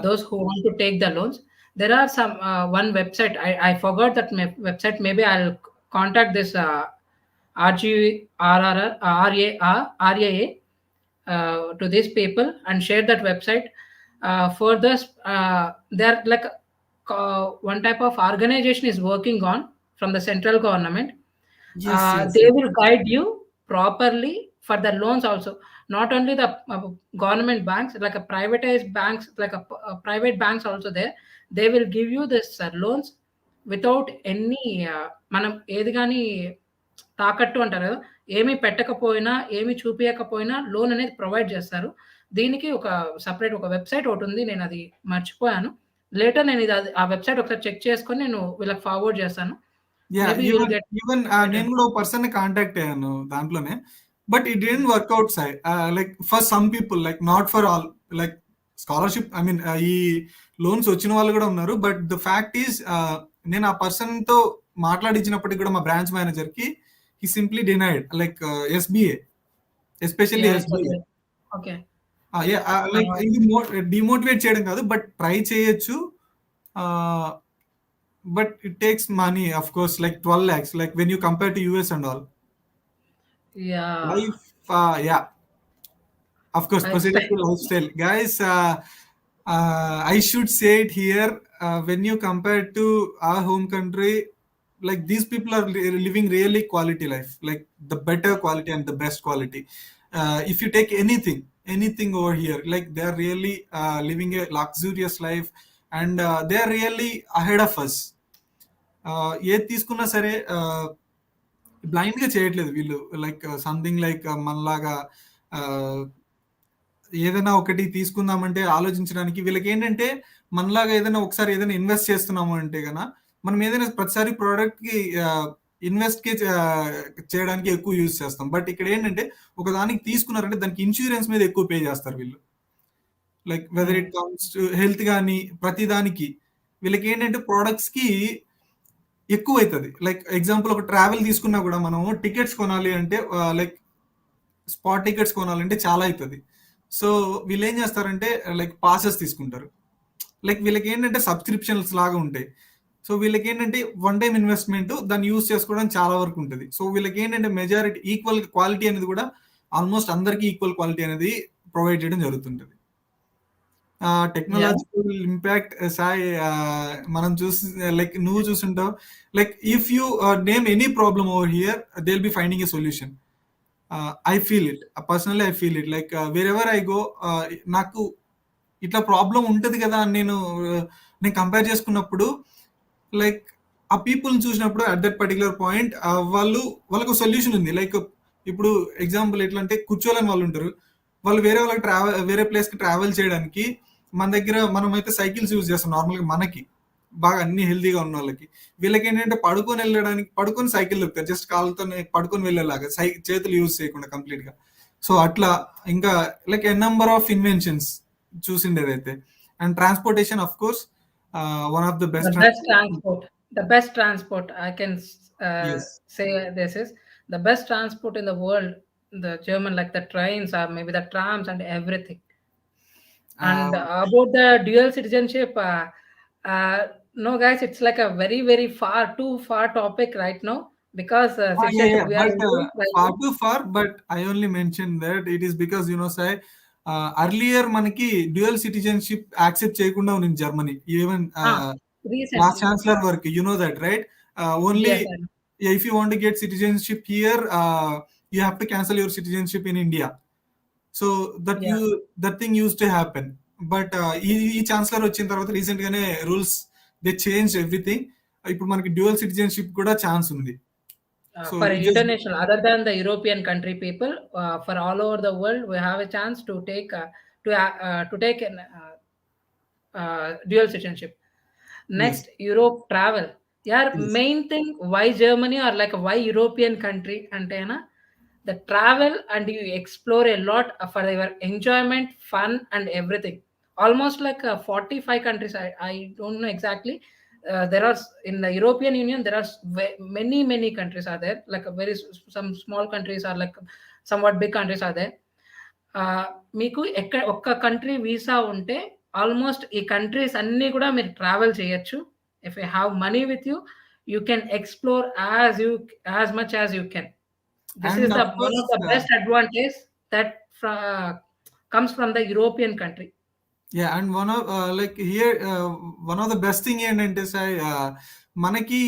those who want to take the loans, there are some one website. I forgot that website. Maybe I'll contact this RGURAA to these people and share that website. For this, they're like one type of organization is working on from the central government. Yes. They will guide you properly for the loans also. Not only the government banks, like a privatized banks, like a private banks also there, they will give you this loans without any మనం ఏది కానీ తాకట్టు అంటారు కదా, ఏమి పెట్టకపోయినా ఏమి చూపియకపోయినా loan అనేది ప్రొవైడ్ చేస్తారు. దీనికి ఒక సెపరేట్ ఒక వెబ్సైట్ ఒకటి ఉంది, నేను అది మర్చిపోయాను. లేటర్ నేను ఇది ఆ వెబ్సైట్ ఒకసారి చెక్ చేసుకొని నేను వీళ్ళకి ఫార్వర్డ్ చేస్తాను. Yeah maybe you'll get. Even నేను కూడా ఒక పర్సన్ ని కాంటాక్ట్ అయ్యాను దాంట్లోనే, బట్ ఇట్ డెంట్ వర్క్అవుట్ సై like for some people, like not for all. Like scholarship, I mean ఈ లోన్స్ వచ్చిన వాళ్ళు కూడా ఉన్నారు, బట్ ద ఫ్యాక్ట్ ఈస్ నేను ఆ పర్సన్ తో మాట్లాడించినప్పటికీ కూడా మా బ్రాంచ్ మేనేజర్ కి he simply denied, like SBA, especially SBA. Okay. Like ఇది డిమోటివేట్ చేయడం కాదు, బట్ ట్రై చేయొచ్చు, but it takes money, of course, like 12 lakhs, like when you compare to US and all. Life, yeah, of course, presidential lifestyle, guys. I should say it here, when you compare to our home country, like these people are living really quality life, like the better quality and the best quality. If you take anything over here, like they are really living a luxurious life, and they are really ahead of us. ఏది తీసుకున్నా సరే blind గా చేయట్లేదు వీళ్ళు, like something like మనలాగా ఏదైనా ఒకటి తీసుకుందామంటే ఆలోచించడానికి వీళ్ళకి ఏంటంటే, మనలాగా ఏదైనా ఒకసారి ఏదైనా ఇన్వెస్ట్ చేస్తున్నాము అంటే గనా మనం ఏదైనా ప్రతిసారి ప్రోడక్ట్ కి ఇన్వెస్ట్ కి చేయడానికి ఎక్కువ యూజ్ చేస్తాం. బట్ ఇక్కడ ఏంటంటే, ఒక దానికి తీసుకున్నారంటే దానికి ఇన్సూరెన్స్ మీద ఎక్కువ పే చేస్తారు వీళ్ళు. Like whether it comes to health కానీ ప్రతి దానికి వీళ్ళకి ఏంటంటే ప్రోడక్ట్స్ కి ఎక్కువ అవుతుంది. లైక్ ఎగ్జాంపుల్ ఒక ట్రావెల్ తీసుకున్నా కూడా మనం టికెట్స్ కొనాలి అంటే, లైక్ స్పాట్ టికెట్స్ కొనాలంటే చాలా అవుతుంది. సో వీళ్ళు ఏం చేస్తారంటే లైక్ పాసెస్ తీసుకుంటారు. లైక్ వీళ్ళకి ఏంటంటే సబ్స్క్రిప్షన్స్ లాగా ఉంటాయి. సో వీళ్ళకి ఏంటంటే వన్ టైం ఇన్వెస్ట్మెంట్, దాన్ని యూజ్ చేసుకోవడం చాలా వరకు ఉంటుంది. సో వీళ్ళకి ఏంటంటే మెజారిటీ ఈక్వల్ క్వాలిటీ అనేది కూడా ఆల్మోస్ట్ అందరికీ ఈక్వల్ క్వాలిటీ అనేది ప్రొవైడ్ చేయడం జరుగుతుంటుంది. టెక్నాలజికల్ ఇంపాక్ట్ సాయి మనం చూసి, లైక్ నువ్వు చూస్తుంటావు, like if you name any problem over here they will be finding a solution. I feel it personally, I feel it like wherever I go, నాకు ఇట్లా problem ఉంటుంది కదా అని నేను కంపేర్ చేసుకున్నప్పుడు, లైక్ ఆ పీపుల్ని చూసినప్పుడు అట్ దట్ పర్టికులర్ పాయింట్ వాళ్ళకు సొల్యూషన్ ఉంది. లైక్ ఇప్పుడు ఎగ్జాంపుల్ ఎట్లా అంటే, కూర్చోలేని వాళ్ళు ఉంటారు, వాళ్ళు వేరే ప్లేస్ కి ట్రావెల్ చేయడానికి మన దగ్గర మనమైతే సైకిల్స్ యూజ్ చేస్తాం నార్మల్గా, మనకి బాగా అన్ని హెల్తీగా ఉన్న వాళ్ళకి. వీళ్ళకి ఏంటంటే పడుకొని సైకిల్ దొక్కుతారు, జస్ట్ కాళ్ళతో పడుకొని వెళ్ళేలాగా, చేతులు యూజ్ చేయకుండా కంప్లీట్ గా. సో అట్లా ఇంకా like a number of inventions చూసిండేదైతే. And transportation, of course, one of the best transport I can say this is the best transport in the world, the German, like the trains or maybe the trams and everything. And about the dual citizenship, no guys, it's like a very very too far topic right now, because we are far too far, but I only mentioned that it is because, you know, say earlier మనకి dual citizenship accept చేయకుండా ఉంది Germany, even last chancellor వరకు, you know that right? Only if you want to get citizenship here, you have to cancel your citizenship in India. So that thing used to happen, but ఈ chancellor వచ్చిన తర్వాత recent గానే rules they change everything. ఇప్పుడు మనకి dual citizenship కూడా chance ఉంది. For international, other than the European country people, for all over the world, we have a chance to take an dual citizenship. Next, Europe travel. Main thing why Germany or like why European country antena, the travel and you explore a lot for your enjoyment, fun and everything. Almost like 45 countries, I don't know exactly. There are in the European Union, there are many countries are there, like some small countries are like somewhat big countries are there. మీకు ఒక్క country visa ఉంటే almost ఈ countries అన్ని కూడా మీరు travel చేయొచ్చు. If you have money with you, you can explore as much as you can. This is one of the best advantage that comes from the European country. Yeah, and one of like here one of the best thing ఏంటంటే sir, మనకి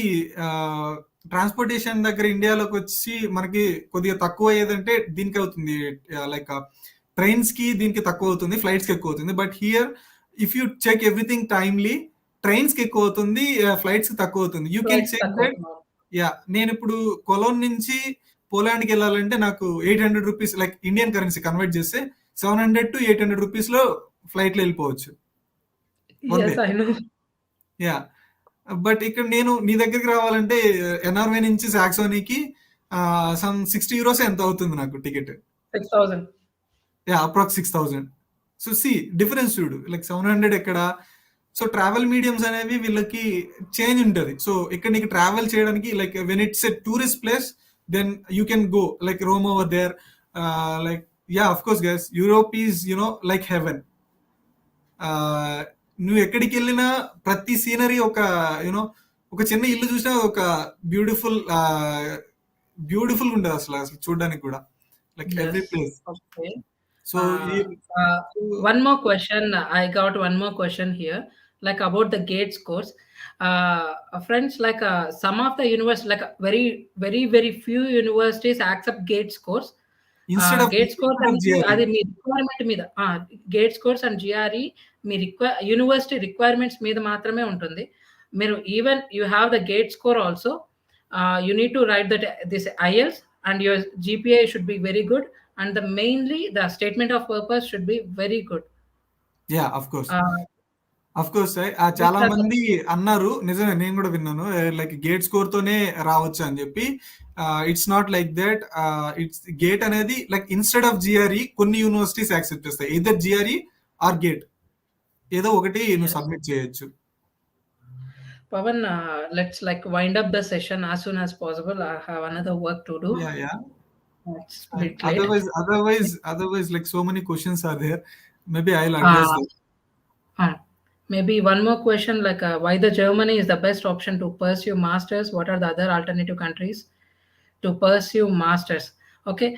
transportation దగ్గర ఇండియాలోకి వచ్చి మనకి కొద్దిగా తక్కువ అయ్యేదంటే దీనికి అవుతుంది, like trains కి దీనికి తక్కువ అవుతుంది, ఫ్లైట్స్ కి ఎక్కువ అవుతుంది. But here if you check everything timely, trains కి ఎక్కువ అవుతుంది, ఫ్లైట్స్ కి తక్కువ అవుతుంది. యూ కెన్ ఫ్లైట్స్ చెక్ తక్కువ దట్. అవుతున్నారు. యా, నేను ఇప్పుడు కొలోన్ నుంచి పోలాండ్కి వెళ్ళాలంటే నాకు 800 rupees, like Indian currency convert చేస్తే 700 to 800 రూపీస్ లో ఫ్లైట్ లో వెళ్ళిపోవచ్చు one day. Yes I know. Yeah, but ఇక్కడ నేను నీ దగ్గరికి రావాలంటే ఎన్ఆర్వై నుంచి సాక్సోనీకి సమ్ 60 యూరోస్ ఎంత అవుతుంది నాకు ticket. 6,000. Yeah, approx 6000. So see difference చూడు, లైక్ 700 ఎక్కడ. సో ట్రావెల్ మీడియంస్ అనేవి వీళ్ళకి చేంజ్ ఉంటుంది. సో ఇక్కడ నీకు ట్రావెల్ చేయడానికి, like when it's a tourist place, then you can go like Rome over there. Like yeah, of course guys, Europe is like heaven. నువ్వు ఎక్కడికి వెళ్ళినా ప్రతి సీనరీ ఒక ఒక చిన్న ఇల్లు చూసినా ఒక బ్యూటిఫుల్ బ్యూటిఫుల్ ఉంటుంది అసలు చూడడానికి కూడా, like every Yes. Place. Okay. So One more question. I got one more question here, like about the GATE scores. Friends, like some of the universities, like very few universities accept GATE scores. Instead of GATE scores of అనేది GRE, అది మీ requirement మీద, GATE scores and GRE me university requirements మీద మాత్రమే ఉంటుంది. మీరు even you have the GATE score also, you need to write that this IELTS and your GPA should be very good, and the mainly the statement of purpose should be very good. Yeah of course. Uh, of course, these చాలా are the మంది అన్నారు, నిజమే, నేను కూడా విన్నాను, like gate score తోనే రావచ్చు అని చెప్పి. It's not like that. It's gate అనేది లైక్ ఇన్స్టెడ్ ఆఫ్ జిఆర్ఈ కొన్ని యూనివర్సిటీస్ యాక్సెప్ట్ చేస్తాయి, ఇదర్ జిఆర్ఈ ఆర్ గేట్, ఏదో ఒకటి నువ్వు yes. సబ్మిట్ చేయొచ్చు. Pavan, let's like wind up the session as soon as possible. I have another work to do. Yeah yeah, It's a bit late. otherwise like so many questions are there, maybe I'll address Uh, them. Maybe one more question, like why the Germany is the best option to pursue masters? What are the other alternative countries to pursue masters? Okay,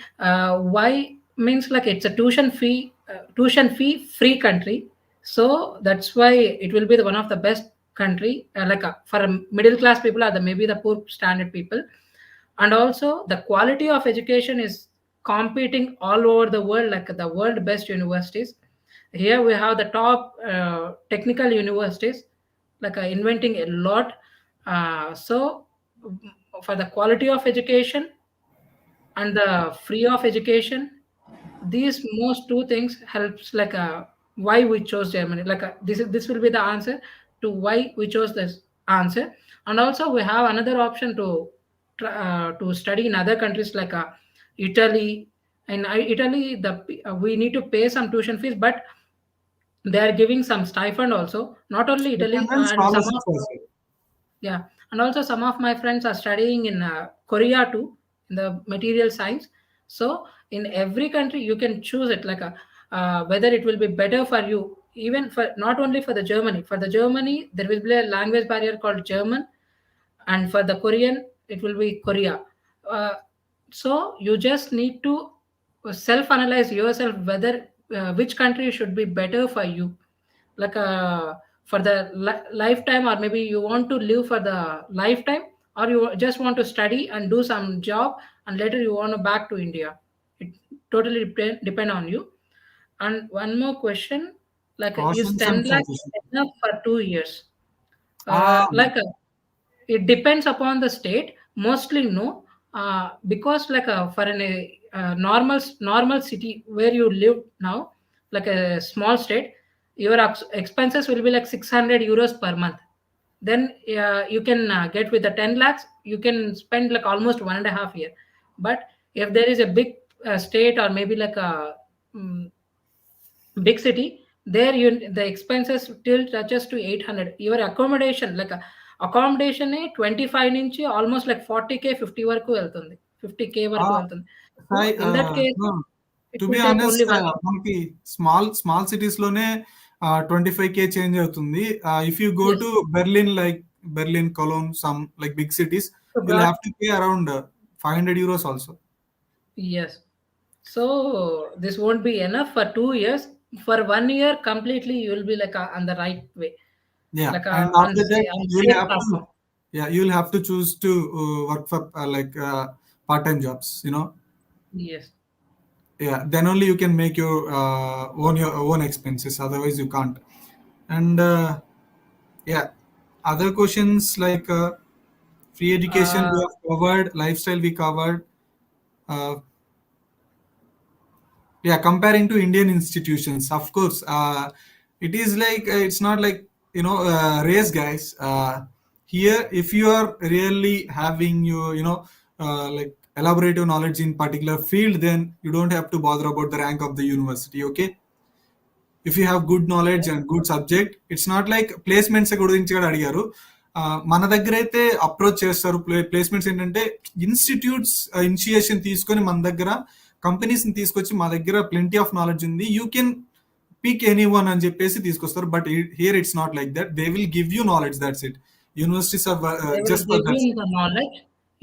why means like it's a tuition fee free country, so that's why it will be the one of the best country, like for middle class people or the maybe the poor standard people. And also the quality of education is competing all over the world, like the world best universities. Here we have the top technical universities, like inventing a lot. So for the quality of education and the free of education, these most two things helps, like why we chose Germany. Like this will be the answer to why we chose this answer. And also we have another option to study in other countries, like Italy. In Italy, we need to pay some tuition fees, but they are giving some stipend also. Not only Italy, Stipend and and some of, scholarships also. yeah, and also some of my friends are studying in Korea too, in the material science. So in every country you can choose it, like whether it will be better for you, even for not only for the Germany. For the Germany, there will be a language barrier called German, and for the Korean, it will be Korea. uh, so you just need to self analyze yourself whether which country should be better for you, like for the lifetime, or maybe you want to live for the lifetime, or you just want to study and do some job and later you want to back to India. It totally depend on you. And one more question, like is Cautions 10 and lakhs suggestions. enough for 2 years? Ah, Like it depends upon the state, mostly no. Because like for an normal city where you live now, like a small state, your expenses will be like 600 euros per month. Then you can get with the 10 lakhs, you can spend like almost 1.5 year. But if there is a big state, or maybe like a mm, big city, there you the expenses still touches to 800. Your accommodation, like accommodation 25 నుంచి almost like 40k 50 వరకు వెళ్తుంది, 50k వరకు ah, వెళ్తుంది. So Sai, in that case no, it to be will take honest, only 1 year. మనకి small cities లోనే 25K change అవుతుంది. If you go Yes. To Berlin, like Berlin, Cologne, some like big cities, So you'll have to pay around 500 euros also. yes, so this won't be enough for 2 years. For 1 year completely you will be like on the right way, Yeah, like and on after that on you'll safe have to platform. Yeah, you'll have to choose to work for part-time jobs, Yes. Yeah, then only you can make your own expenses, otherwise you can't. And yeah, other questions like free education we Uh, have covered, lifestyle we covered. uh, yeah, comparing to Indian institutions, of course, it is like it's not like race, guys. Here, if you are really having your like elaborative knowledge in particular field, then you don't have to bother about the rank of the university. Okay, if you have good knowledge okay. and good subject, it's not like placements గురించి కూడా అడిగారు. మన దగ్గర అయితే approach చేస్తారు. Placements ఏంటంటే institutes initiation తీసుకొని మన దగ్గర కంపెనీస్ ని తీసుకొచ్చి మా దగ్గర ప్లెంటీ ఆఫ్ నాలెడ్జ్ ఉంది, you can pick any one అని చెప్పేసి తీసుకొస్తారు. But here it's not like that, they will give you knowledge, that's it. Universities are They will just for give that. you the knowledge.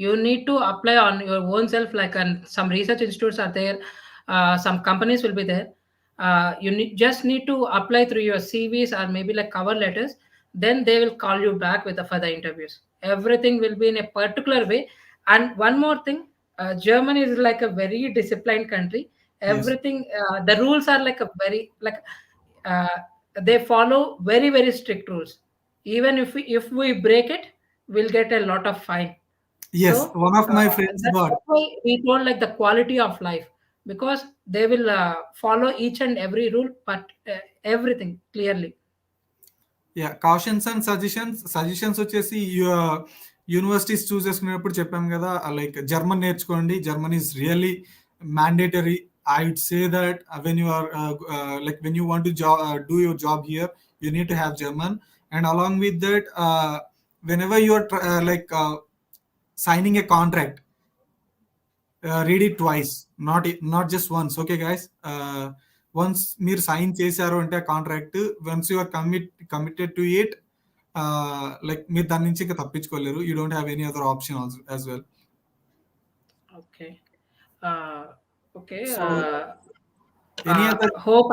You need to apply on your own self. Like, and some research institutes are there. Some companies will be there. Just need to apply through your CVs or maybe like cover letters. Then they will call you back with the further interviews. Everything will be in a particular way. And one more thing, Germany is like a very disciplined country. Yes. Everything, the rules are like a very like uh, they follow very very strict rules. Even if we break it, we'll get a lot of fine. Yes, So one of my friends that's got. why we told like the quality of life, because they will follow each and every rule, but everything clearly. Yeah, cautions and suggestions వచ్చేసి universities choose చేసుకునేటప్పుడు చెప్పాం కదా, like German నేర్చుకోండి. German is really mandatory. I would say that when you are like when you want to do your job here, you need to have German. And along with that, whenever you are signing a contract, read it twice, not just once. Okay, guys, once మీరు sign చేశారు అంటే contract, once you are committed to it, like మీరు దాని నుంచి ఇంకా తప్పించుకోలేరు. You don't have any other option as well. Okay. Uh, okay. So any other. Hope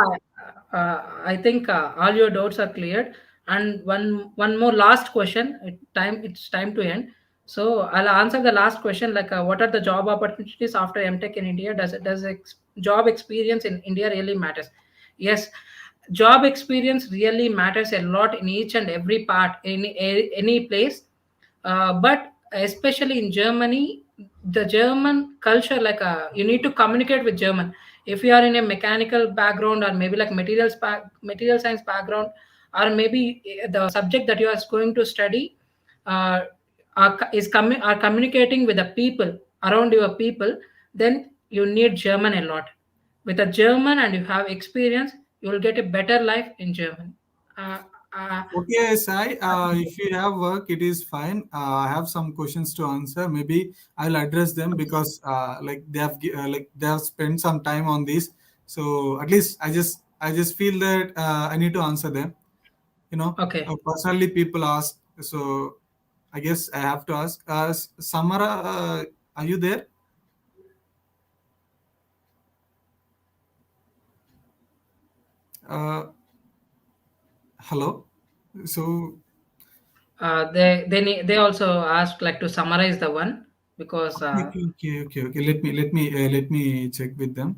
I think all your doubts are cleared. And one more last question. It's time to end. So I'll answer the last question. Like, what are the job opportunities after MTech in India? Job experience in India really matters? Yes, job experience really matters a lot in each and every part in any place. But especially in Germany, the German culture, like you need to communicate with German. If you are in a mechanical background or maybe like material science background, or maybe the subject that you are going to study uh, are communicating with the people around your people, then you need German a lot. With a German and you have experience, you will get a better life in Germany. Uh, uh, Okay, Sai, if you have work, it is fine. I have some questions to answer. Maybe I'll address them because like they have spent some time on this. So at least I just feel that I need to answer them. okay. Personally, people ask, so I guess I have to ask. Samara, are you there? Uh, Hello. So They also asked like to summarize the one, because okay. Let me check with them.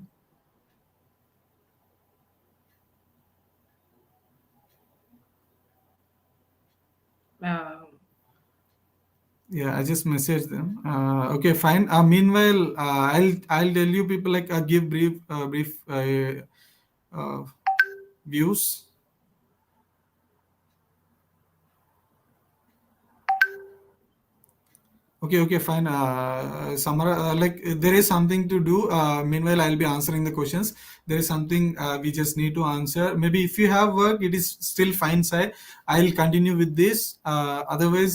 uh, Yeah, I just messaged them. Okay, fine. Meanwhile, I'll tell you people like give brief uh, views. Okay, fine. Samara, like there is something to do. Meanwhile, I'll be answering the questions. There is something we just need to answer. Maybe if you have work, it is still fine side. I'll continue with this. Otherwise,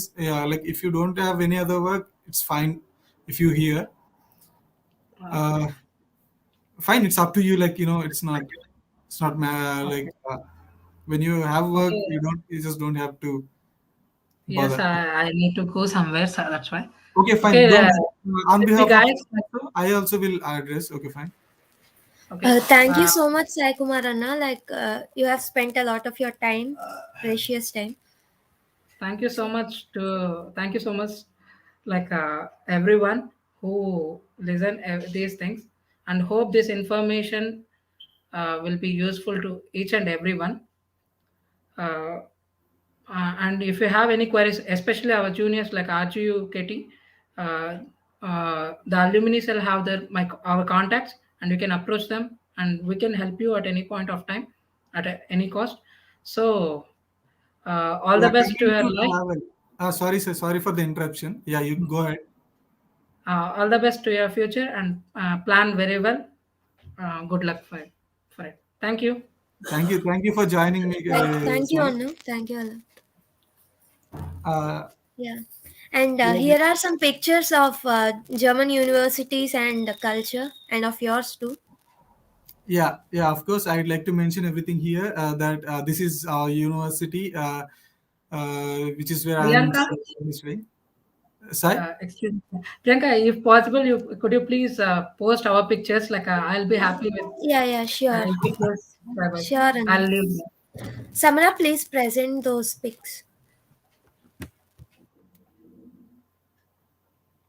like if you don't have any other work, it's fine. If you hear, okay. uh, fine. It's up to you. Like it's not Okay. like when you have work, Okay. you just don't have to Yes, bother. I need to go somewhere, so that's why. Okay, fine. Okay, Don't. On see behalf of guys. I also will address. Okay, fine. Okay. Thank you so much, Sai Kumar Anna. Like you have spent a lot of your time, precious time. Thank you so much, like everyone who listen these things, and hope this information will be useful to each and everyone. Uh, and if you have any queries, especially our juniors like RGUKT, the alumni shall have our contacts, and you can approach them, and we can help you at any point of time, at any cost. So, all the Yeah, best to continue your to life. travel. Sorry, sir. Sorry for the interruption. Yeah, you go ahead. All the best to your future, and plan very well. Good luck for it. Thank you. Thank you for joining me, Thank you, sir. Annu. Thank you, Annu. Uh, Yeah. And yeah, here are some pictures of German universities and culture, and of yours too. yeah. Of course, I'd like to mention everything here. That this is our university, which is where I'm Priyanka, studying. Sai? excuse me. Priyanka, if possible, could you please post our pictures? Like I'll be happy with Yeah, yeah, sure. any pictures. Bye bye. Sure, I'll Annu. leave. Samara, please present those pics.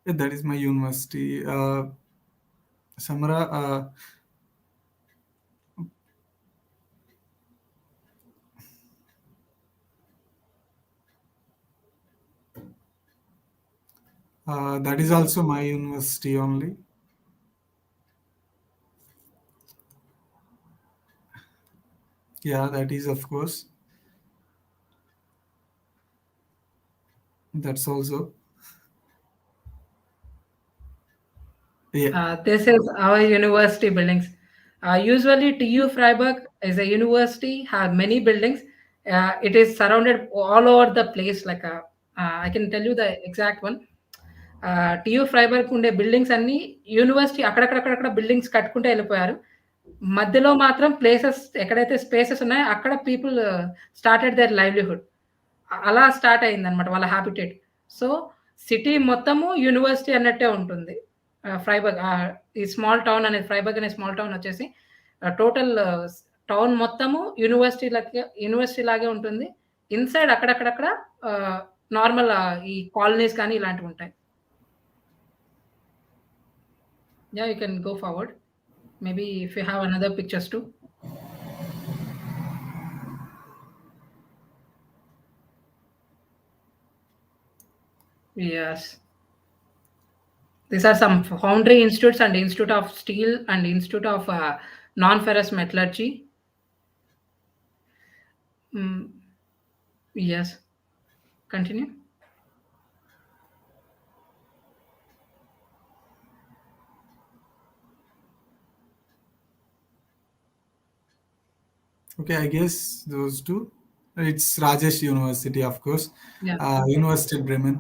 Yeah, that is my university. Samara, that is also my university only. Yeah, that is, of course. That's also. Yeah, This is our university buildings. Usually, TU Freiburg is a university, have many buildings. It is surrounded all over the place. I can tell you the exact one. TU Freiburg ఉండే buildings అన్ని university అక్కడక్కడక్కడ buildings కట్టుకుంటూ వెళ్ళిపోయారు. మధ్యలో మాత్రం places ఎక్కడైతే spaces ఉన్నాయో అక్కడ people started there livelihood. అలా స్టార్ట్ అయిందనమాట వాళ్ళ హ్యాబిటేట్. సో సిటీ మొత్తము యూనివర్సిటీ అన్నట్టే ఉంటుంది. ఫ్రైబర్గ్ ఈ స్మాల్ టౌన్ అనేది, ఫ్రైబర్గ్ అనే స్మాల్ టౌన్ వచ్చేసి టోటల్ టౌన్ మొత్తము యూనివర్సిటీ లాగే ఉంటుంది. ఇన్సైడ్ అక్కడక్కడక్కడ నార్మల్ ఈ కాలనీస్ కానీ ఇలాంటివి ఉంటాయి. Yeah, you can go forward. Maybe if you have another pictures too. Yes. These are some foundry institutes and Institute of Steel and Institute of Non-Ferrous Metallurgy. Mm, yes. Continue. okay, I guess those two. It's Rajesh University, of course. Yeah. University Bremen.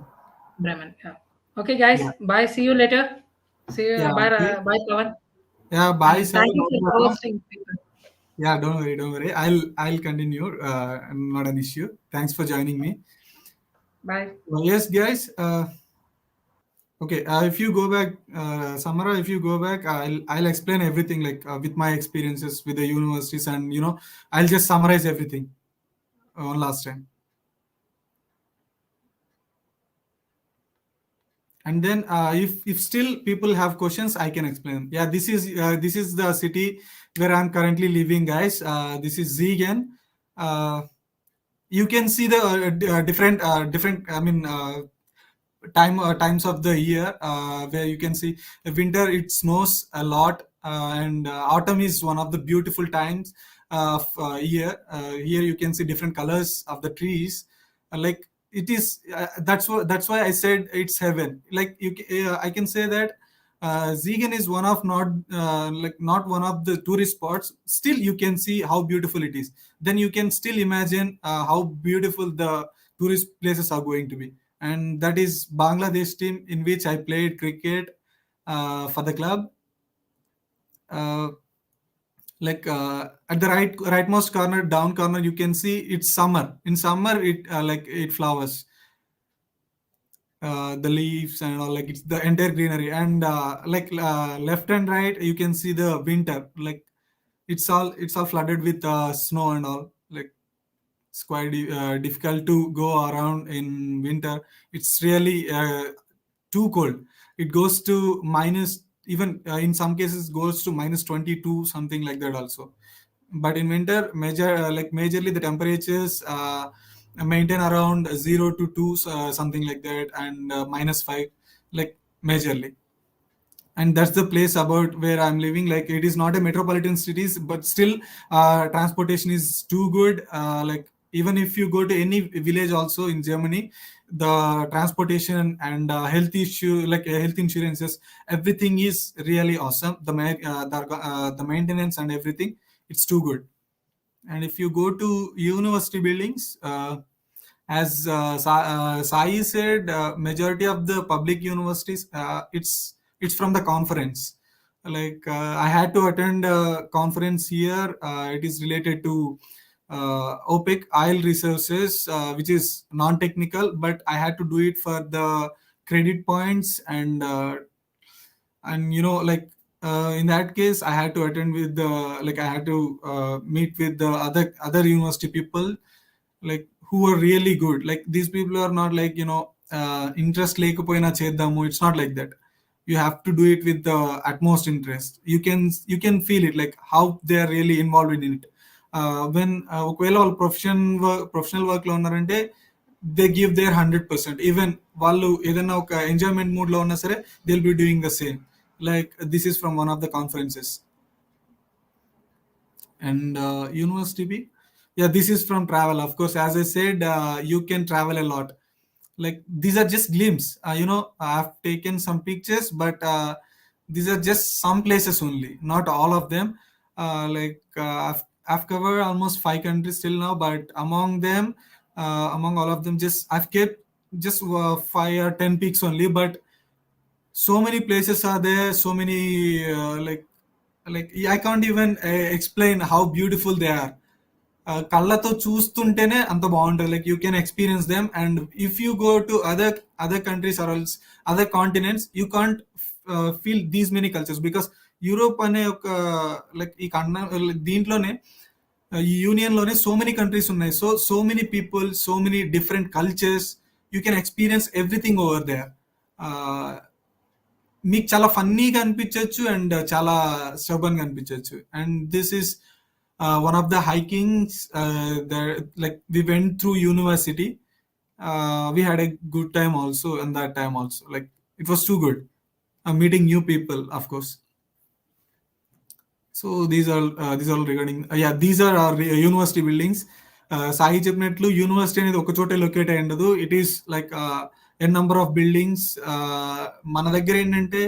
Bremen. Yeah. Okay, guys. Yeah. Bye. See you later. See you. Yeah, Bye. okay. Bye, Pawan. Yeah, bye, And sir. thank you No for problem. hosting people. Yeah, don't worry, don't worry. I'll continue. Not an issue. Thanks for joining me. Bye. Yes, guys. Okay, if you go back, Samara, if you go back, I'll explain everything like with my experiences with the universities, and I'll just summarize everything on last time. And then if still people have questions, I can explain. Yeah, this is the city where I'm currently living, guys. This is Ziegen. You can see the different. I mean. Times of the year where you can see winter it snows a lot, and autumn is one of the beautiful times of year. Here you can see different colors of the trees, like it is that's why I said it's heaven. Like I can say that Ziegen is one of not one of the tourist spots. Still, you can see how beautiful it is. Then you can still imagine how beautiful the tourist places are going to be. And that is Bangladesh team in which I played cricket for the club. At the rightmost corner, down corner, you can see it's summer. In summer, it flowers, the leaves and all, like it's the entire greenery. And left and right, you can see the winter. Like it's all flooded with snow and all. Like It's quite difficult to go around in winter. It's really too cold. It goes to minus, even in some cases goes to minus 22, something like that also. But in winter, majorly the temperatures maintain around 0 to 2, something like that, and minus 5, like majorly. And that's the place about where I'm living. Like, it is not a metropolitan cities, but still transportation is too good. Like, even if you go to any village also in Germany, the transportation and health issue, like health insurances, everything is really awesome. The maintenance and everything, it's too good. And if you go to university buildings, as Sai said, majority of the public universities, it's from the conference. Like, I had to attend a conference here. It is related to OPEC oil resources, which is non-technical, but I had to do it for the credit points. And like, in that case, I had to attend with the, like, I had to meet with the other university people, like, who are really good. Like, these people are not like, interest లేకపోయినా చేద్దాము. It's not like that. You have to do it with the utmost interest. You can feel it, like how they are really involved in it. When ఒకవేళ వాళ్ళు professional work లో ఉన్నారంటే, they give there 100%. Even వాళ్ళు ఏదైనా ఒక enjoyment mood లో ఉన్నా సరే, they will be doing the same. Like, this is from one of the conferences. And university B, yeah, this is from travel. Of course, as I said, you can travel a lot. Like, these are just glimpse. I've taken some pictures, but these are just some places only, not all of them. I've covered almost 5 countries till now, but among all of them, just I've kept just 5 or 10 peaks only. But so many places are there, so many, like I can't even explain how beautiful they are. కళ్ళతో చూస్తుంటేనే అంత బాగుంటుంది. Like, you can experience them. And if you go to other countries or else other continents, you can't feel these many cultures. Because Europe అనే ఒక, like, ఈ దీంట్లోనే, ఈ union లోనే సో మెనీ కంట్రీస్ ఉన్నాయి. So many people, so many different cultures. You can experience everything over there. మీకు చాలా ఫన్నీగా అనిపించవచ్చు అండ్ చాలా స్టబన్ గా అనిపించవచ్చు. And this is one of the hikings there. Like, we went through university. We had a good time also, and that time also, like, it was too good. Meeting new people, of course. So these are regarding, these are our university buildings. Sai చెప్పినట్లు university అనేది ఒక చోటే locate అయి ఉండదు. It is like an number of buildings. మన దగ్గర ఏంటంటే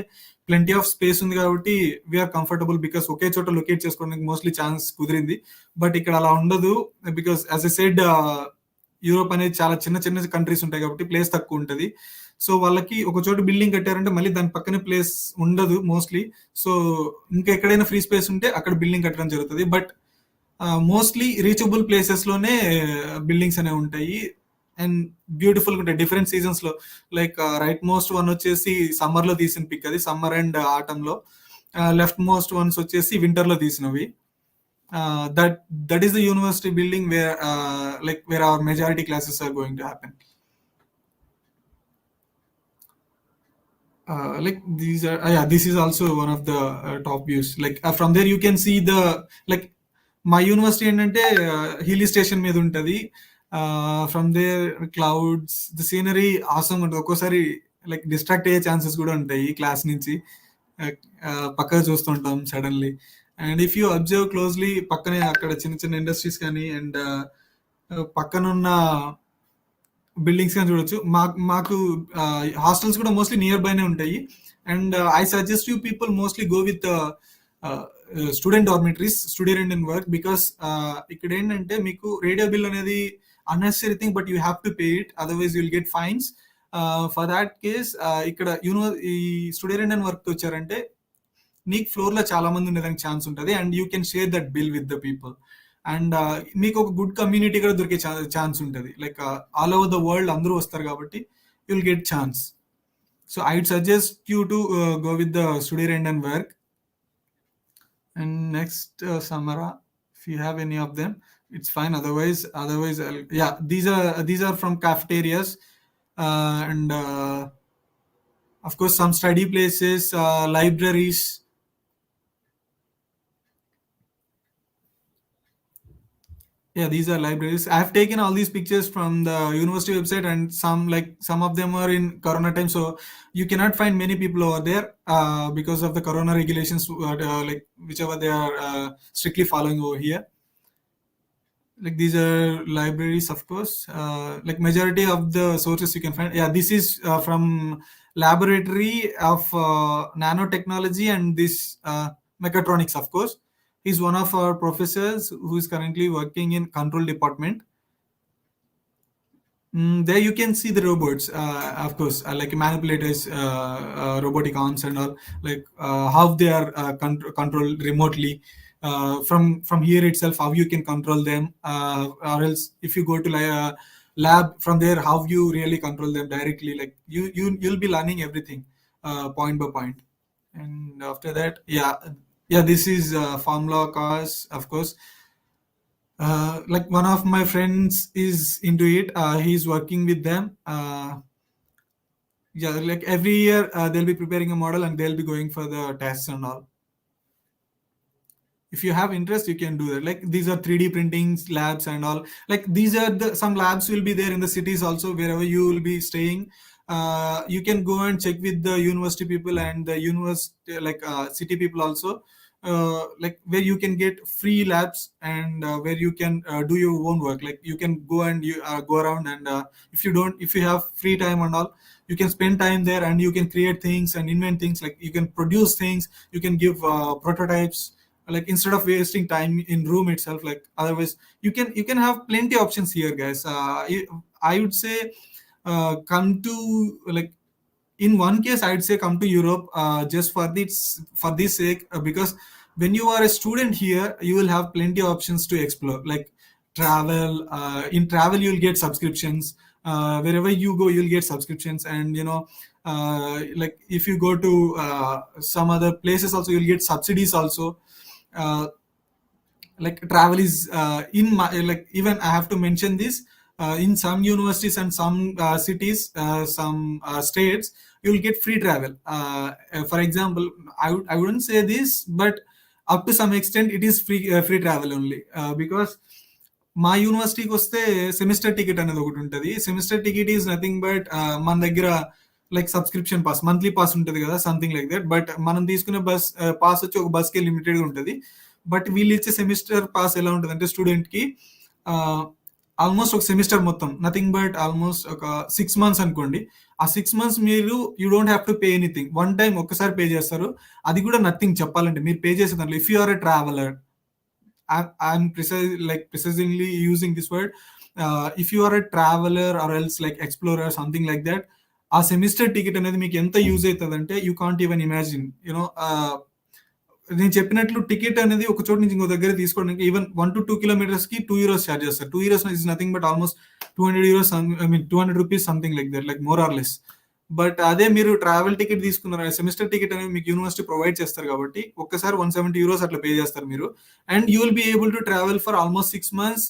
plenty of space ఉంది కాబట్టి వీఆర్ కంఫర్టబుల్, బికాస్ ఒకే చోట లొకేట్ చేసుకోవడానికి మోస్ట్లీ ఛాన్స్ కుదిరింది. బట్ ఇక్కడ అలా ఉండదు, because as a said, Europe అనేది చాలా చిన్న చిన్న కంట్రీస్ ఉంటాయి కాబట్టి ప్లేస్ తక్కువ ఉంటుంది. సో వాళ్ళకి ఒక చోట బిల్డింగ్ కట్టారంటే మళ్ళీ దాని పక్కనే ప్లేస్ ఉండదు మోస్ట్లీ. సో ఇంకా ఎక్కడైనా ఫ్రీ స్పేస్ ఉంటే అక్కడ బిల్డింగ్ కట్టడం జరుగుతుంది. బట్ మోస్ట్లీ రీచబుల్ ప్లేసెస్ లోనే బిల్డింగ్స్ అనేవి ఉంటాయి. అండ్ బ్యూటిఫుల్ ఉంటాయి డిఫరెంట్ సీజన్స్ లో. లైక్, రైట్ మోస్ట్ వన్ వచ్చేసి సమ్మర్ లో తీసిన పిక్, అది సమ్మర్ అండ్ ఆటమ్ లో. లెఫ్ట్ మోస్ట్ వన్స్ వచ్చేసి వింటర్ లో తీసినవి. That is the university building where our majority classes are going to happen. Like, these are this is also one of the top views. Like, from there you can see the, like, మా university ఏంటంటే hill station మీద ఉంటది. From there clouds, the scenery awesome ఉంటుంది. ఒక్కోసారి like distract అయ్యే chances కూడా ఉంటాయి class నుంచి. పక్కగా చూస్తుంటాం suddenly. And if you observe closely, పక్కనే అక్కడ చిన్న చిన్న ఇండస్ట్రీస్ కానీ అండ్ పక్కనున్న బిల్డింగ్స్ కానీ చూడొచ్చు. మాకు హాస్టల్స్ కూడా మోస్ట్లీ నియర్ బైనే ఉంటాయి. And I suggest you people mostly go with student dormitories, student and work. Because ఇక్కడ ఏంటంటే మీకు రేడియో బిల్ అనేది unnecessary thing, but you have to pay it, otherwise you'll get fines. For that case, ఇక్కడ ఈ student and work వచ్చారంటే నీకు floor లో చాలా మంది ఉండేదానికి ఛాన్స్ ఉంటుంది. And you can share that bill with the people. And మీకు ఒక గుడ్ కమ్యూనిటీ కూడా దొరికే ఛాన్స్ ఉంటుంది. Like, all over the world అందరూ వస్తారు కాబట్టి you will get chance. So I would suggest you to go with the student and work. And next, Samara, If you have any of them, it's fine. Otherwise, yeah, these are from cafeterias, and of course some study places, libraries. Yeah, these are libraries. I have taken all these pictures from the university website, and some of them are in Corona time, so you cannot find many people over there because of the Corona regulations, like whichever they are strictly following over here. Like these are libraries, of course. Like majority of the sources you can find. Yeah, this is from laboratory of nanotechnology and this mechatronics, of course. He's one of our professors who is currently working in control department. There you can see the robots, of course, like manipulators, robotic arms and all, like how they are controlled remotely. From here itself, how you can control them, or else if you go to lab from there, how you really control them directly. Like you'll be learning everything, point by point. And after that, yeah, this is Formula cars, of course. Like one of my friends is into it. He's working with them. Yeah, like every year they'll be preparing a model and they'll be going for the tests and all. If you have interest, you can do that. Like these are 3D printing labs and all. Like these are some labs will be there in the cities also, wherever you will be staying. You can go and check with the university people and the university, like city people also, like where you can get free labs, and where you can do your own work. Like you can go and you go around, and if you have free time and all, you can spend time there and you can create things and invent things. Like you can produce things, you can give prototypes, like instead of wasting time in room itself. Like otherwise you can have plenty options here, guys. I would say come to, like, in one case I'd say come to Europe, just for this sake, because when you are a student here, you will have plenty of options to explore, like travel. In travel you'll get subscriptions. Wherever you go you'll get subscriptions, and like if you go to some other places also, you'll get subsidies also. uh, like travel is in my, like, even I have to mention this, in some universities and some cities, some states, you'll get free travel. For example, I wouldn't say this, but up to some extent it is free travel only, because మా యూనివర్సిటీకి వస్తే semester ticket అనేది ఒకటి ఉంటుంది. Semester ticket is nothing but మన దగ్గర like subscription pass, monthly pass ఉంటుంది కదా, సంథింగ్ లైక్ దట్. బట్ మనం తీసుకునే పాస్ వచ్చి ఒక బస్కి లిమిటెడ్ గా ఉంటుంది. బట్ వీళ్ళు ఇచ్చే సెమిస్టర్ పాస్ ఎలా ఉంటుంది అంటే, స్టూడెంట్ కి ఆల్మోస్ట్ ఒక సెమిస్టర్ మొత్తం నథింగ్ బట్ ఆల్మోస్ట్ ఒక 6 months అనుకోండి. ఆ 6 months మీరు you don't have to pay anything. One time ఒక్కసారి పే చేస్తారు, అది కూడా నథింగ్ చెప్పాలంటే. మీరు పే చేసే దాంట్లో, if you are a traveller, I'm precisely using this word. If you are a traveler or else like explorer, something like that, ఆ semester ticket అనేది మీకు ఎంత యూజ్ అవుతుంది అంటే, యూ కాంట్ ఈవెన్ ఇమాజిన్. నేను చెప్పినట్లు టికెట్ అనేది ఒక చోటు నుంచి ఇంకో దగ్గర తీసుకోవడానికి ఈవెన్ 1 to 2 kilometers కి €2 ఛార్జ్ చేస్తారు. €2 is nothing but almost €200, I mean ₹200, something like that, like more or less. But అదే మీరు ట్రావెల్ టికెట్ తీసుకున్నారు, సెమిస్టర్ టికెట్ అనేది మీకు యూనివర్సిటీ ప్రొవైడ్ చేస్తారు కాబట్టి ఒక్కసారి €170 అట్లా పే చేస్తారు మీరు, and you will be able to travel for almost 6 months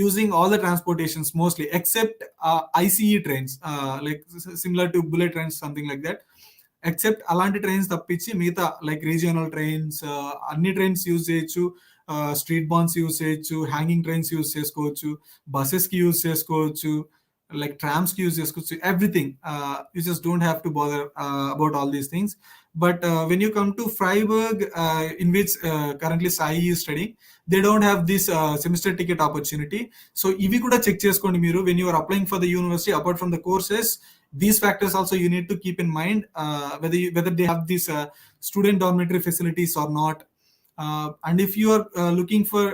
using all the transportations mostly except ICE trains, like similar to bullet trains, something like that. Except అలాంటి trains తప్పించి మిగతా like regional trains, అన్ని trains use చేయొచ్చు. Street బాన్స్ use చేయొచ్చు, hanging trains use చేసుకోవచ్చు, buses కి use చేసుకోవచ్చు, like trams కి యూజ్ చేసుకోవచ్చు, everything. You just don't have to bother about all these things. But when you come to Freiburg, in which currently Sai is studying, they don't have this semester ticket opportunity. So ఇవి కూడా check చేసుకోండి మీరు when you are applying for the university. Apart from the courses, these factors also you need to keep in mind, whether they have these student dormitory facilities or not. And if you are looking for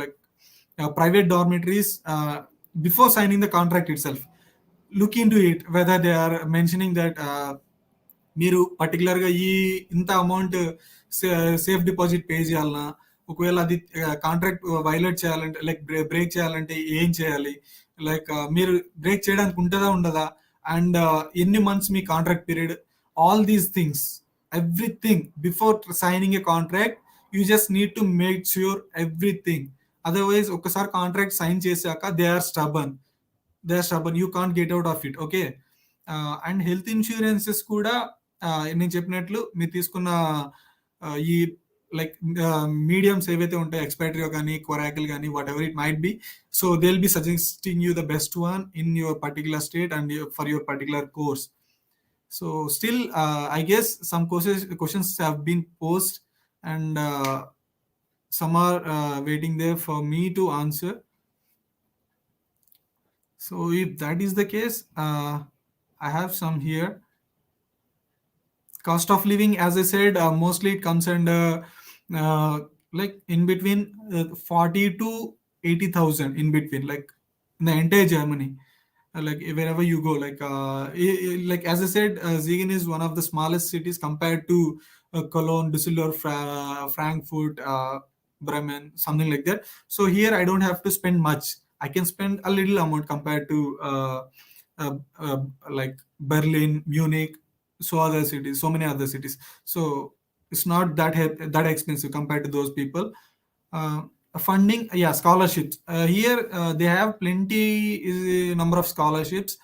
like private dormitories, before signing the contract itself, look into it whether they are mentioning that మీరు particular గా ఇంత amount safe deposit pay చేయాలన్నా, ఒకవేళ అది contract violate చేయాలంటే, like break చేయాలంటే ఏం చేయాలి, లైక్ మీరు బ్రేక్ చేయడానికి ఉంటుందా ఉండదా, అండ్ ఎన్ని మంత్స్ మీ contract period, all these things, everything before signing a contract. You just need to make sure everything. Otherwise ఒకసారి కాంట్రాక్ట్ సైన్ చేశాక they are stubborn, you can't get out of it. Okay. And health insurances కూడా నేను చెప్పినట్లు మీరు తీసుకున్న ఈ like mediums ఏవైతే ఉంటాయి, ఎక్స్పైట్రియో కానీ కొరాకిల్ కానీ what ever it might be, so they will B suggesting you the best one in your particular state and for your particular course. So still, I guess some questions have been posed, and some are waiting there for me to answer. So if that is the case, I have some here. Cost of living, as I said, mostly it comes under like in between 40 to 80,000 in between, like in the entire Germany. Like wherever you go, like as I said, Siegen is one of the smallest cities compared to Cologne, Düsseldorf, Frankfurt, Bremen, something like that. So here I don't have to spend much. I can spend a little amount compared to uh, uh, like Berlin, Munich, so many other cities. So it's not that expensive compared to those people. uh, Funding, yeah, scholarships, here they have number of scholarships,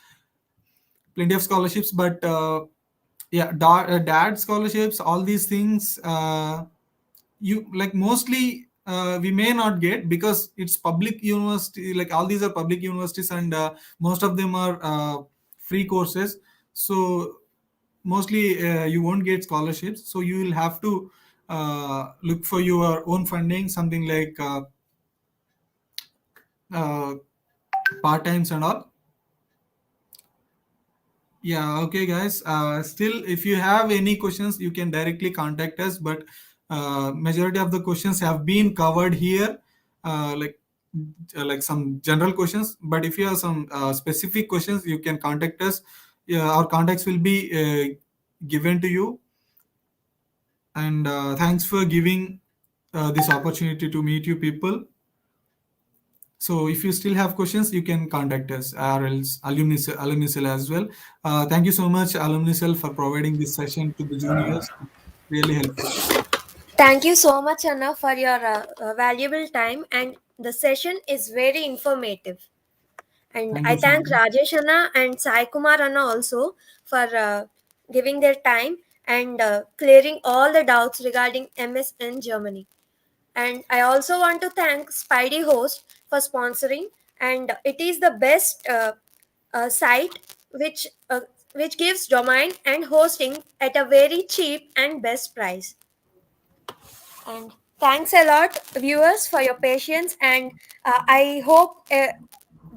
plenty of scholarships, but yeah, dad scholarships, all these things, you like mostly we may not get because it's public university, like all these are public universities, and most of them are free courses. So mostly you won't get scholarships, so you will have to look for your own funding, something like part times and all. Yeah, okay, guys. Still, if you have any questions, you can directly contact us. But majority of the questions have been covered here, like some general questions. But if you have some specific questions, you can contact us. Yeah, our contacts will be given to you. And thanks for giving this opportunity to meet you people. So if you still have questions, you can contact us, or else alumni cell as well. Thank you so much, alumni cell, for providing this session to the juniors. Really helpful. Thank you so much, Anna, for your valuable time, and the session is very informative. And Thank I you so thank much. Rajesh Anna and Sai Kumar Anna also for giving their time and clearing all the doubts regarding MS in Germany. And I also want to thank Spidey Host for sponsoring. And it is the best site which gives domain and hosting at a very cheap and best price. And thanks a lot, viewers, for your patience. And I hope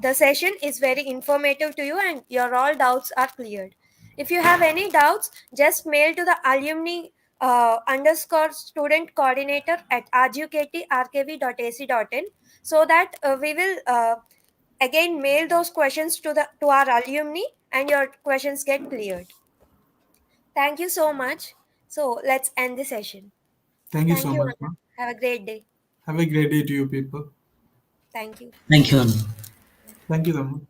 the session is very informative to you and your all doubts are cleared. If you have any doubts, just mail to the alumni underscore student coordinator at rgukt.rkv.ac.in, so that we will again mail those questions to our alumni and your questions get cleared. Thank you so much. So let's end the session. Thank you Thank so you, much, Anna. ma'am. Have a great day. Have a great day to you people. Thank you. Thank you, Anu. Thank you so much.